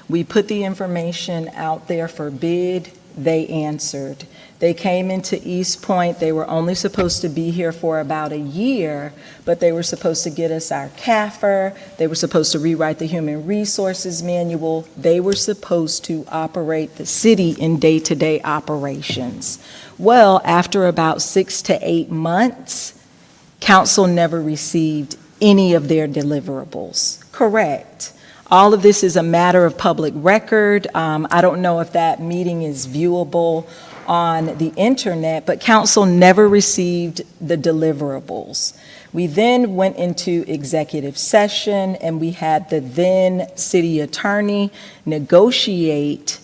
We put the information out there for bid. They answered. They came into East Point. They were only supposed to be here for about a year, but they were supposed to get us our CAFR. They were supposed to rewrite the human resources manual. They were supposed to operate the city in day-to-day operations. Well, after about 6 to 8 months, council never received any of their deliverables. Correct. All of this is a matter of public record. I don't know if that meeting is viewable on the internet, but council never received the deliverables. We then went into executive session and we had the then city attorney negotiate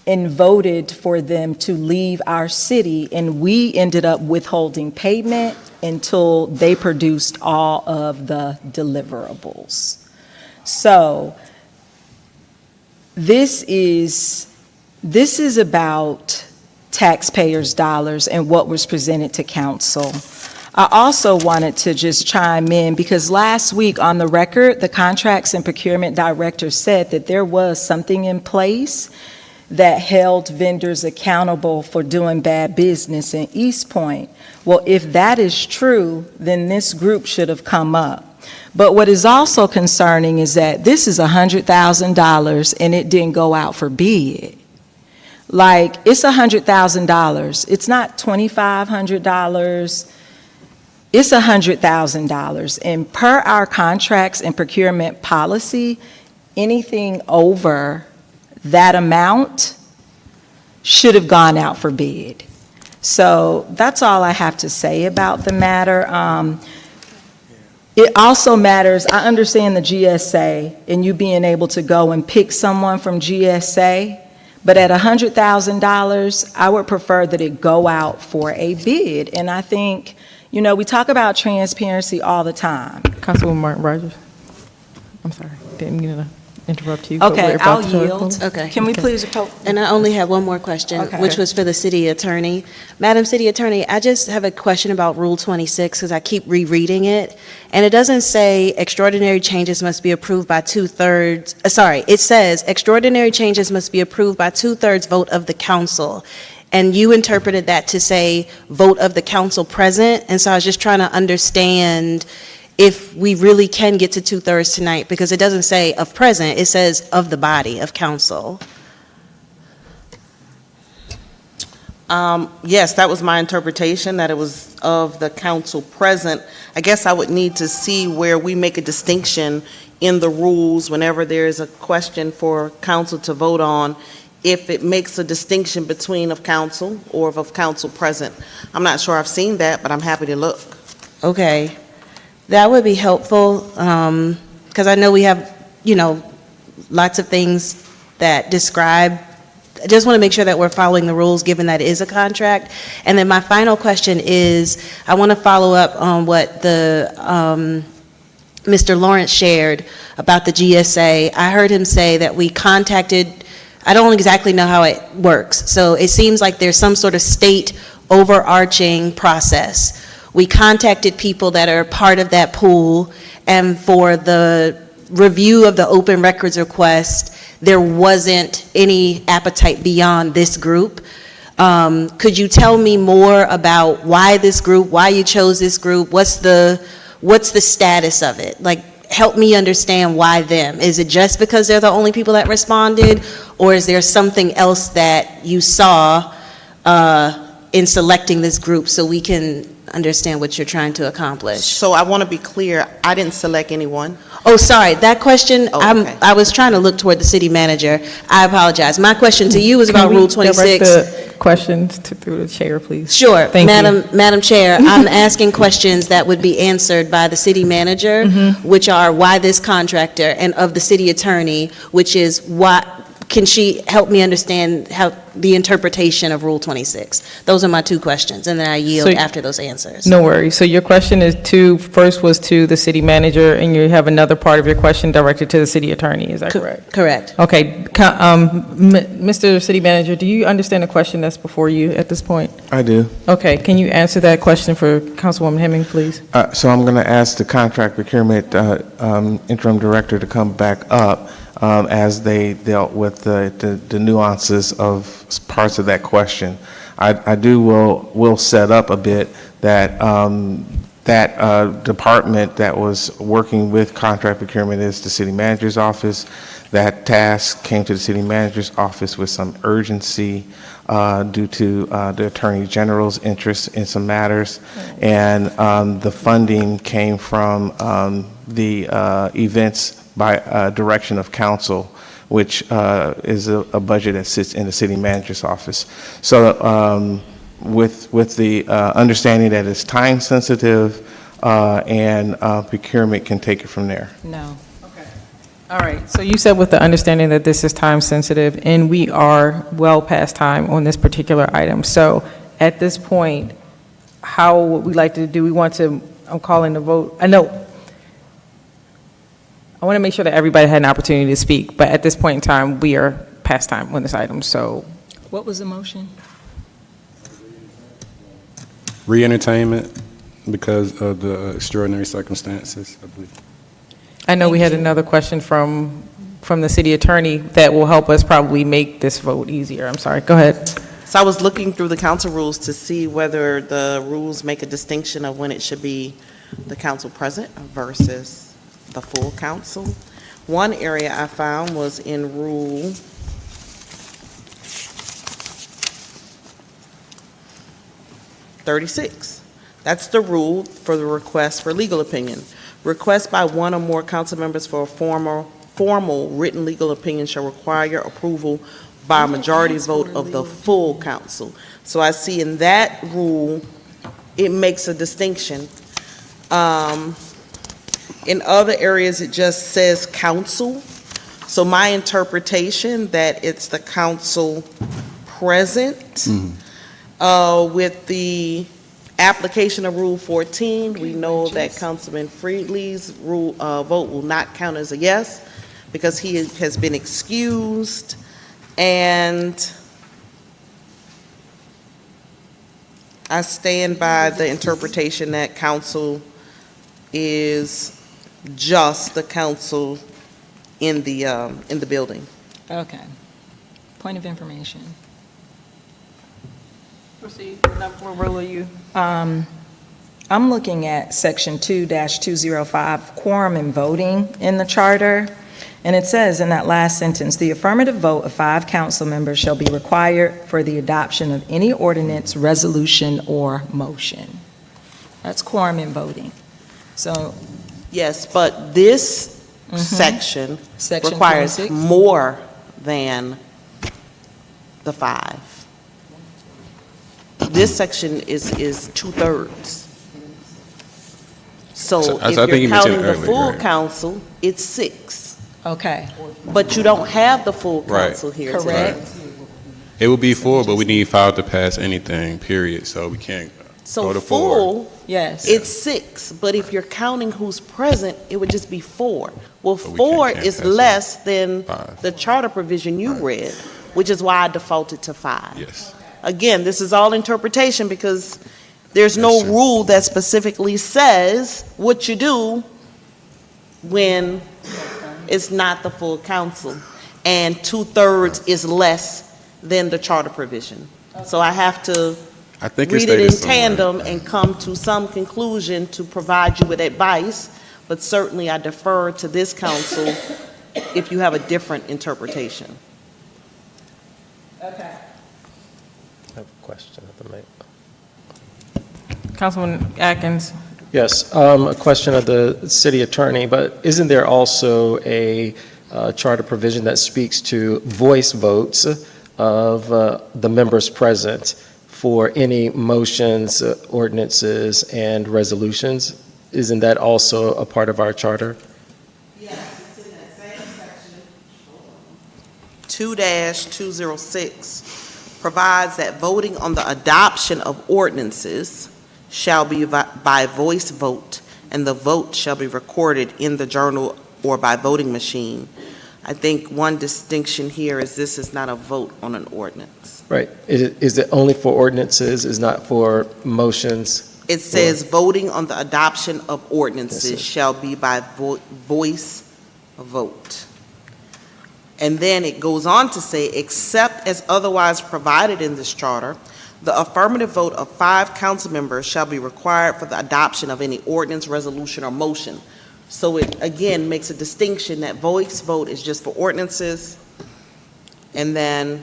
and voted for them to leave our city, and we ended up withholding payment until they produced all of the deliverables. So this is about taxpayers' dollars and what was presented to council. I also wanted to just chime in because last week on the record, the Contracts and Procurement Director said that there was something in place that held vendors accountable for doing bad business in East Point. Well, if that is true, then this group should have come up. But what is also concerning is that this is $100,000 and it didn't go out for bid. Like, it's $100,000. It's not $2,500. It's $100,000. And per our contracts and procurement policy, anything over that amount should have gone out for bid. So that's all I have to say about the matter. It also matters, I understand the GSA and you being able to go and pick someone from GSA, but at $100,000, I would prefer that it go out for a bid. And I think, you know, we talk about transparency all the time. Councilwoman Martin Rogers. I'm sorry, didn't mean to interrupt you. but Okay, we're about I'll to yield. close. Okay. Can we please? And I only have one more question, Okay. which was for the city attorney. Madam City Attorney, I just have a question about Rule 26, because I keep rereading it, and it doesn't say extraordinary changes must be approved by two-thirds, it says extraordinary changes must be approved by two-thirds vote of the council. And you interpreted that to say vote of the council present, and so I was just trying to understand if we really can get to two-thirds tonight, because it doesn't say of present, it says of the body of council. Yes, that was my interpretation, that it was of the council present. I guess I would need to see where we make a distinction in the rules whenever there is a question for council to vote on, if it makes a distinction between of council or of council present. I'm not sure I've seen that, but I'm happy to look. Okay. That would be helpful, because I know we have lots of things that describe, I just want to make sure that we're following the rules, given that it is a contract. And then my final question is, I want to follow up on what the Mr. Lawrence shared about the GSA. I heard him say that we contacted, I don't exactly know how it works, so it seems like there's some sort of state overarching process. We contacted people that are part of that pool, and for the review of the open records request, there wasn't any appetite beyond this group. Could you tell me more about why this group, why you chose this group? What's the status of it? Like, help me understand why them. Is it just because they're the only people that responded, or is there something else that you saw in selecting this group so we can understand what you're trying to accomplish? So I want to be clear, I didn't select anyone. Oh, sorry, that question, okay. I was trying to look toward the city manager. I apologize. My question to you is about Rule 26. Direct the questions through the chair, please. Sure. Thank you. Madam Chair, I'm asking questions that would be answered by the city manager, which are why this contractor, and of the city attorney, which is why, can she help me understand how the interpretation of Rule 26? Those are my two questions, and then I yield after those answers. No worries. So your question is first was to the city manager, and you have another part of your question directed to the city attorney, is that correct? Correct. Okay. Mr. City Manager, do you understand the question that's before you at this point? I do. Okay. Can you answer that question for Councilwoman Hemming, please? So I'm going to ask the contract procurement interim director to come back up as they dealt with the nuances of parts of that question. I will set up a bit that that department that was working with contract procurement is the city manager's office. That task came to the city manager's office with some urgency due to the Attorney General's interest in some matters. And the funding came from the events by direction of council, which is a budget that sits in the city manager's office. So with the understanding that it's time sensitive and procurement can take it from there. No. All right, so you said with the understanding that this is time sensitive, and we are well past time on this particular item. So at this point, how would we like to do? We want to, I'm calling the vote. I want to make sure that everybody had an opportunity to speak, but at this point in time, we are past time on this item, so. What was the motion? Re-entertainment because of the extraordinary circumstances, I believe. I know we had another question from the city attorney that will help us probably make this vote easier. I'm sorry, go ahead. So I was looking through the council rules to see whether the rules make a distinction of when it should be the council present versus the full council. One area I found was in Rule 36. That's the rule for the request for legal opinion. Request by one or more council members for a formal written legal opinion shall require approval by a majority vote of the full council. So I see in that rule, it makes a distinction. In other areas, it just says council. So my interpretation that it's the council present with the application of Rule 14, we know that Councilman Friedli's vote will not count as a yes because he has been excused, and I stand by the interpretation that council is just the council in the building. Okay. Point of information. Proceed. What rule are you? I'm looking at Section 2-205, quorum and voting in the charter, and it says in that last sentence, the affirmative vote of 5 council members shall be required for the adoption of any ordinance, resolution, or motion. That's quorum and voting. So. Yes, but this section requires 26? more than the 5. This section is 2/3. So I if think you're you mentioned counting the earlier, full right? council, it's 6. Okay. But you don't have the full Right. council here Correct. today. It would be 4, but we need 5 to pass anything, period, so we can't go So to 4. full, Yes. it's 6, but if you're counting who's present, it would just be 4. Well, But we 4 can't is pass it. less than 5. the charter provision you read, which is why I defaulted to 5. Yes. Again, this is all interpretation because there's no Yes, sir. rule that specifically says what you do when it's not the full council, and 2/3 is less than the charter provision. So I have to I think read it in stated somewhere. tandem and come to some conclusion to provide you with advice, but certainly I defer to this council if you have a different interpretation. I have a question at the mic. Councilman Atkins. Yes, a question of the city attorney, but isn't there also a charter provision that speaks to voice votes of the members present for any motions, ordinances, and resolutions? Isn't that also a part of our charter? Yes, it's in that same section. 2-206 provides that voting on the adoption of ordinances shall be by voice vote, and the vote shall be recorded in the journal or by voting machine. I think one distinction here is this is not a vote on an ordinance. Right. Is it only for ordinances, is not for motions? It says voting on the adoption of ordinances Yes, sir. shall be by voice vote. And then it goes on to say, except as otherwise provided in this charter, the affirmative vote of 5 council members shall be required for the adoption of any ordinance, resolution, or motion. So it, again, makes a distinction that voice vote is just for ordinances, and then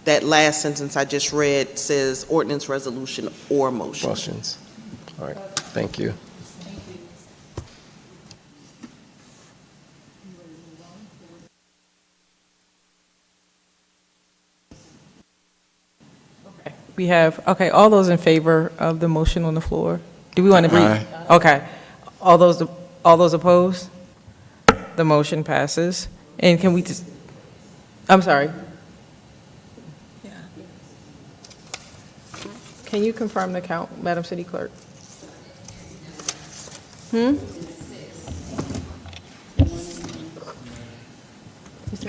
that last sentence I just read says ordinance, resolution, or motion. Motions. All right, thank you. We have, okay, all those in favor of the motion on the floor? Do we want to Aye. read? Okay. All those opposed? The motion passes. And can we just, I'm sorry. Can you confirm the count, Madam City Clerk?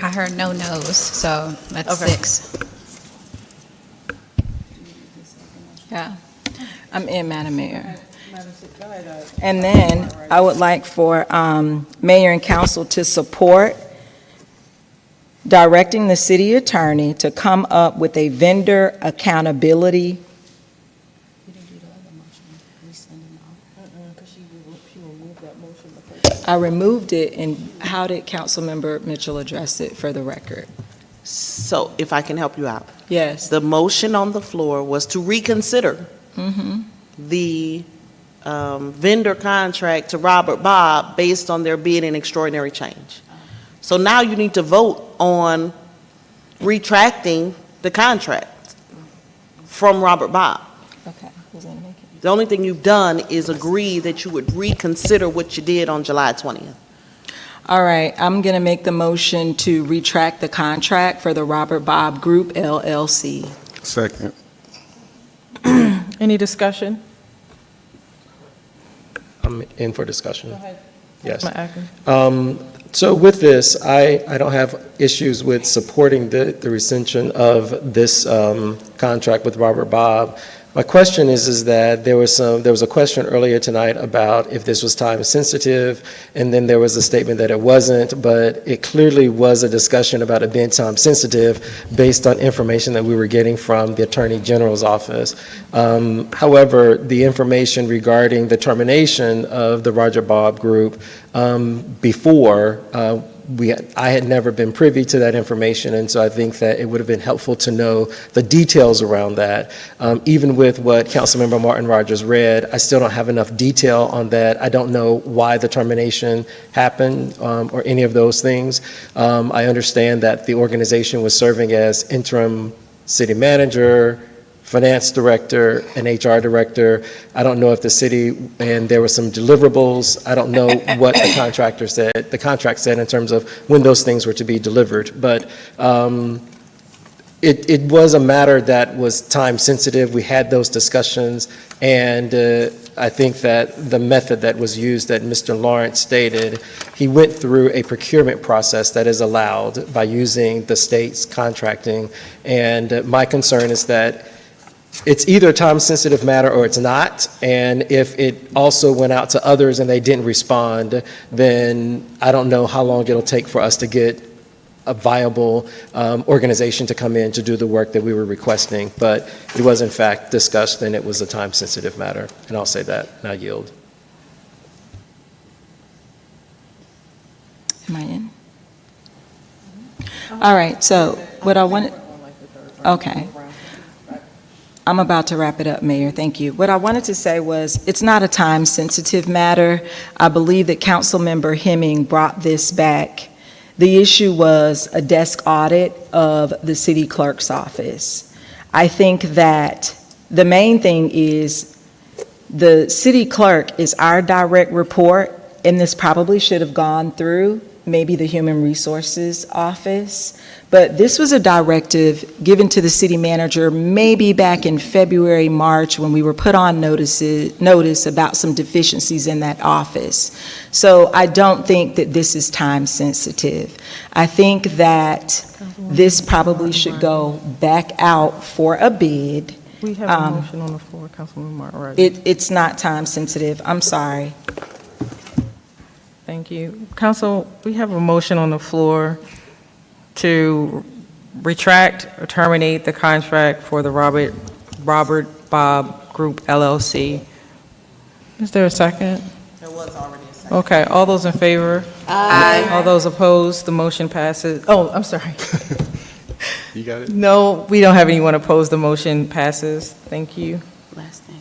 I heard no no's, so that's Okay. 6. Yeah, I'm in, Madam Mayor. And then I would like for mayor and council to support directing the city attorney to come up with a vendor accountability. I removed it, and how did Councilmember Mitchell address it for the record? So if I can help you out. Yes. The motion on the floor was to reconsider Mm-hmm. the vendor contract to Robert Bob based on there being an extraordinary change. So now you need to vote on retracting the contract from Robert Bob. Okay. Who's gonna make it? The only thing you've done is agree that you would reconsider what you did on July 20th. All right, I'm going to make the motion to retract the contract for the Robert Bob Group LLC. Second. Any discussion? I'm in for discussion. Yes. Councilman Atkins? So with this, I don't have issues with supporting the rescission of this contract with Robert Bob. My question is that there was a question earlier tonight about if this was time sensitive, and then there was a statement that it wasn't, but it clearly was a discussion about it being time sensitive based on information that we were getting from the Attorney General's office. However, the information regarding the termination of the Roger Bob Group before, I had never been privy to that information, and so I think that it would have been helpful to know the details around that. Even with what Councilmember Martin Rogers read, I still don't have enough detail on that. I don't know why the termination happened or any of those things. I understand that the organization was serving as interim city manager finance director, an HR director. I don't know if the city, and there were some deliverables. I don't know what the contract said in terms of when those things were to be delivered. But it was a matter that was time sensitive. We had those discussions, and I think that the method that was used that Mr. Lawrence stated, he went through a procurement process that is allowed by using the state's contracting. And my concern is that it's either a time-sensitive matter or it's not. And if it also went out to others and they didn't respond, then I don't know how long it'll take for us to get a viable organization to come in to do the work that we were requesting. But it was in fact discussed, and it was a time-sensitive matter. And I'll say that, and I yield. Am I in? All right, so what I wanted, okay. I'm about to wrap it up, Mayor, thank you. What I wanted to say was, it's not a time-sensitive matter. I believe that Councilmember Hemming brought this back. The issue was a desk audit of the city clerk's office. I think that the main thing is the city clerk is our direct report, and this probably should have gone through maybe the Human Resources Office. But this was a directive given to the city manager maybe back in February, March, when we were put on notice about some deficiencies in that office. So I don't think that this is time sensitive. I think that this probably should go back out for a bid. We have a motion on the floor, Councilwoman Martin. It's not time sensitive. I'm sorry. Thank you. Council, we have a motion on the floor to retract or terminate the contract for the Robert Bob Group LLC. Is there a second? There was already a second. Okay, all those in favor? Aye. All those opposed, the motion passes. Oh, I'm sorry. You got it? No, we don't have anyone opposed, the motion passes. Thank you. Last thing.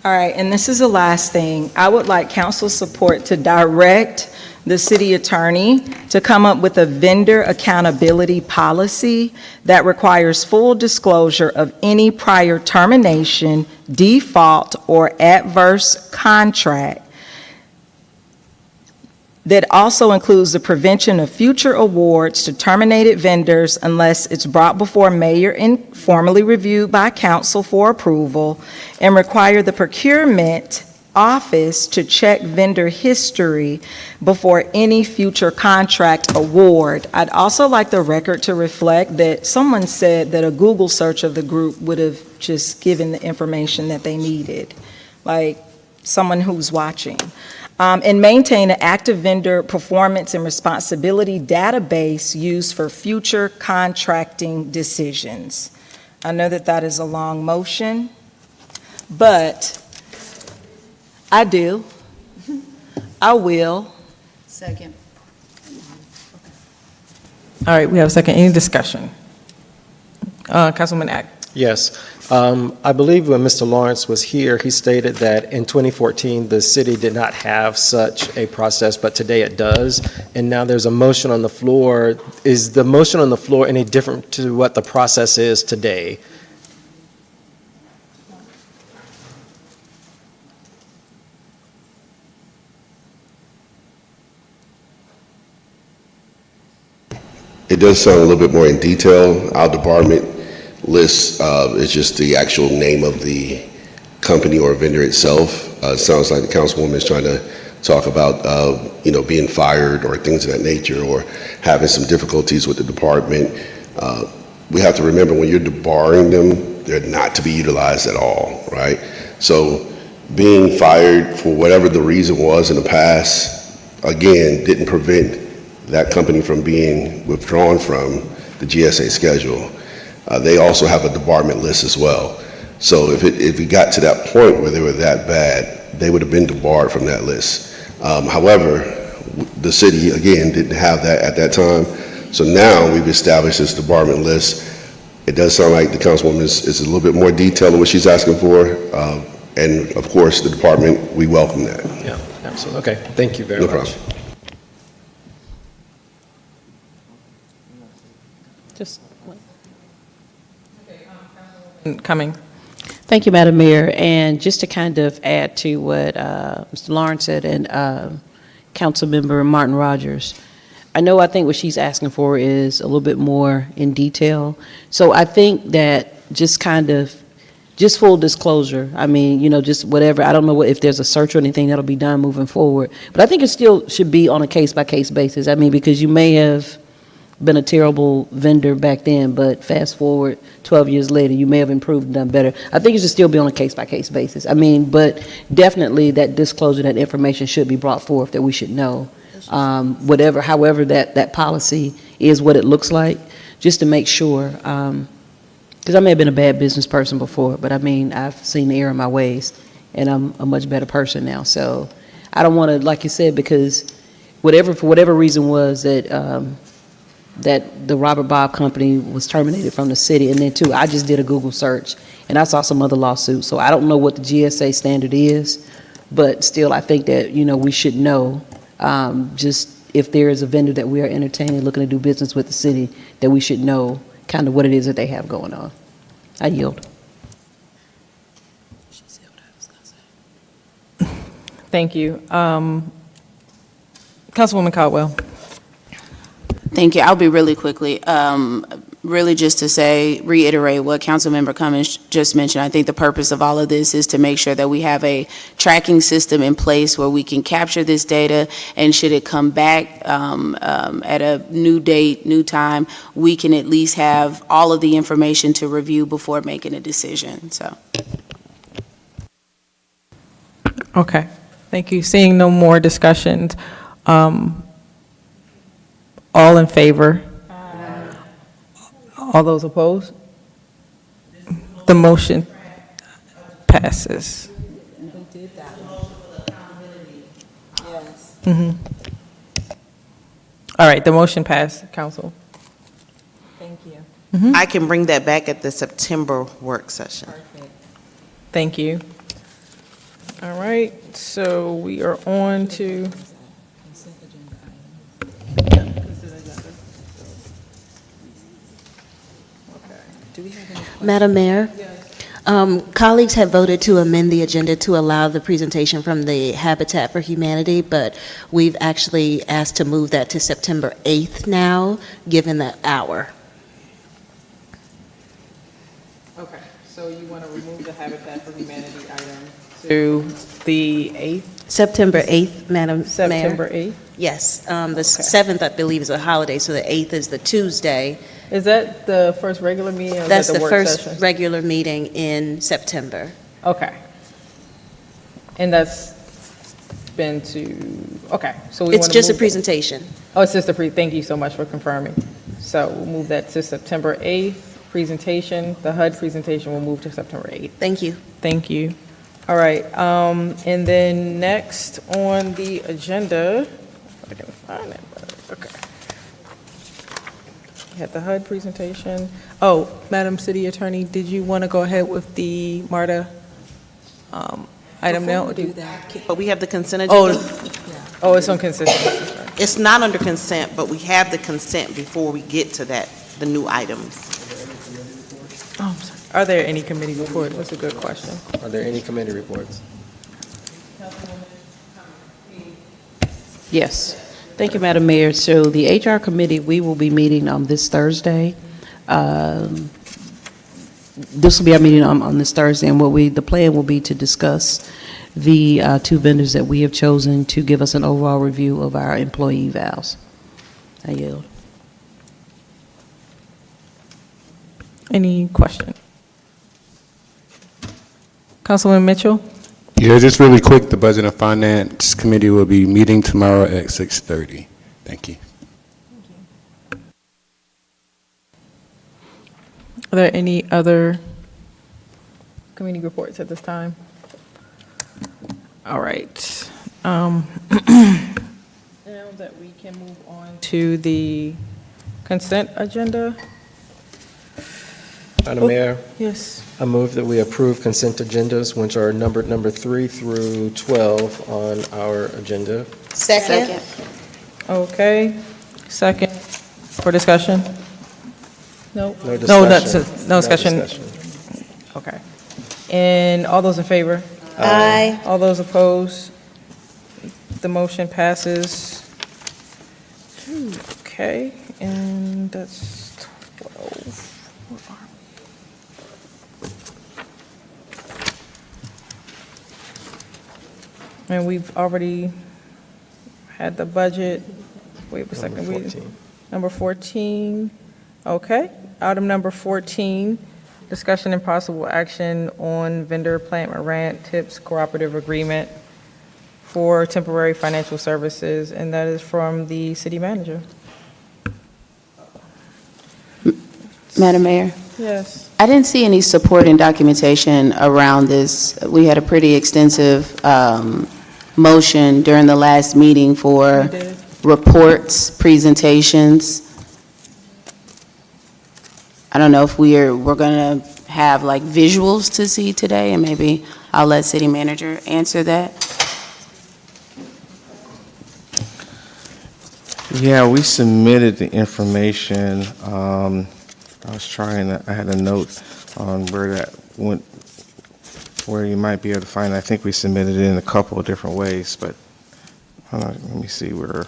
All right, and this is the last thing. I would like council support to direct the city attorney to come up with a vendor accountability policy that requires full disclosure of any prior termination, default, or adverse contract that also includes the prevention of future awards to terminated vendors unless it's brought before mayor and formally reviewed by council for approval, and require the procurement office to check vendor history before any future contract award. I'd also like the record to reflect that someone said that a Google search of the group would have just given the information that they needed, like someone who's watching. And maintain an active vendor performance and responsibility database used for future contracting decisions. I know that that is a long motion, but I do. I will. Second. All right, we have a second. Any discussion? Councilwoman Act. Yes. I believe when Mr. Lawrence was here, he stated that in 2014, the city did not have such a process, but today it does. And now there's a motion on the floor. Is the motion on the floor any different to what the process is today? It does sound a little bit more in detail. Our department list is just the actual name of the company or vendor itself. It sounds like the councilwoman is trying to talk about, being fired or things of that nature, or having some difficulties with the department. We have to remember, when you're debarring them, they're not to be utilized at all, right? So being fired for whatever the reason was in the past, again, didn't prevent that company from being withdrawn from the GSA schedule. They also have a debarment list as well. So if it got to that point where they were that bad, they would have been debarred from that list. However, the city, again, didn't have that at that time. So now we've established this debarment list. It does sound like the councilwoman is a little bit more detailed in what she's asking for. And of course, the department, we welcome that. Yeah, absolutely. Okay, thank you very No much. problem. Just Cummings. Thank you, Madam Mayor. And just to kind of add to what Mr. Lawrence said and Councilmember Martin Rogers, I think what she's asking for is a little bit more in detail. So I think that just full disclosure, I mean, just whatever, I don't know if there's a search or anything that'll be done moving forward, but I think it still should be on a case-by-case basis. I mean, because you may have been a terrible vendor back then, but fast forward 12 years later, you may have improved and done better. I think it should still be on a case-by-case basis. I mean, but definitely that disclosure, that information should be brought forth that we should know. However that policy is, what it looks like, just to make sure, because I may have been a bad business person before, but I mean, I've seen the error in my ways, and I'm a much better person now. So I don't want to, like you said, because for whatever reason was that the Robert Bob Company was terminated from the city, and then too, I just did a Google search, and I saw some other lawsuits, so I don't know what the GSA standard is, but still, I think that, we should know, just if there is a vendor that we are entertaining, looking to do business with the city, that we should know kind of what it is that they have going on. I yield. Thank you. Councilwoman Caldwell. Thank you. I'll be really quickly. Really just to reiterate what Councilmember Cummings just mentioned. I think the purpose of all of this is to make sure that we have a tracking system in place where we can capture this data, and should it come back at a new date, new time, we can at least have all of the information to review before making a decision. So. Okay, thank you. Seeing no more discussions, all in favor? All those opposed? The motion passes. All right, the motion passed, Council. Thank you. I can bring that back at the September work session. Thank you. All right, so we are on to. Madam Mayor, colleagues have voted to amend the agenda to allow the presentation from the Habitat for Humanity, but we've actually asked to move that to September 8th now, given the hour. Okay, so you want to remove the Habitat for Humanity item to the 8th? September 8th, Madam Mayor. September 8th? Yes, the 7th, I believe, is a holiday, so the 8th is the Tuesday. Is that the first regular meeting, or is That's that the the work first session? regular meeting in September. Okay. And that's been okay, so we want to It's just a move it. presentation. Oh, it's just thank you so much for confirming. So we'll move that to September 8th, presentation. The HUD presentation will move to September 8th. Thank you. Thank you. All right, and then next on the agenda, if I can find it, okay. We had the HUD presentation. Oh, Madam City Attorney, did you want to go ahead with the MARTA item now? But we have the consent agenda. Oh, it's on consent. It's not under consent, but we have the consent before we get to that, the new items. Oh, I'm sorry. Are there any committee reports? That's a good question. Are there any committee reports? Yes. Thank you, Madam Mayor. So the HR committee, we will be meeting this Thursday. This will be our meeting on this Thursday, and the plan will be to discuss the two vendors that we have chosen to give us an overall review of our employee evals. I yield. Any question? Councilman Mitchell? Yeah, just really quick, the Budget and Finance Committee will be meeting tomorrow at 6:30. Thank you. Are there any other committee reports at this time? All right. Now that we can move on to the consent agenda. Madam Mayor? Yes. I move that we approve consent agendas, which are numbered number 3 through 12 on our agenda. Second. Okay. Second. For discussion? No. No No discussion. discussion. Okay. And all those in favor? Aye. All those opposed? The motion passes. Okay, and that's 12. And we've already had the budget. Wait a second. Number 14. Number 14. Okay. Item number 14, discussion and possible action on vendor Plant Morant Tips Cooperative Agreement for temporary financial services, and that is from the city manager. Madam Mayor? Yes. I didn't see any supporting documentation around this. We had a pretty extensive motion during the last meeting for reports, presentations. I don't know if we're going to have like visuals to see today, and maybe I'll let city manager answer that. Yeah, we submitted the information. I had a note on where that went, where you might be able to find it. I think we submitted it in a couple of different ways, but let me see where,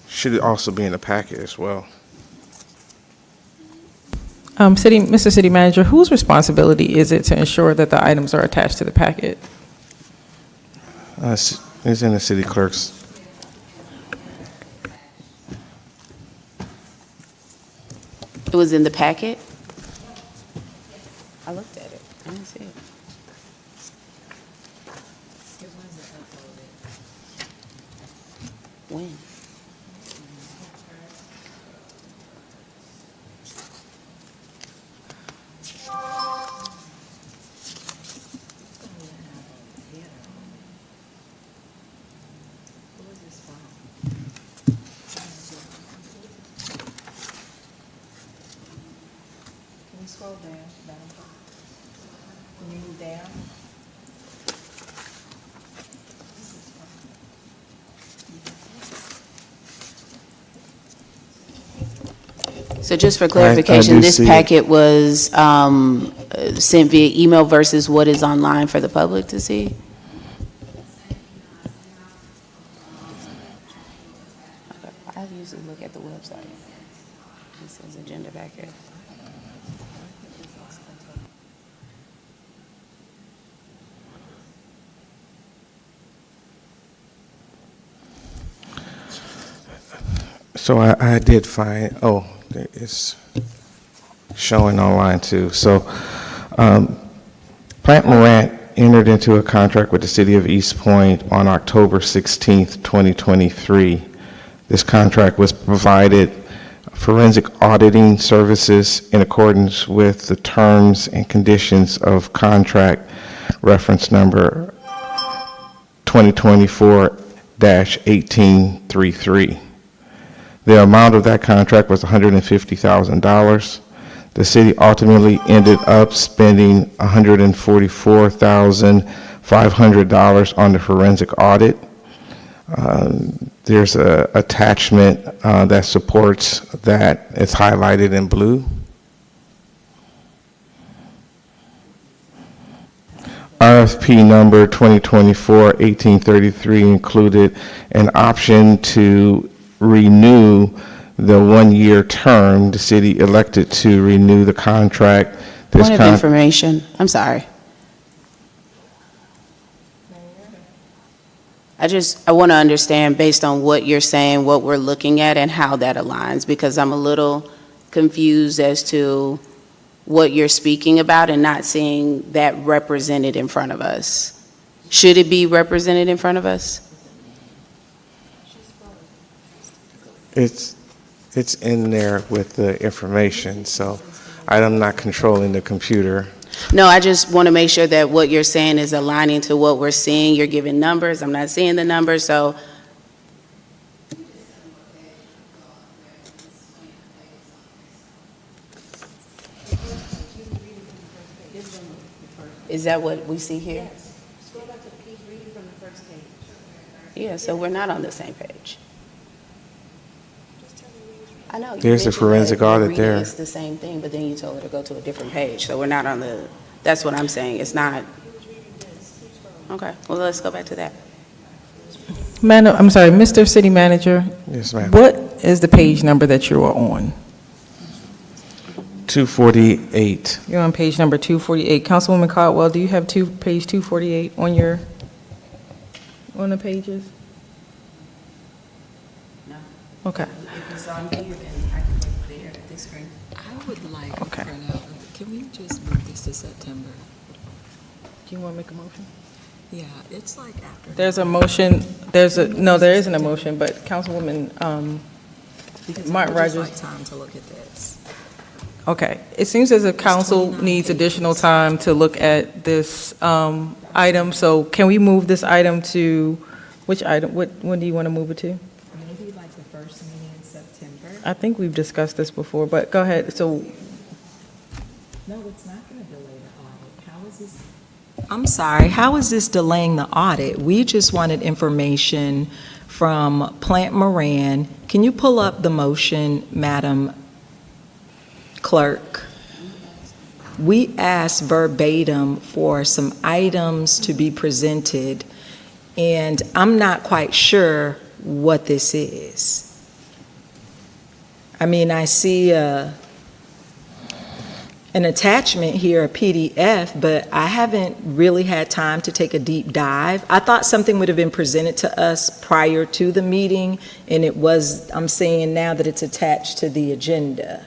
should it also be in the packet as well. Mr. City Manager, whose responsibility is it to ensure that the items are attached to the packet? It's in the city clerk's. It was in the packet? I looked at it. I didn't see it. When? Can you scroll down, Madam Clerk? Can you move down? So just for clarification, do this see it. packet was sent via email versus what is online for the public to see? Okay, I usually look at the website. It says agenda back here. So I did find, it's showing online too. So Plant Morant entered into a contract with the city of East Point on October 16th, 2023. This contract was provided forensic auditing services in accordance with the terms and conditions of contract reference number 2024-1833. The amount of that contract was $150,000. The city ultimately ended up spending $144,500 on the forensic audit. There's an attachment that supports that. It's highlighted in blue. RFP number 2024-1833 included an option to renew the one-year term. The city elected to renew the contract. Point of information, I'm sorry. I want to understand based on what you're saying, what we're looking at and how that aligns, because I'm a little confused as to what you're speaking about and not seeing that represented in front of us. Should it be represented in front of us? It's in there with the information, so I'm not controlling the computer. No, I just want to make sure that what you're saying is aligning to what we're seeing. You're giving numbers. I'm not seeing the numbers, so. Is that what we see here? Scroll back to the page reading from the first page. Yeah, so we're not on the same page. Just tell me where it's I know. you There's a mentioned forensic that audit reading there. It's the same thing, but then you told her to go to a different page, so we're not on the, that's what I'm saying, it's not. Okay, well, let's go back to that. I'm sorry, Mr. City Manager, Yes, ma'am. what is the page number that you are on? 248. You're on page number 248. Councilwoman Caldwell, do you have page 248 on the pages? No. Okay. If it's on here, then I can put it there at this screen. I would like Okay. to print out, can we just move this to September? Do you want to make a motion? Yeah, it's like after. There's a motion, there isn't a motion, but Councilwoman Because Martin I would just Rogers. like time to look at this. Okay. It seems as if council needs additional time to look at this item, so can we move this item to, which item, when do you want to move it to? Maybe like the first meeting in September? I think we've discussed this before, but go ahead. So, No, it's not going to delay the audit. How is this? I'm sorry, how is this delaying the audit? We just wanted information from Plant Moran. Can you pull up the motion, Madam Clerk? We asked verbatim for some items to be presented, and I'm not quite sure what this is. I mean, I see an attachment here, a PDF, but I haven't really had time to take a deep dive. I thought something would have been presented to us prior to the meeting, and it was, I'm seeing now that it's attached to the agenda.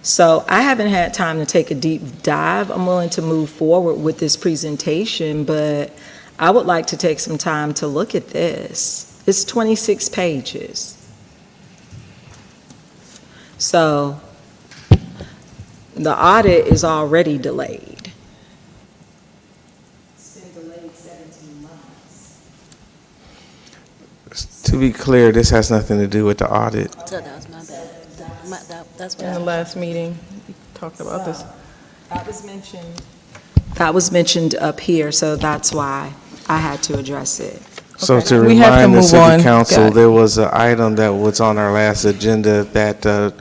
So I haven't had time to take a deep dive. I'm willing to move forward with this presentation, but I would like to take some time to look at this. It's 26 pages. So the audit is already delayed. It's been delayed 17 months. To be clear, this has nothing to do with the audit. So that was my bad. That's what in the last meeting, we talked about this. That was mentioned up here, so that's why I had to address it. So to We have to remind the move on. city council, Got it. there was an item that was on our last agenda that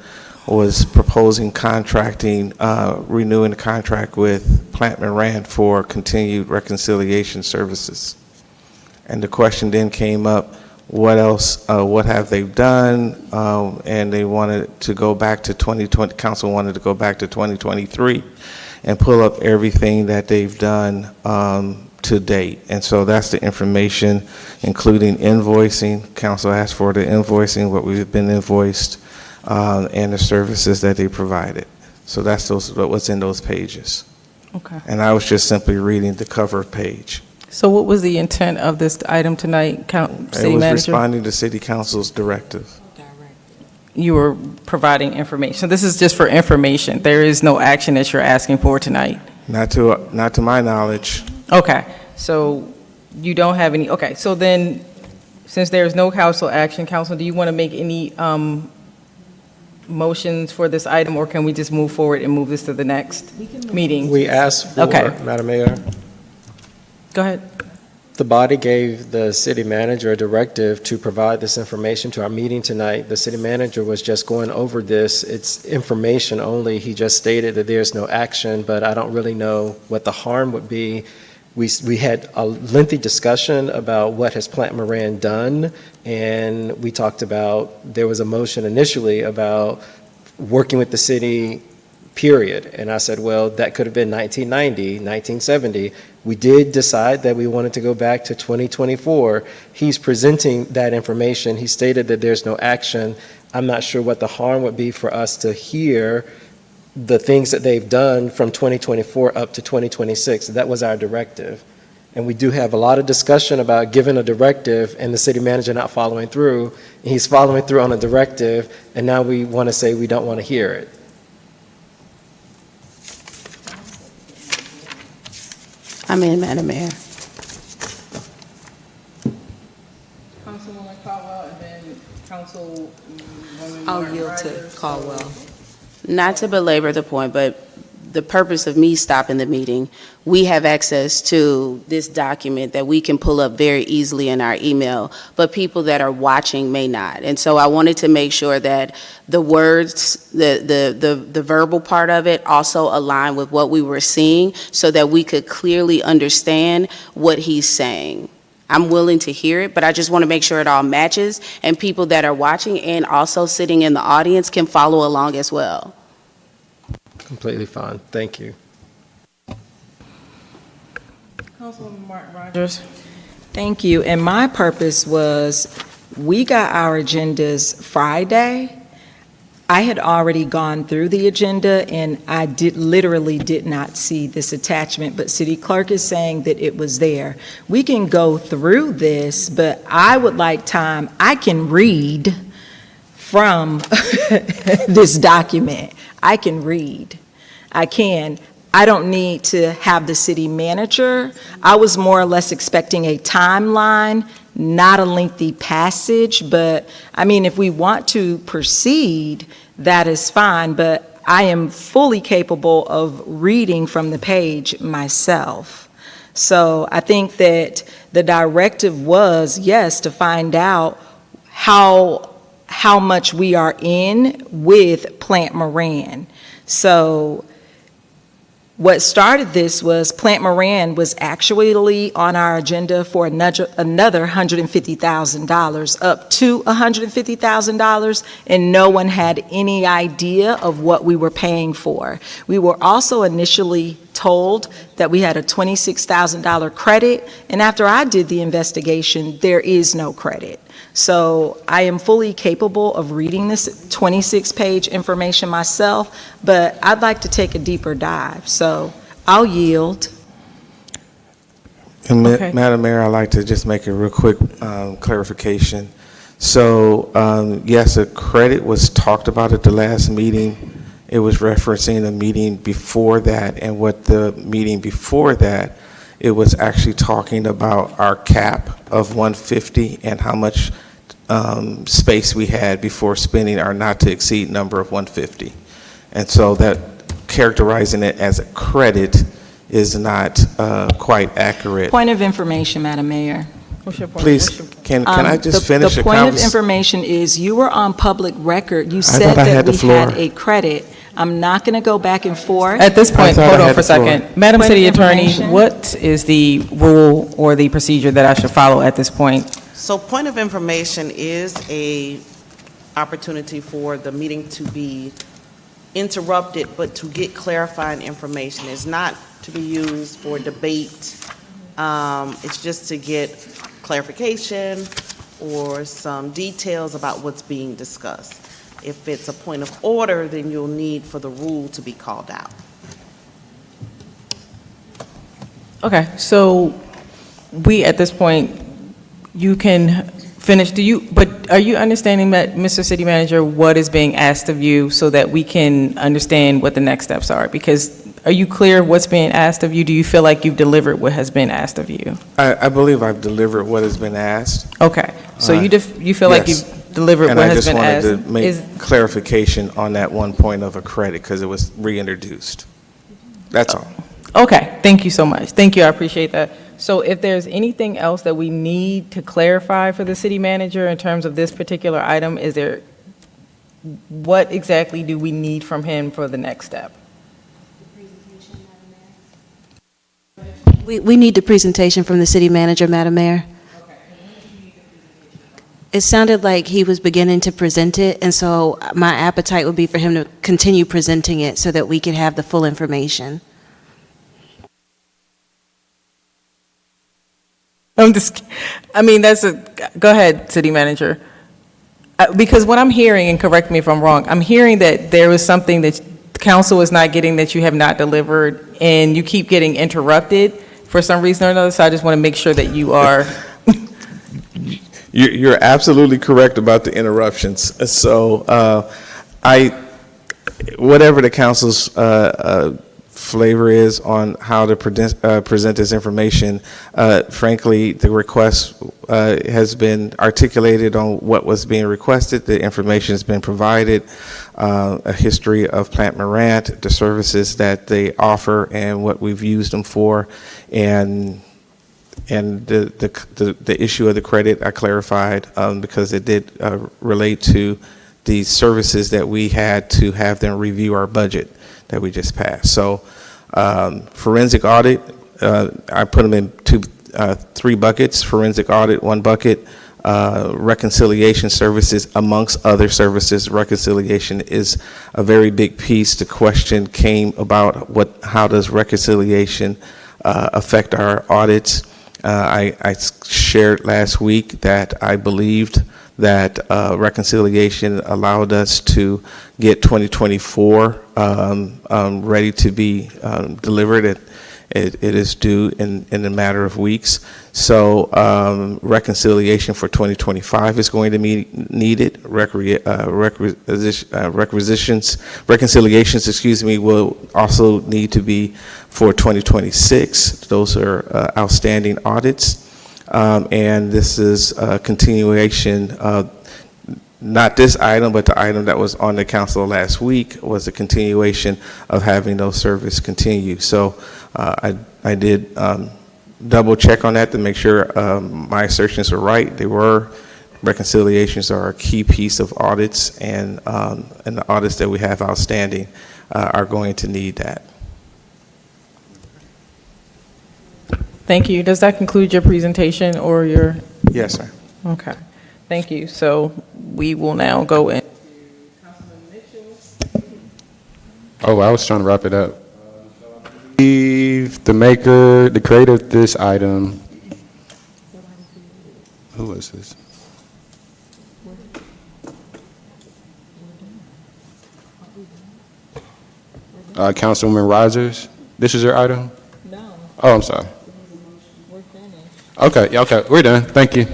was proposing contracting, renewing the contract with Plant Moran for continued reconciliation services. And the question then came up, what else, what have they done? And they wanted to go back to 2020, council wanted to go back to 2023 and pull up everything that they've done to date. And so that's the information, including invoicing. Council asked for the invoicing, what we've been invoiced, and the services that they provided. So that's what's in those pages. Okay. And I was just simply reading the cover page. So what was the intent of this item tonight, It City was Manager? responding to city council's directive. You were providing information. This is just for information. There is no action that you're asking for tonight. Not to my knowledge. Okay, so you don't have any, okay, so then, since there's no council action, council, do you want to make any motions for this item, or can we just move forward and move this to the next meeting? We asked for, Okay. Madam Mayor, Go ahead. the body gave the city manager a directive to provide this information to our meeting tonight. The city manager was just going over this. It's information only. He just stated that there's no action, but I don't really know what the harm would be. We had a lengthy discussion about what has Plant Moran done, and we talked about, there was a motion initially about working with the city, period. And I said, well, that could have been 1990, 1970. We did decide that we wanted to go back to 2024. He's presenting that information. He stated that there's no action. I'm not sure what the harm would be for us to hear the things that they've done from 2024 up to 2026. That was our directive. And we do have a lot of discussion about giving a directive and the city manager not following through. He's following through on a directive, and now we want to say we don't want to hear it. I'm in, Madam Mayor. Councilwoman Caldwell, and then Councilwoman I'll yield to Caldwell. Not to belabor the point, but the purpose of me stopping the meeting, we have access to this document that we can pull up very easily in our email, but people that are watching may not. And so I wanted to make sure that the words, the verbal part of it also align with what we were seeing so that we could clearly understand what he's saying. I'm willing to hear it, but I just want to make sure it all matches and people that are watching and also sitting in the audience can follow along as well. Completely fine. Thank you. Councilwoman Martin Rogers. Thank you. And my purpose was, we got our agendas Friday. I had already gone through the agenda, and I literally did not see this attachment, but city clerk is saying that it was there. We can go through this, but I would like time, I can read from this document. I can read. I can. I don't need to have the city manager. I was more or less expecting a timeline, not a lengthy passage, but I mean, if we want to proceed, that is fine, but I am fully capable of reading from the page myself. So I think that the directive was, yes, to find out how much we are in with Plant Moran. So what started this was Plant Moran was actually on our agenda for another $150,000, up to $150,000, and no one had any idea of what we were paying for. We were also initially told that we had a $26,000 credit, and after I did the investigation, there is no credit. So I am fully capable of reading this 26-page information myself, but I'd like to take a deeper dive. So I'll yield. And Okay. Madam Mayor, I'd like to just make a real quick clarification. So, yes, a credit was talked about at the last meeting. It was referencing a meeting before that, and what the meeting before that, it was actually talking about our cap of 150 and how much space we had before spending our not-to-exceed number of 150. And so that characterizing it as a credit is not quite accurate. Point of information, Madam Mayor. What's your point? Please, can I just finish The a point of conversation? information is, you were on public record. You thought said I that had the we floor. had a credit. I'm not going to go back and forth. At this point, thought I hold on had for a the floor. second. Madam Point City of Attorney, information. what is the rule or the procedure that I should follow at this point? So point of information is a opportunity for the meeting to be interrupted, but to get clarifying information. It's not to be used for debate. It's just to get clarification or some details about what's being discussed. If it's a point of order, then you'll need for the rule to be called out. Okay, so we, at this point, you can finish, but are you understanding that, Mr. City Manager, what is being asked of you so that we can understand what the next steps are? Because are you clear what's being asked of you? Do you feel like you've delivered what has been asked of you? I believe I've delivered what has been asked. Okay, so you feel like Yes. you've delivered what has been asked? And I just wanted to make clarification on that one point of a credit because it was reintroduced. That's all. Okay, thank you so much. Thank you, I appreciate that. So if there's anything else that we need to clarify for the city manager in terms of this particular item, what exactly do we need from him for the next step? We need the presentation from the city manager, Madam Mayor. It sounded like he was beginning to present it, and so my appetite would be for him to continue presenting it so that we could have the full information. Go ahead, city manager. Because what I'm hearing, and correct me if I'm wrong, I'm hearing that there was something that council is not getting that you have not delivered, and you keep getting interrupted for some reason or another, so I just want to make sure that you are. You're absolutely correct about the interruptions. So whatever the council's flavor is on how to present this information. Frankly, the request has been articulated on what was being requested. The information has been provided, a history of Plant Morant, the services that they offer, and what we've used them for, and the issue of the credit I clarified because it did relate to the services that we had to have them review our budget that we just passed. So forensic audit, I put them in three buckets. Forensic audit, one bucket. Reconciliation services, amongst other services. Reconciliation is a very big piece. The question came about how does reconciliation affect our audits? I shared last week that I believed that reconciliation allowed us to get 2024 ready to be delivered. It is due in a matter of weeks. So reconciliation for 2025 is going to be needed. Reconciliations, will also need to be for 2026. Those are outstanding audits. And this is a continuation of not this item, but the item that was on the council last week was a continuation of having those services continue. So I did double check on that to make sure my assertions were right. They were. Reconciliations are a key piece of audits, and the audits that we have outstanding are going to need that. Thank you. Does that conclude your presentation or your? Yes, sir. Okay. Thank you. So we will now go in. Oh, I was trying to wrap it up. The creator of this item, who was this? Councilwoman Rogers, this is your item? No. Oh, I'm sorry. We're finished. Okay, we're done. Thank you.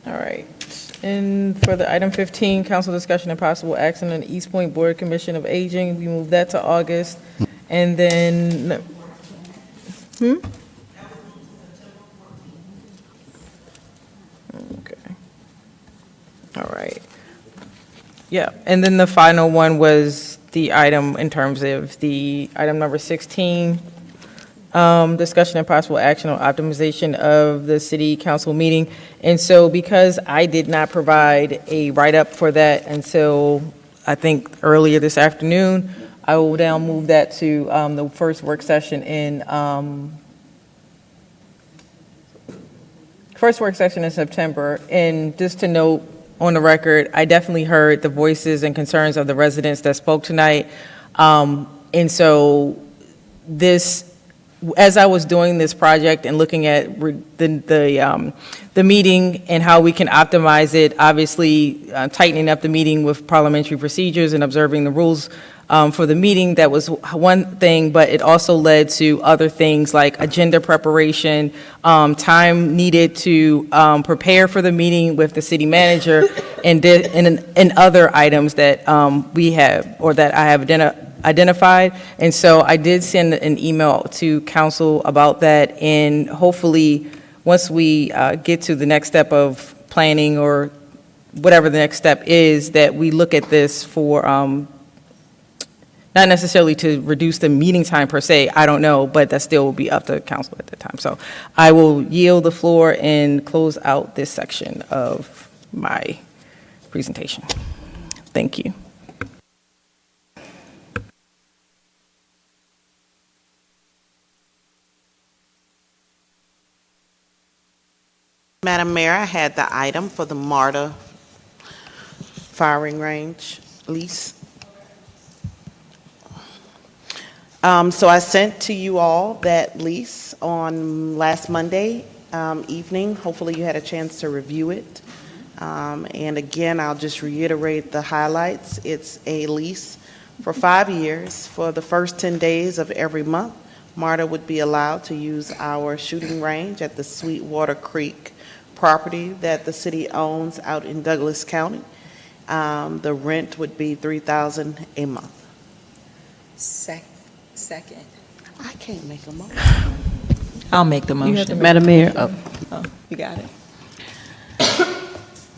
All right. And for the item 15, council discussion and possible action on the East Point Board Commission of Aging, we moved that to August. And then, Okay. All right. Yeah, and then the final one was the item in terms of the item number 16, discussion and possible action on optimization of the city council meeting. And so because I did not provide a write-up for that until I think earlier this afternoon, I will now move that to the first work session in September. And just to note on the record, I definitely heard the voices and concerns of the residents that spoke tonight. And so this, as I was doing this project and looking at the meeting and how we can optimize it, obviously tightening up the meeting with parliamentary procedures and observing the rules for the meeting, that was one thing, but it also led to other things like agenda preparation, time needed to prepare for the meeting with the city manager, and other items that we have, or that I have identified. And so I did send an email to council about that, and hopefully once we get to the next step of planning or whatever the next step is, that we look at this for not necessarily to reduce the meeting time per se, I don't know, but that still will be up to council at the time. So I will yield the floor and close out this section of my presentation. Thank you. Madam Mayor, I had the item for the MARTA firing range lease. So I sent to you all that lease on last Monday evening. Hopefully you had a chance to review it. And again, I'll just reiterate the highlights. It's a lease for 5 years. For the first 10 days of every month, MARTA would be allowed to use our shooting range at the Sweetwater Creek property that the city owns out in Douglas County. The rent would be $3,000 a month. Second. I can't make a motion. I'll make the motion. Madam Mayor, Oh, you got it.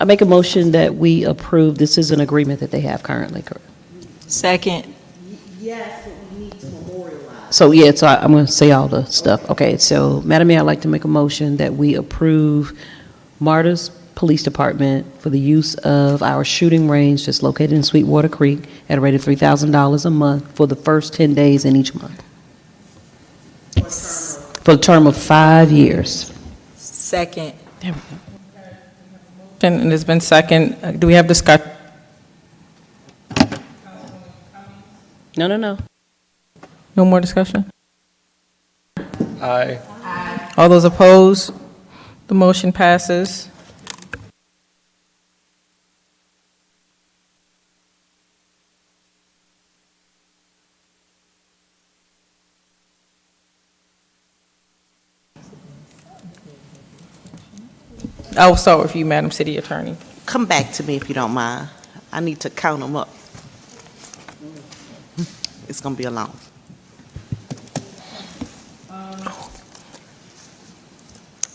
I make a motion that we approve, this is an agreement that they have currently. Second. Yes, but we need to memorialize. So, yeah, so I'm going to say all the stuff. Okay, so, Madam Mayor, I'd like to make a motion that we approve Marta's Police Department for the use of our shooting range that's located in Sweetwater Creek at a rate of $3,000 a month for the first 10 days in each month. For a term of 5 years. Second. There we go. And it's been second. Do we have discussion? No. No more discussion? Aye. All those opposed? The motion passes. I'll start with you, Madam City Attorney. Come back to me if you don't mind. I need to count them up. It's going to be a long.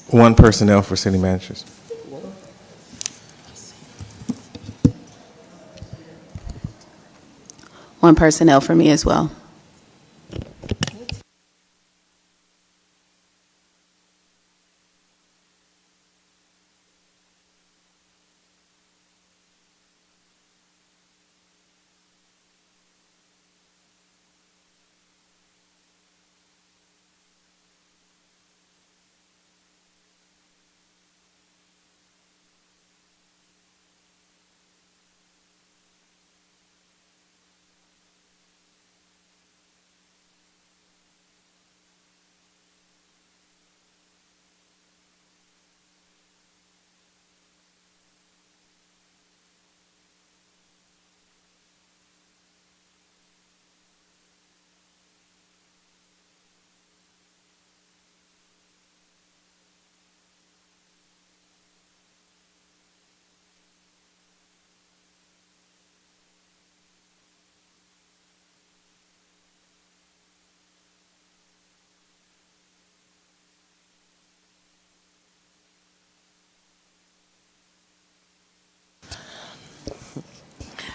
One personnel for city managers. One personnel for me as well.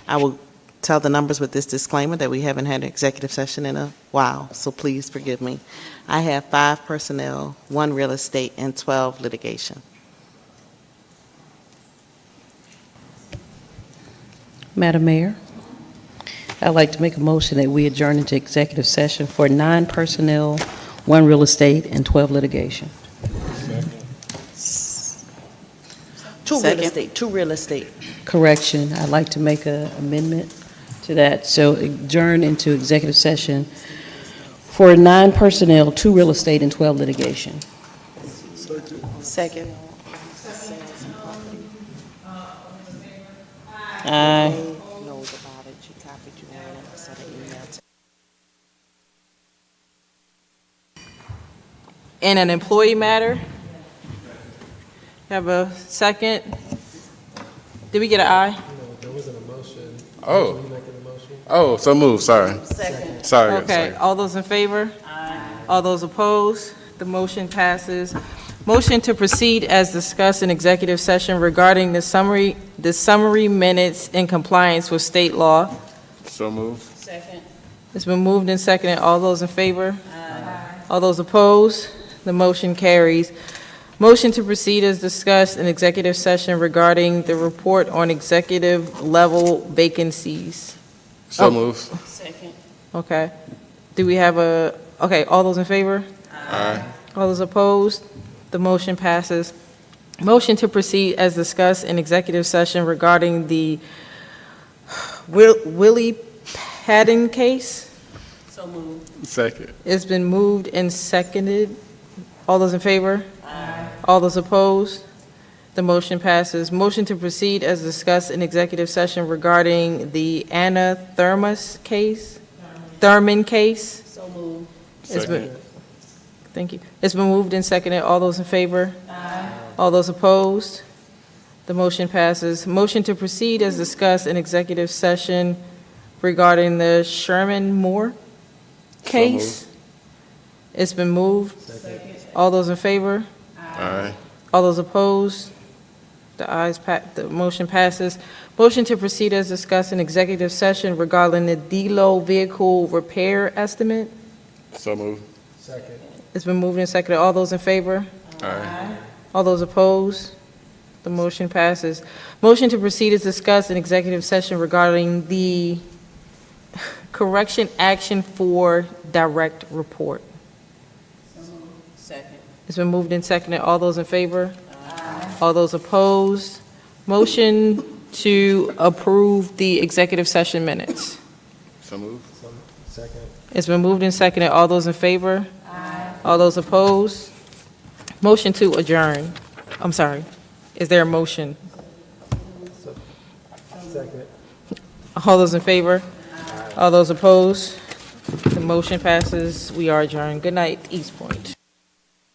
I will tell the numbers with this disclaimer that we haven't had an executive session in a while, so please forgive me. I have 5 personnel, 1 real estate, and 12 litigation. Madam Mayor, I'd like to make a motion that we adjourn into executive session for 9 personnel, 1 real estate, and 12 litigation. 2 real estate, 2 real estate. Correction, I'd like to make an amendment to that. So adjourn into executive session for 9 personnel, 2 real estate, and 12 litigation. Second. Aye. Knows about it. She copied you on it, sent an email to In an employee matter, have a second? Did we get an aye? There wasn't a motion. Oh, so moved, sorry. Second. Sorry. Okay, all those in favor? Aye. All those opposed? The motion passes. Motion to proceed as discussed in executive session regarding the summary minutes in compliance with state law. So moved. Second. It's been moved and seconded. All those in favor? Aye. All those opposed? The motion carries. Motion to proceed as discussed in executive session regarding the report on executive level vacancies. So moved. Second. Okay. Do we have okay, all those in favor? Aye. All those opposed? The motion passes. Motion to proceed as discussed in executive session regarding the Willie Patton case. So moved. Second. It's been moved and seconded. All those in favor? Aye. All those opposed? The motion passes. Motion to proceed as discussed in executive session regarding the Anna Thurman case. So moved. Thank you. It's been moved and seconded. All those in favor? Aye. All those opposed? The motion passes. Motion to proceed as discussed in executive session regarding the Sherman Moore case. It's been moved. All those in favor? Aye. All those opposed? The motion passes. Motion to proceed as discussed in executive session regarding the DELO vehicle repair estimate. So moved. It's been moved and seconded. All those in favor? Aye. All those opposed? The motion passes. Motion to proceed is discussed in executive session regarding the correction action for direct report. Second. It's been moved and seconded. All those in favor? All those opposed? Motion to approve the executive session minutes. So moved. It's been moved and seconded. All those in favor? All those opposed? Motion to adjourn. I'm sorry. Is there a motion? All those in favor? All those opposed? The motion passes. We are adjourned. Good night, East Point.